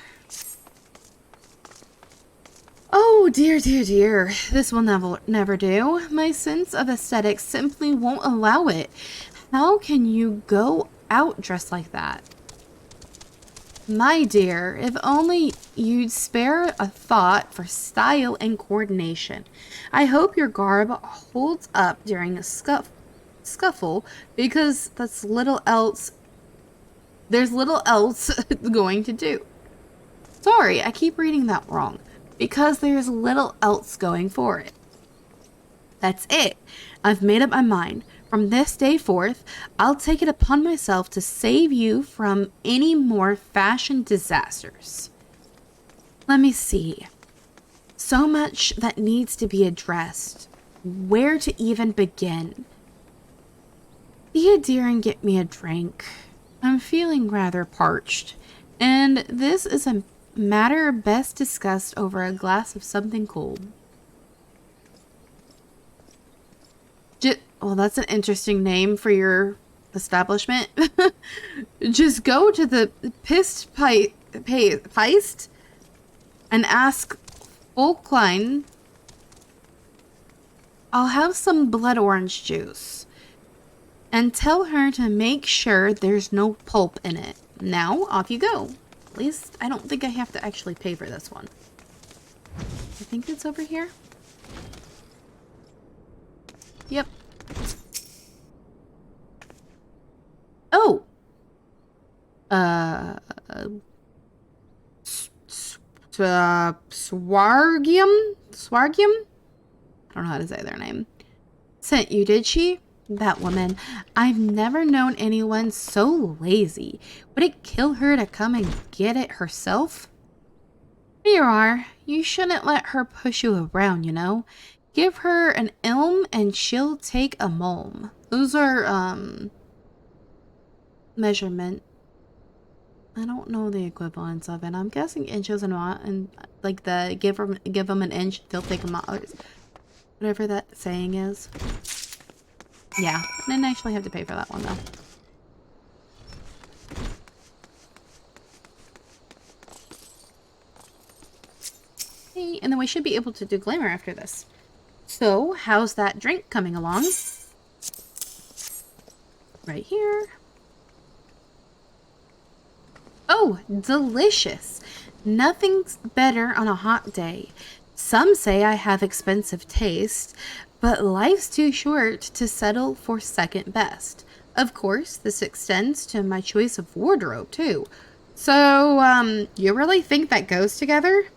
Oh, dear, dear, dear. This will never do. My sense of aesthetics simply won't allow it. How can you go out dressed like that? My dear, if only you'd spare a thought for style and coordination. I hope your garb holds up during a scuffle, because there's little else going to do. Sorry, I keep reading that wrong. Because there's little else going for it. That's it. I've made up my mind. From this day forth, I'll take it upon myself to save you from any more fashion disasters. Let me see. So much that needs to be addressed. Where to even begin? Be a dear and get me a drink. I'm feeling rather parched, and this is a matter best discussed over a glass of something cold. Well, that's an interesting name for your establishment. Just go to the Peist and ask Volklein. I'll have some blood orange juice. And tell her to make sure there's no pulp in it. Now, off you go. At least, I don't think I have to actually pay for this one. I think it's over here. Yep. Oh! Swargium? Swargium? I don't know how to say their name. Sent you, did she? That woman. I've never known anyone so lazy. Would it kill her to come and get it herself? Here you are. You shouldn't let her push you around, you know. Give her an ilm and she'll take a mulm. Those are, measurement. I don't know the equivalents of it. I'm guessing inches and what, and like give them an inch, they'll take them out. Whatever that saying is. Yeah, I didn't actually have to pay for that one though. Okay, and then we should be able to do glamour after this. So, how's that drink coming along? Right here. Oh, delicious. Nothing's better on a hot day. Some say I have expensive taste, but life's too short to settle for second best. Of course, this extends to my choice of wardrobe, too. So, you really think that goes together?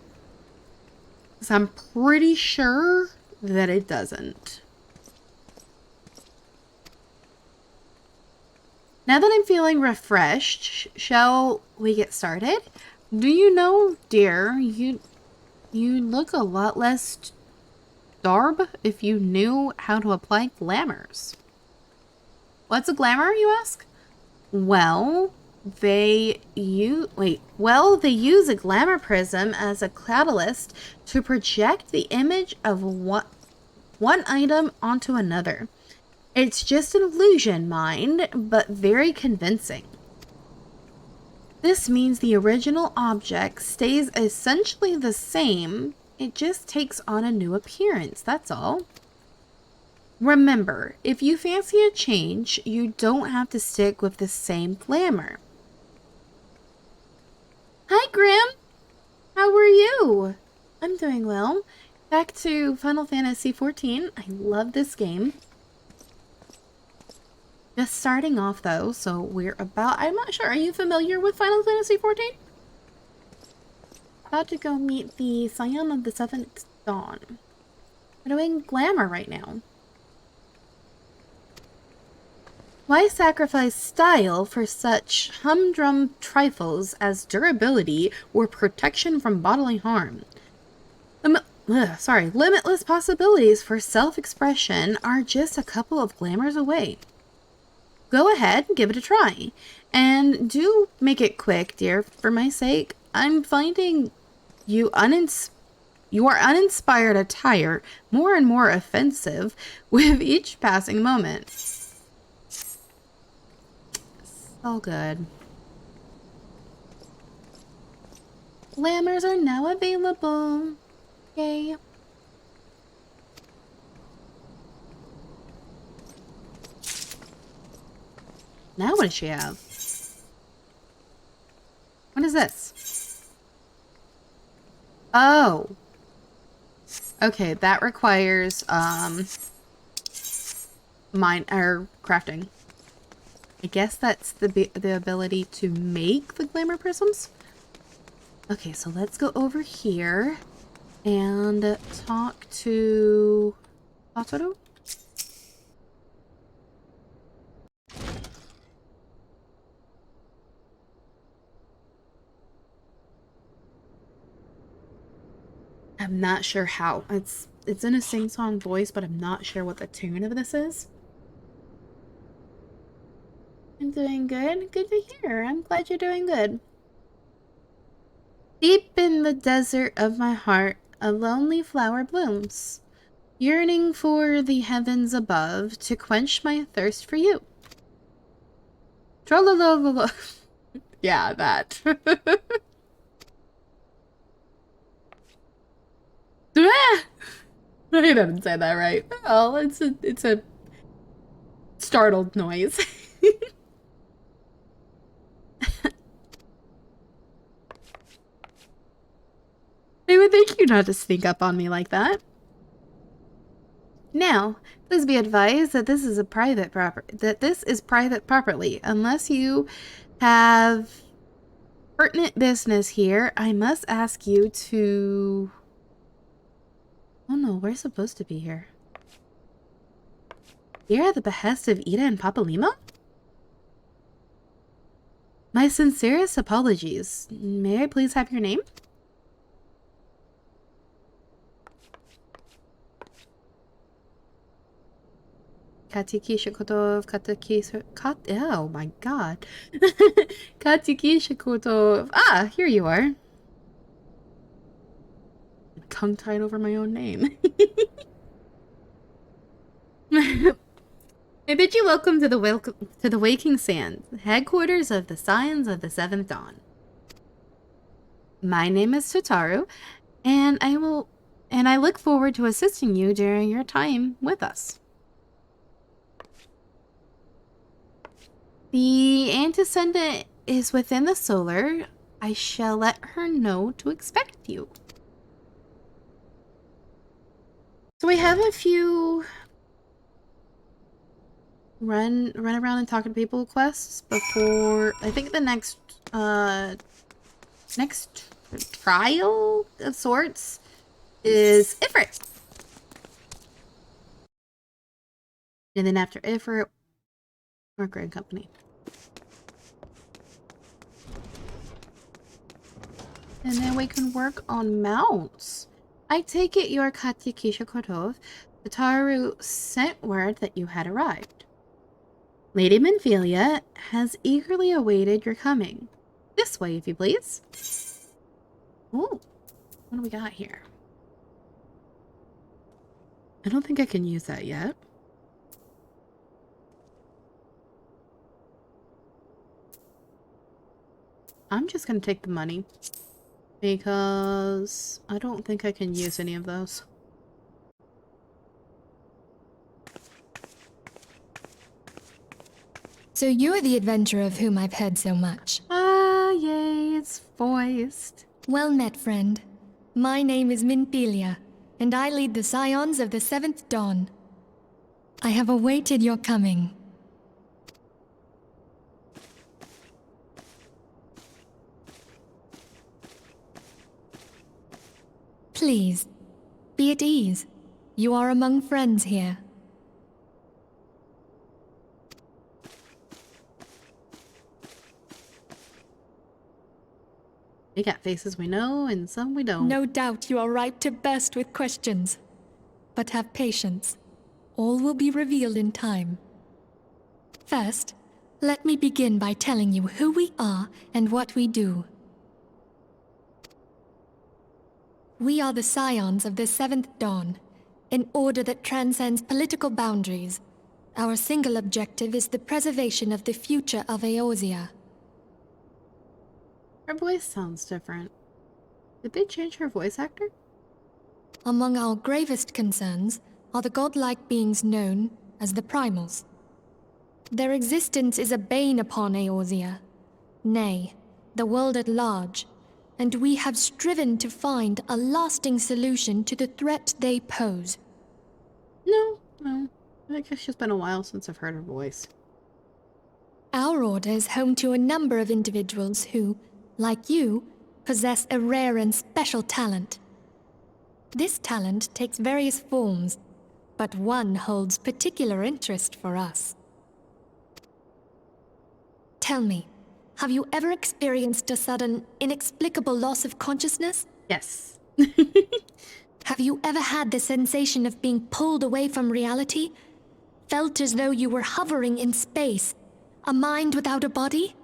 'Cause I'm pretty sure that it doesn't. Now that I'm feeling refreshed, shall we get started? Do you know, dear, you look a lot less darb if you knew how to apply glamours. What's a glamour, you ask? Well, they use a glamour prism as a catalyst to project the image of one item onto another. It's just an illusion, mind, but very convincing. This means the original object stays essentially the same, it just takes on a new appearance, that's all. Remember, if you fancy a change, you don't have to stick with the same glamour. Hi, Grim! How are you? I'm doing well. Back to Final Fantasy XIV. I love this game. Just starting off though, so I'm not sure, are you familiar with Final Fantasy XIV? About to go meet the Scion of the Seventh Dawn. We're doing glamour right now. Why sacrifice style for such humdrum trifles as durability or protection from bodily harm? Limitless possibilities for self-expression are just a couple of glamours away. Go ahead and give it a try. And do make it quick, dear, for my sake. I'm finding your uninspired attire more and more offensive with each passing moment. So good. Glamours are now available. Yay. Now what does she have? What is this? Oh. Okay, that requires crafting. I guess that's the ability to make the glamour prisms. Okay, so let's go over here and talk to Satoru. I'm not sure how. It's in a sing-song voice, but I'm not sure what the tune of this is. I'm doing good. Good to hear. I'm glad you're doing good. Deep in the desert of my heart, a lonely flower blooms, yearning for the heavens above to quench my thirst for you. Tra-la-la-la-la. Yeah, that. I didn't say that right. Well, it's a startled noise. I would thank you not to sneak up on me like that. Now, please be advised that this is private property. Unless you have pertinent business here, I must ask you to... Oh no, we're supposed to be here. Here at the behest of Ida and Papa Lima? My sincerest apologies. May I please have your name? Katiki Shikotov, oh my god. Katiki Shikotov. Ah, here you are. Tongue-tied over my own name. I bid you welcome to the Waking Sands, headquarters of the Scions of the Seventh Dawn. My name is Tataru, and I look forward to assisting you during your time with us. The antecedent is within the solar. I shall let her know to expect you. So we have a few run around and talk to people quests before I think the next trial of sorts is Ifrit. And then after Ifrit, our Grand Company. And then we can work on mounts. I take it you're Katyakisha Kotov. Tataru sent word that you had arrived. Lady Minfilia has eagerly awaited your coming. This way, if you please. Ooh, what do we got here? I don't think I can use that yet. I'm just gonna take the money. Because I don't think I can use any of those. So you're the adventurer of whom I've heard so much. Ah, yay, it's voiced. Well met, friend. My name is Minfilia, and I lead the Scions of the Seventh Dawn. I have awaited your coming. Please, be at ease. You are among friends here. We got faces we know and some we don't. No doubt you are ripe to burst with questions. But have patience. All will be revealed in time. First, let me begin by telling you who we are and what we do. We are the Scions of the Seventh Dawn, an order that transcends political boundaries. Our single objective is the preservation of the future of Eorzea. Her voice sounds different. Did they change her voice actor? Among our gravest concerns are the godlike beings known as the Primals. Their existence is a bane upon Eorzea, nay, the world at large, and we have striven to find a lasting solution to the threat they pose. No. I guess it's been a while since I've heard her voice. Our order is home to a number of individuals who, like you, possess a rare and special talent. This talent takes various forms, but one holds particular interest for us. Tell me, have you ever experienced a sudden, inexplicable loss of consciousness? Yes. Have you ever had the sensation of being pulled away from reality? Felt as though you were hovering in space? A mind without a body?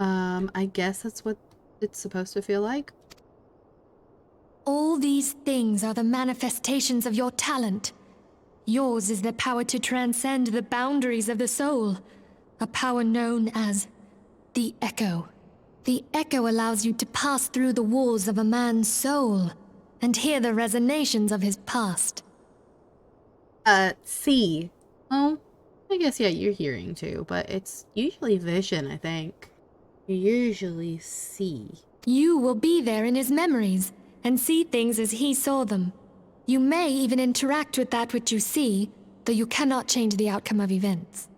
I guess that's what it's supposed to feel like. All these things are the manifestations of your talent. Yours is the power to transcend the boundaries of the soul, a power known as the Echo. The Echo allows you to pass through the walls of a man's soul and hear the resonations of his past. See. Oh, I guess, yeah, you're hearing too, but it's usually vision, I think. You usually see. You will be there in his memories and see things as he saw them. You may even interact with that which you see, though you cannot change the outcome of events.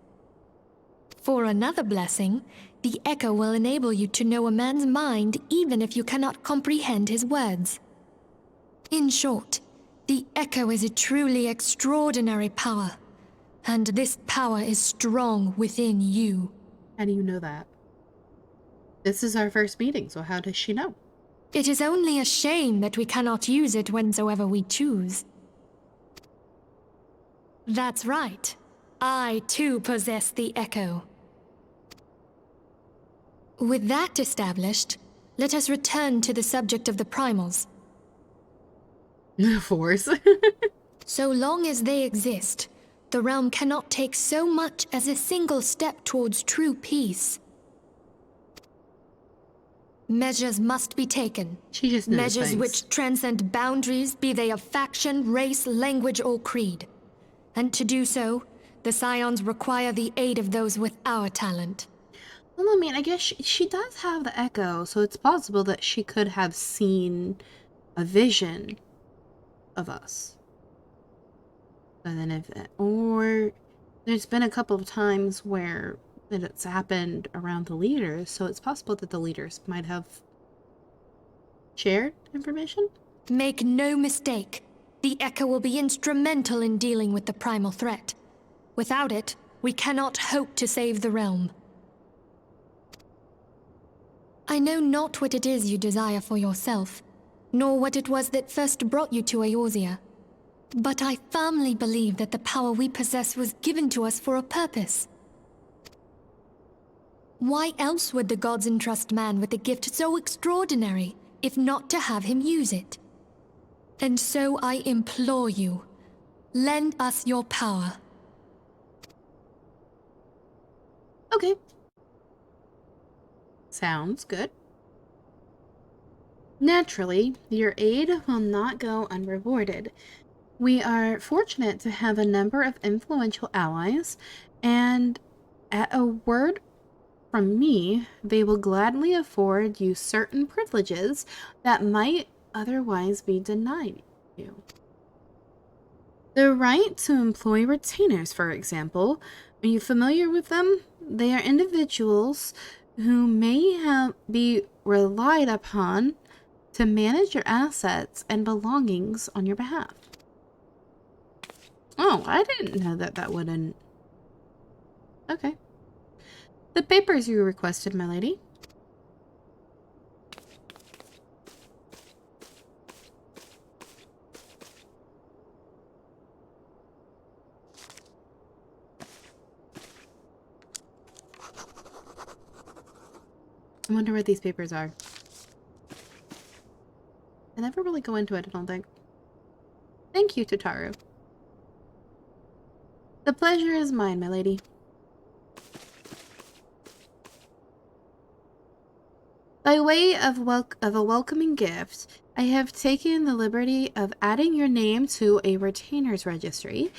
For another blessing, the Echo will enable you to know a man's mind even if you cannot comprehend his words. In short, the Echo is a truly extraordinary power, and this power is strong within you. How do you know that? This is our first meeting, so how does she know? It is only a shame that we cannot use it whensoever we choose. That's right. I, too, possess the Echo. With that established, let us return to the subject of the Primals. Force. So long as they exist, the realm cannot take so much as a single step towards true peace. Measures must be taken. She just knows Measures things. which transcend boundaries, be they of faction, race, language, or creed. And to do so, the Scions require the aid of those with our talent. Well, I mean, I guess she does have the echo, so it's possible that she could have seen a vision of us. And then or there's been a couple of times where that it's happened around the leaders, so it's possible that the leaders might have shared information. Make no mistake, the Echo will be instrumental in dealing with the primal threat. Without it, we cannot hope to save the realm. I know not what it is you desire for yourself, nor what it was that first brought you to Eorzea. But I firmly believe that the power we possess was given to us for a purpose. Why else would the gods entrust man with a gift so extraordinary, if not to have him use it? And so I implore you, lend us your power. Okay. Sounds good. Naturally, your aid will not go unrewarded. We are fortunate to have a number of influential allies, and at a word from me, they will gladly afford you certain privileges that might otherwise be denied you. The right to employ retainers, for example. Are you familiar with them? They are individuals who may be relied upon to manage your assets and belongings on your behalf. Oh, I didn't know that wouldn't... Okay. The papers you requested, my lady. I wonder what these papers are. I never really go into it, I don't think. Thank you, Tataru. The pleasure is mine, my lady. By way of a welcoming gift, I have taken the liberty of adding your name to a retainer's registry.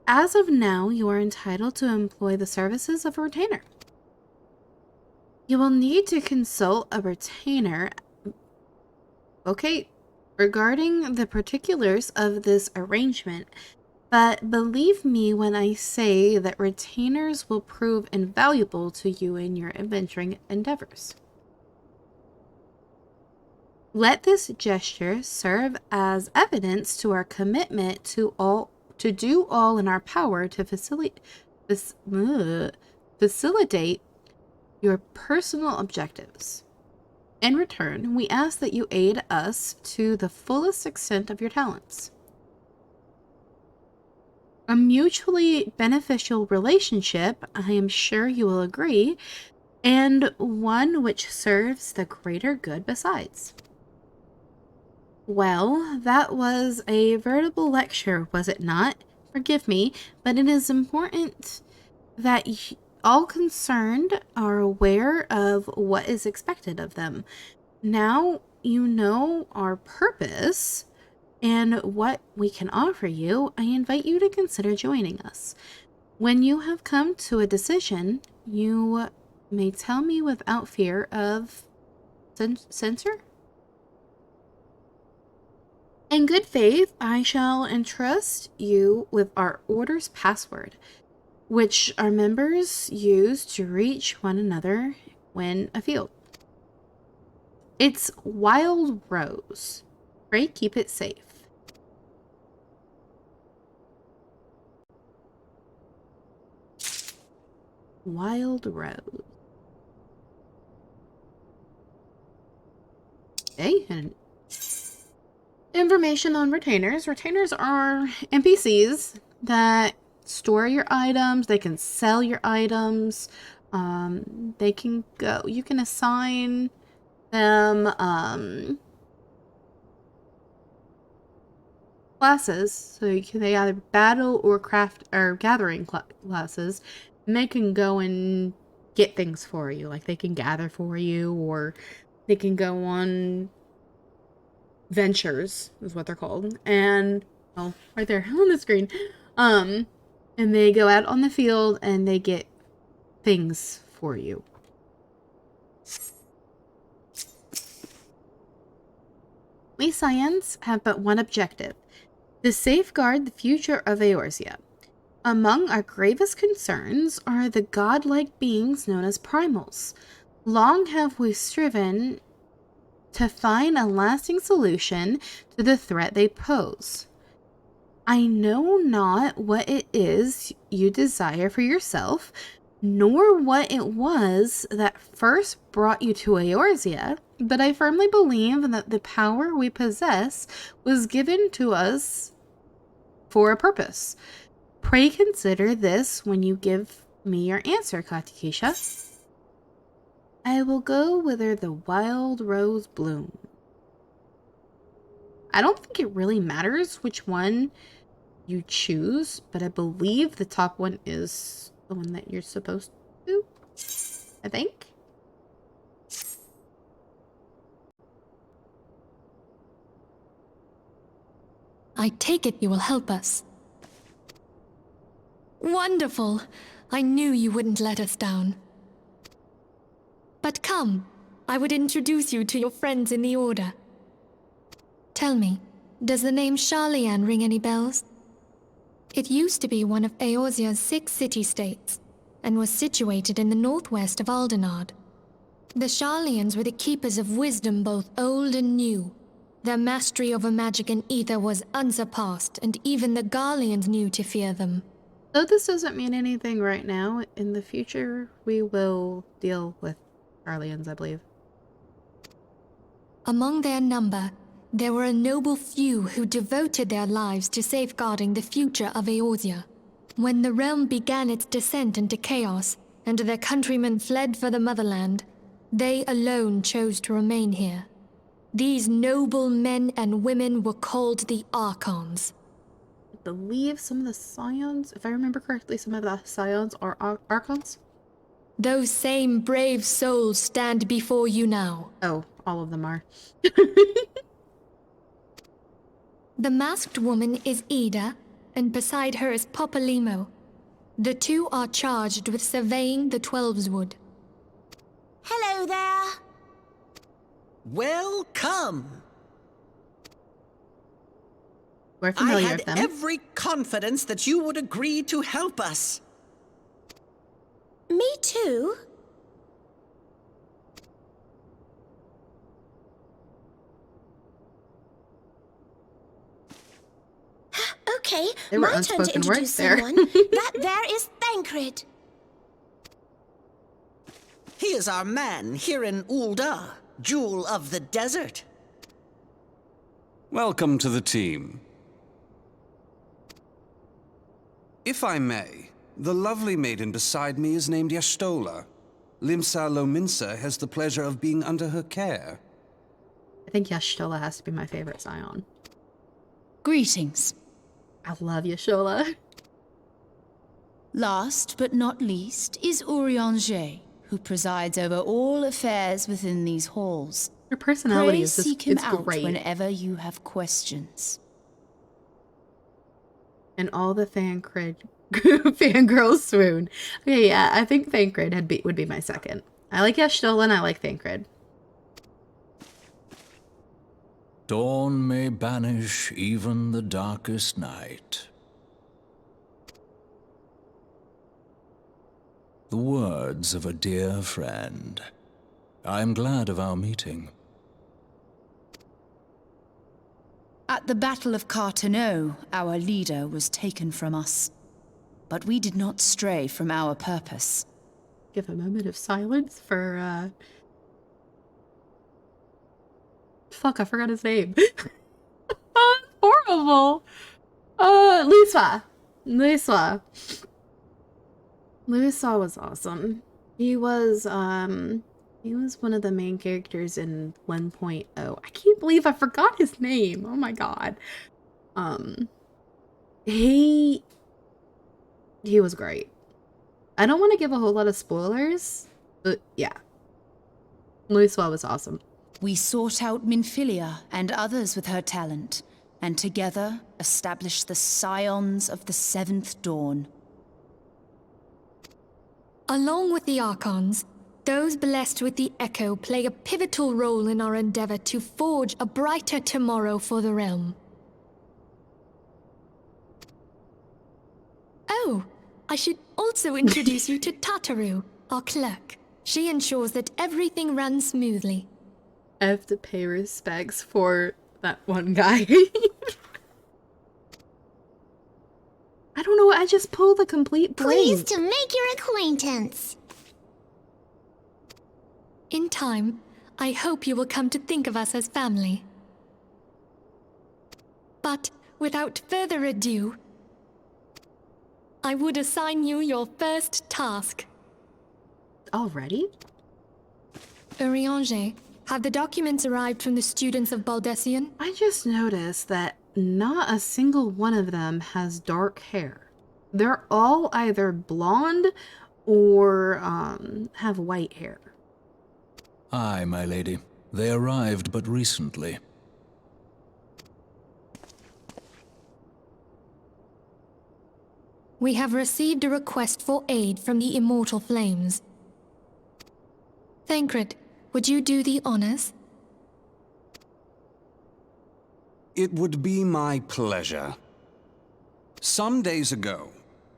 As of now, you are entitled to employ the services of a retainer. You will need to consult a retainer, okay, regarding the particulars of this arrangement, but believe me when I say that retainers will prove invaluable to you in your adventuring endeavors. Let this gesture serve as evidence to our commitment to do all in our power to facilitate your personal objectives. In return, we ask that you aid us to the fullest extent of your talents. A mutually beneficial relationship, I am sure you will agree, and one which serves the greater good besides. Well, that was a veritable lecture, was it not? Forgive me, but it is important that all concerned are aware of what is expected of them. Now you know our purpose and what we can offer you. I invite you to consider joining us. When you have come to a decision, you may tell me without fear of censor. In good faith, I shall entrust you with our order's password, which our members use to reach one another when afield. It's Wild Rose. Pray keep it safe. Wild Rose. Okay, and information on retainers. Retainers are NPCs that store your items. They can sell your items. They can go. You can assign them classes, so they either battle or craft or gathering classes, and they can go and get things for you. Like they can gather for you, or they can go on ventures, is what they're called. And well, right there on the screen. And they go out on the field and they get things for you. We Scions have but one objective: to safeguard the future of Eorzea. Among our gravest concerns are the godlike beings known as primals. Long have we striven to find a lasting solution to the threat they pose. I know not what it is you desire for yourself, nor what it was that first brought you to Eorzea, but I firmly believe that the power we possess was given to us for a purpose. Pray consider this when you give me your answer, Katikisha. I will go whither the wild rose bloom. I don't think it really matters which one you choose, but I believe the top one is the one that you're supposed to, I think. I take it you will help us. Wonderful! I knew you wouldn't let us down. But come, I would introduce you to your friends in the Order. Tell me, does the name Sharlayan ring any bells? It used to be one of Eorzea's 6 city-states, and was situated in the northwest of Aldenard. The Sharlayans were the keepers of wisdom both old and new. Their mastery over magic and ether was unsurpassed, and even the Garleans knew to fear them. Though this doesn't mean anything right now, in the future we will deal with Garleans, I believe. Among their number, there were a noble few who devoted their lives to safeguarding the future of Eorzea. When the realm began its descent into chaos, and their countrymen fled for the motherland, they alone chose to remain here. These noble men and women were called the Archons. I believe some of the Scions, if I remember correctly, some of the Scions are Archons. Those same brave souls stand before you now. Oh, all of them are. The masked woman is Ida, and beside her is Popalimo. The two are charged with surveying the Twelveswood. Hello there. Welcome. We're I familiar had with them. every confidence that you would agree to help us. Me too. Okay, There were my turn to unspoken introduce words there. someone. That there is Thancred. He is our man here in Ul'dah, Jewel of the Desert. Welcome to the team. If I may, the lovely maiden beside me is named Y'shtola. Limsa Lominsa has the pleasure of being under her care. I think Y'shtola has to be my favorite Scion. Greetings. I love Y'shtola. Last but not least is Urianger, who presides over all affairs within these halls. Her personality Pray is just, seek him it's out great. whenever you have questions. And all the fangirls swoon. Okay, yeah, I think Thancred would be my second. I like Y'shtola and I like Thancred. Dawn may banish even the darkest night. The words of a dear friend. I am glad of our meeting. At the Battle of Carteneau, our leader was taken from us. But we did not stray from our purpose. Give a moment of silence for, Fuck, I forgot his name. Oh, it's horrible. Lisa. Lisa was awesome. He was one of the main characters in 1.0. I can't believe I forgot his name. Oh my god. He was great. I don't want to give a whole lot of spoilers, but yeah. Louisoix was awesome. We sought out Minfilia and others with her talent, and together established the Scions of the Seventh Dawn. Along with the Archons, those blessed with the Echo play a pivotal role in our endeavor to forge a brighter tomorrow for the realm. Oh, I should also introduce you to Tataru, our clerk. She ensures that everything runs smoothly. I have to pay respects for that one guy. I don't know, I just pulled a complete blank. Pleased to make your acquaintance. In time, I hope you will come to think of us as family. But without further ado, I would assign you your first task. Already? Urianger, have the documents arrived from the students of Baldessian? I just noticed that not a single one of them has dark hair. They're all either blonde or have white hair. Aye, my lady. They arrived but recently. We have received a request for aid from the Immortal Flames. Thancred, would you do the honors? It would be my pleasure. Some days ago,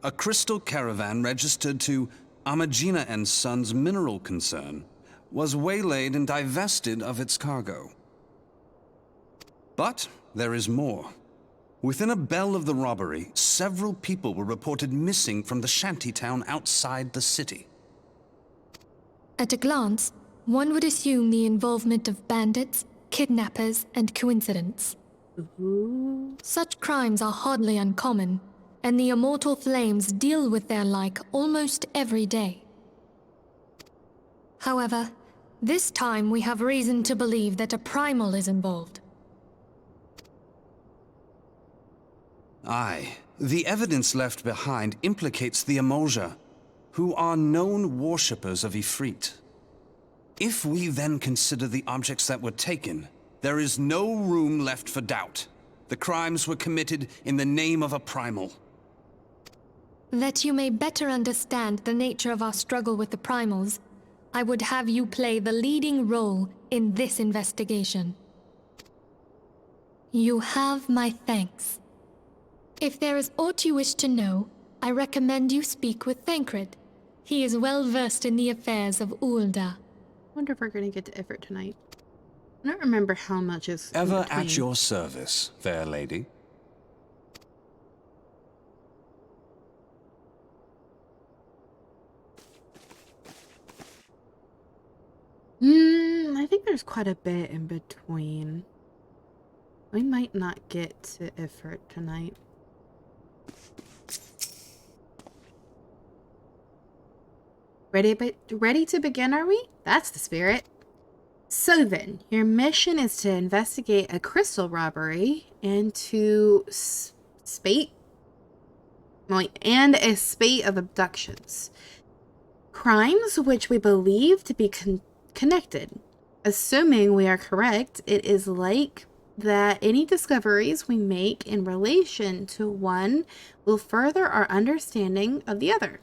a crystal caravan registered to Amagina and Sons mineral concern was waylaid and divested of its cargo. But there is more. Within a bell of the robbery, several people were reported missing from the shantytown outside the city. At a glance, one would assume the involvement of bandits, kidnappers, and coincidence. Such crimes are hardly uncommon, and the Immortal Flames deal with their like almost every day. However, this time we have reason to believe that a primal is involved. Aye, the evidence left behind implicates the Emulja, who are known worshippers of Ifrit. If we then consider the objects that were taken, there is no room left for doubt. The crimes were committed in the name of a primal. That you may better understand the nature of our struggle with the primals, I would have you play the leading role in this investigation. You have my thanks. If there is aught you wish to know, I recommend you speak with Thancred. He is well versed in the affairs of Ul'dah. Wonder if we're gonna get to Ifrit tonight. I don't remember how much is in Ever between. at your service, fair lady. I think there's quite a bit in between. We might not get to Ifrit tonight. Ready to begin, are we? That's the spirit. So then, your mission is to investigate a crystal robbery and a spate of abductions. Crimes which we believe to be connected. Assuming we are correct, it is like that any discoveries we make in relation to one will further our understanding of the other.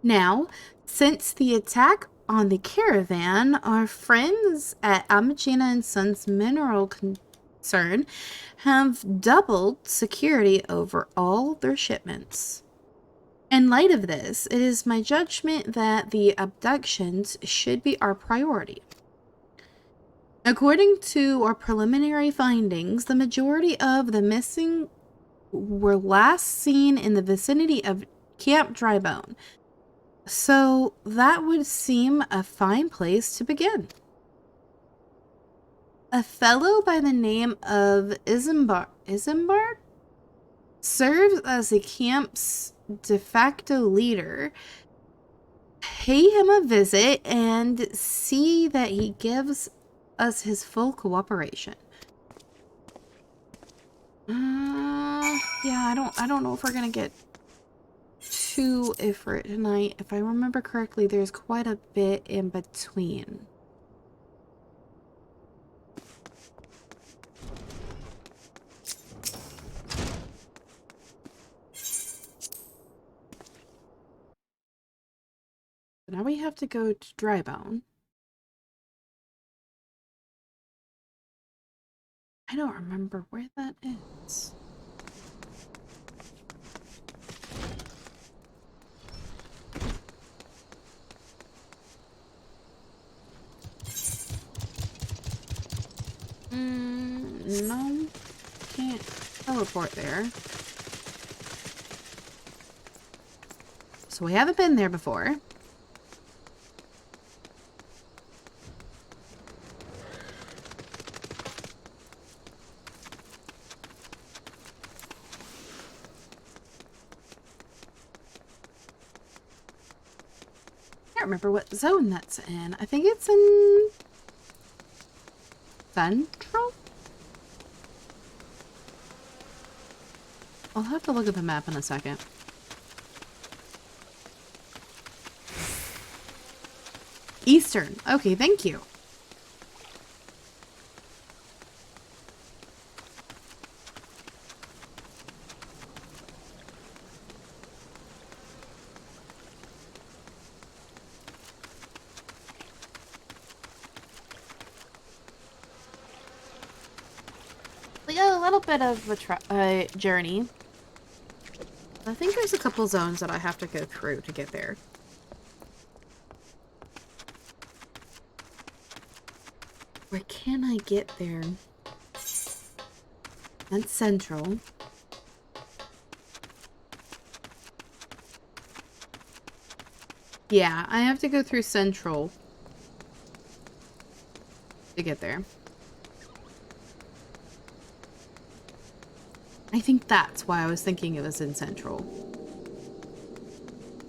Now, since the attack on the caravan, our friends at Amagina and Sons Mineral Concern have doubled security over all their shipments. In light of this, it is my judgment that the abductions should be our priority. According to our preliminary findings, the majority of the missing were last seen in the vicinity of Camp Drybone. So that would seem a fine place to begin. A fellow by the name of Isambard serves as the camp's de facto leader. Pay him a visit and see that he gives us his full cooperation. Yeah, I don't know if we're gonna get to Ifrit tonight. If I remember correctly, there's quite a bit in between. Now we have to go to Drybone. I don't remember where that is. No. Can't teleport there. So we haven't been there before. I can't remember what zone that's in. I think it's in Central? I'll have to look at the map in a second. Eastern. Okay, thank you. We got a little bit of a journey. I think there's a couple zones that I have to go through to get there. Where can I get there? That's Central. Yeah, I have to go through Central to get there. I think that's why I was thinking it was in Central.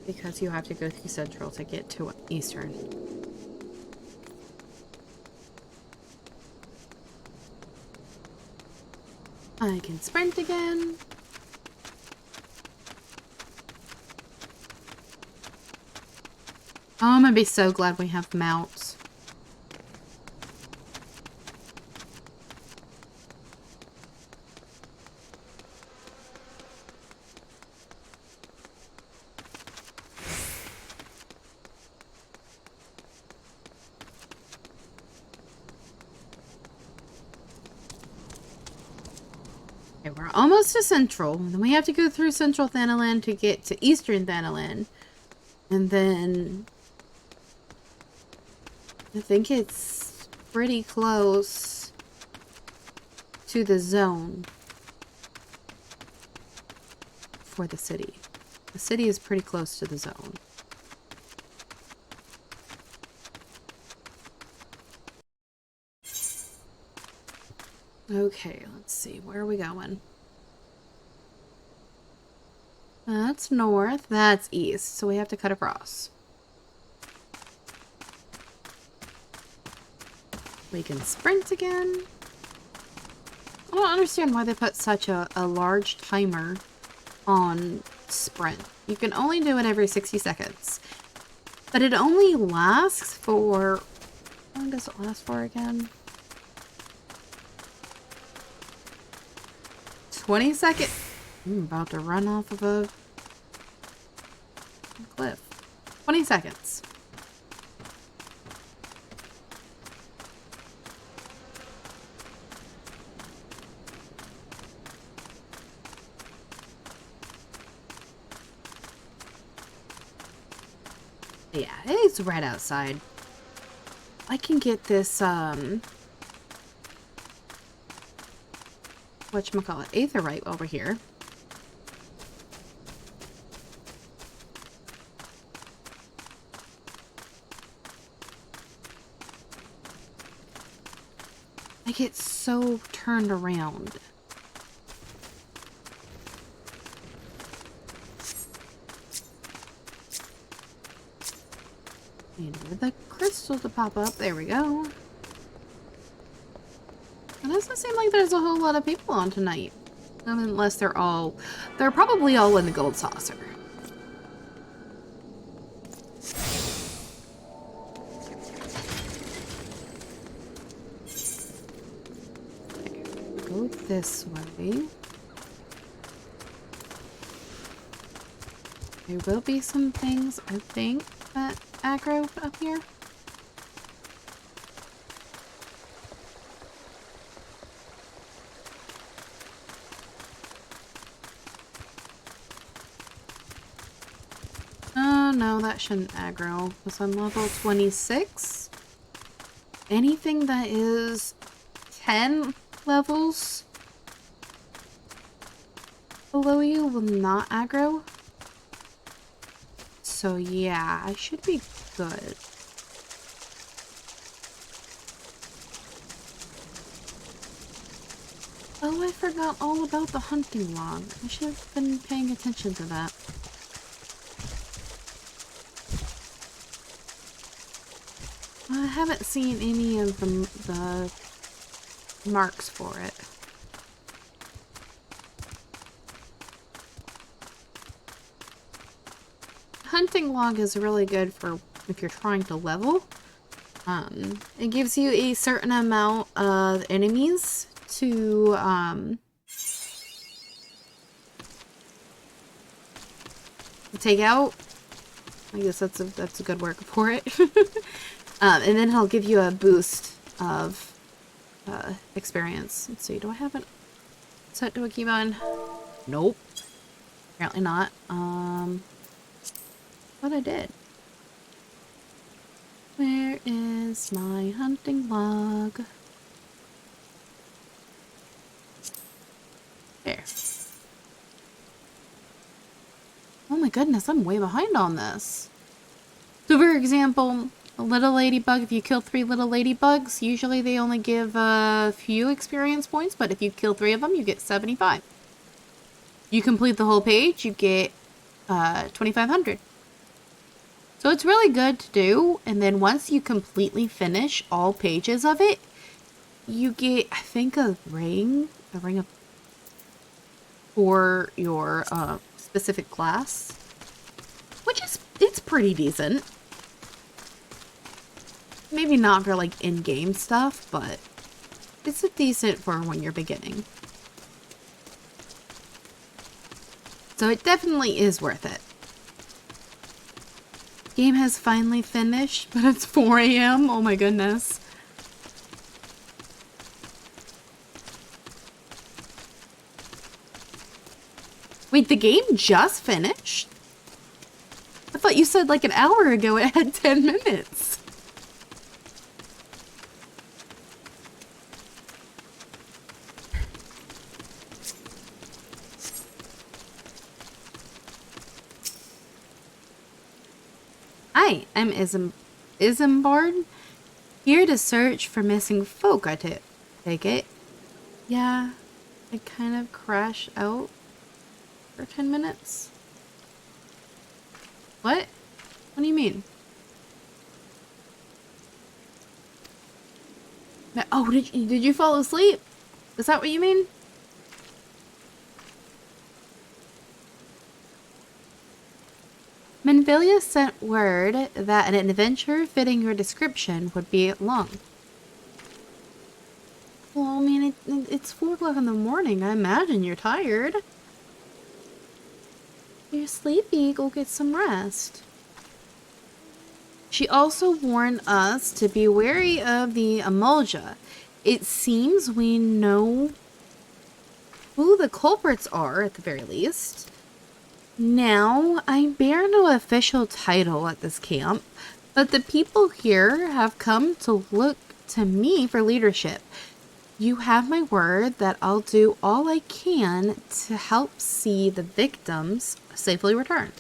Because you have to go through Central to get to Eastern. I can sprint again. Oh, I'm gonna be so glad we have mounts. Okay, we're almost to Central. Then we have to go through Central Thanalan to get to Eastern Thanalan. And then I think it's pretty close to the zone for the city. The city is pretty close to the zone. Okay, let's see. Where are we going? That's north. That's east. So we have to cut across. We can sprint again. I don't understand why they put such a large timer on sprint. You can only do it every 60 seconds. But it only lasts for... How long does it last for again? 20 seconds. I'm about to run off of a cliff. 20 seconds. Yeah, it's right outside. I can get this, whatchamacallit, aetherite over here. I get so turned around. And with the crystal to pop up, there we go. It doesn't seem like there's a whole lot of people on tonight. Unless they're probably all in the gold saucer. Okay, go this way. There will be some things, I think, that aggro up here. Oh, no, that shouldn't aggro, because I'm level 26. Anything that is 10 levels below you will not aggro. So yeah, I should be good. Oh, I forgot all about the hunting log. I should have been paying attention to that. I haven't seen any of the marks for it. Hunting log is really good for if you're trying to level. It gives you a certain amount of enemies to take out. I guess that's a good word for it. And then he'll give you a boost of experience. Let's see, do I have it set to a keybind? Nope. Apparently not. But I did. Where is my hunting log? There. Oh my goodness, I'm way behind on this. So for example, a little ladybug, if you kill 3 little ladybugs, usually they only give a few experience points, but if you kill 3 of them, you get 75. You complete the whole page, you get 2,500. So it's really good to do, and then once you completely finish all pages of it, you get, I think, a ring of for your specific class, which is, it's pretty decent. Maybe not for like in-game stuff, but it's a decent for when you're beginning. So it definitely is worth it. Game has finally finished, but it's 4 a.m. Oh my goodness. Wait, the game just finished? I thought you said like an hour ago it had 10 minutes. Hi, I'm Isambard, here to search for missing folk, I take it. Yeah, I kind of crash out for 10 minutes. What? What do you mean? Oh, did you fall asleep? Is that what you mean? Manvilia sent word that an adventure fitting your description would be long. Well, I mean, it's 4 o'clock in the morning. I imagine you're tired. You're sleepy. Go get some rest. She also warned us to be wary of the emulga. It seems we know who the culprits are, at the very least. Now, I bear no official title at this camp, but the people here have come to look to me for leadership. You have my word that I'll do all I can to help see the victims safely returned.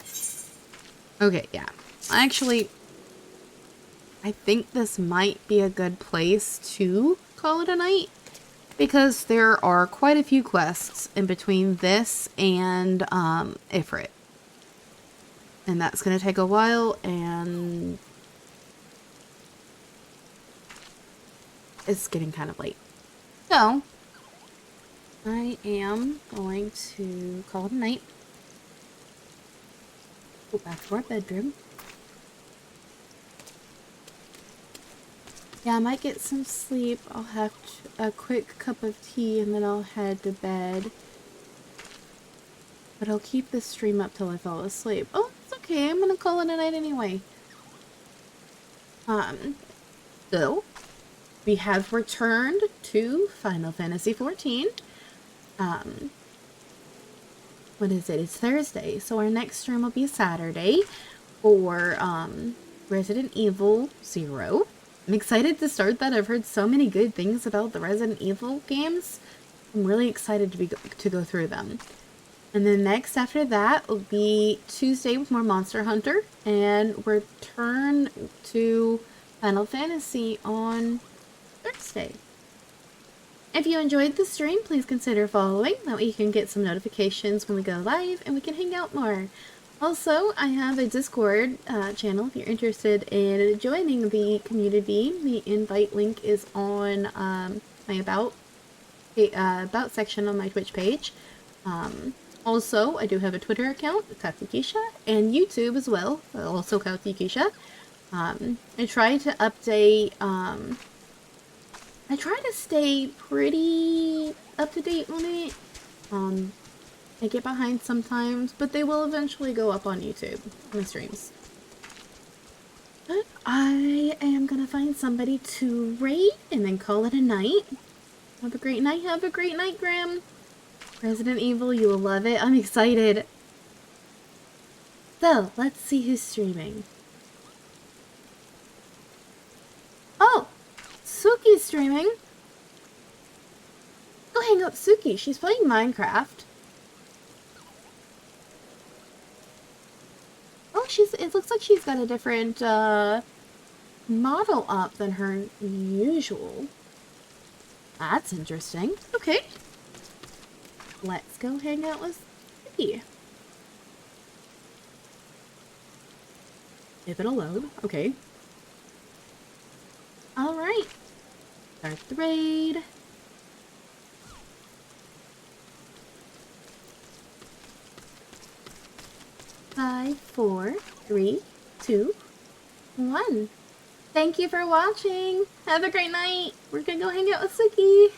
Okay, yeah. Actually, I think this might be a good place to call it a night, because there are quite a few quests in between this and Ifrit. And that's going to take a while, and it's getting kind of late. So, I am going to call it a night. Go back to our bedroom. Yeah, I might get some sleep. I'll have a quick cup of tea and then I'll head to bed. But I'll keep this stream up till I fall asleep. Oh, it's okay. I'm gonna call it a night anyway. So we have returned to Final Fantasy XIV. What is it? It's Thursday, so our next stream will be Saturday for Resident Evil 0. I'm excited to start that. I've heard so many good things about the Resident Evil games. I'm really excited to go through them. And then next after that will be Tuesday with more Monster Hunter, and return to Final Fantasy on Thursday. If you enjoyed the stream, please consider following. That way you can get some notifications when we go live and we can hang out more. Also, I have a Discord channel if you're interested in joining the community. The invite link is on my about section on my Twitch page. Also, I do have a Twitter account, Katsukisha, and YouTube as well, also Katsukisha. I try to update, I try to stay pretty up to date on it. I get behind sometimes, but they will eventually go up on YouTube, my streams. But I am gonna find somebody to raid and then call it a night. Have a great night. Have a great night, Graham. Resident Evil, you will love it. I'm excited. So, let's see who's streaming. Oh! Suki's streaming. Go hang up Suki. She's playing Minecraft. Oh, it looks like she's got a different model up than her usual. That's interesting. Okay. Let's go hang out with Suki. If it'll load. Okay. Alright. Start the raid. Five, 4, 3, 2, 1. Thank you for watching. Have a great night. We're gonna go hang out with Suki.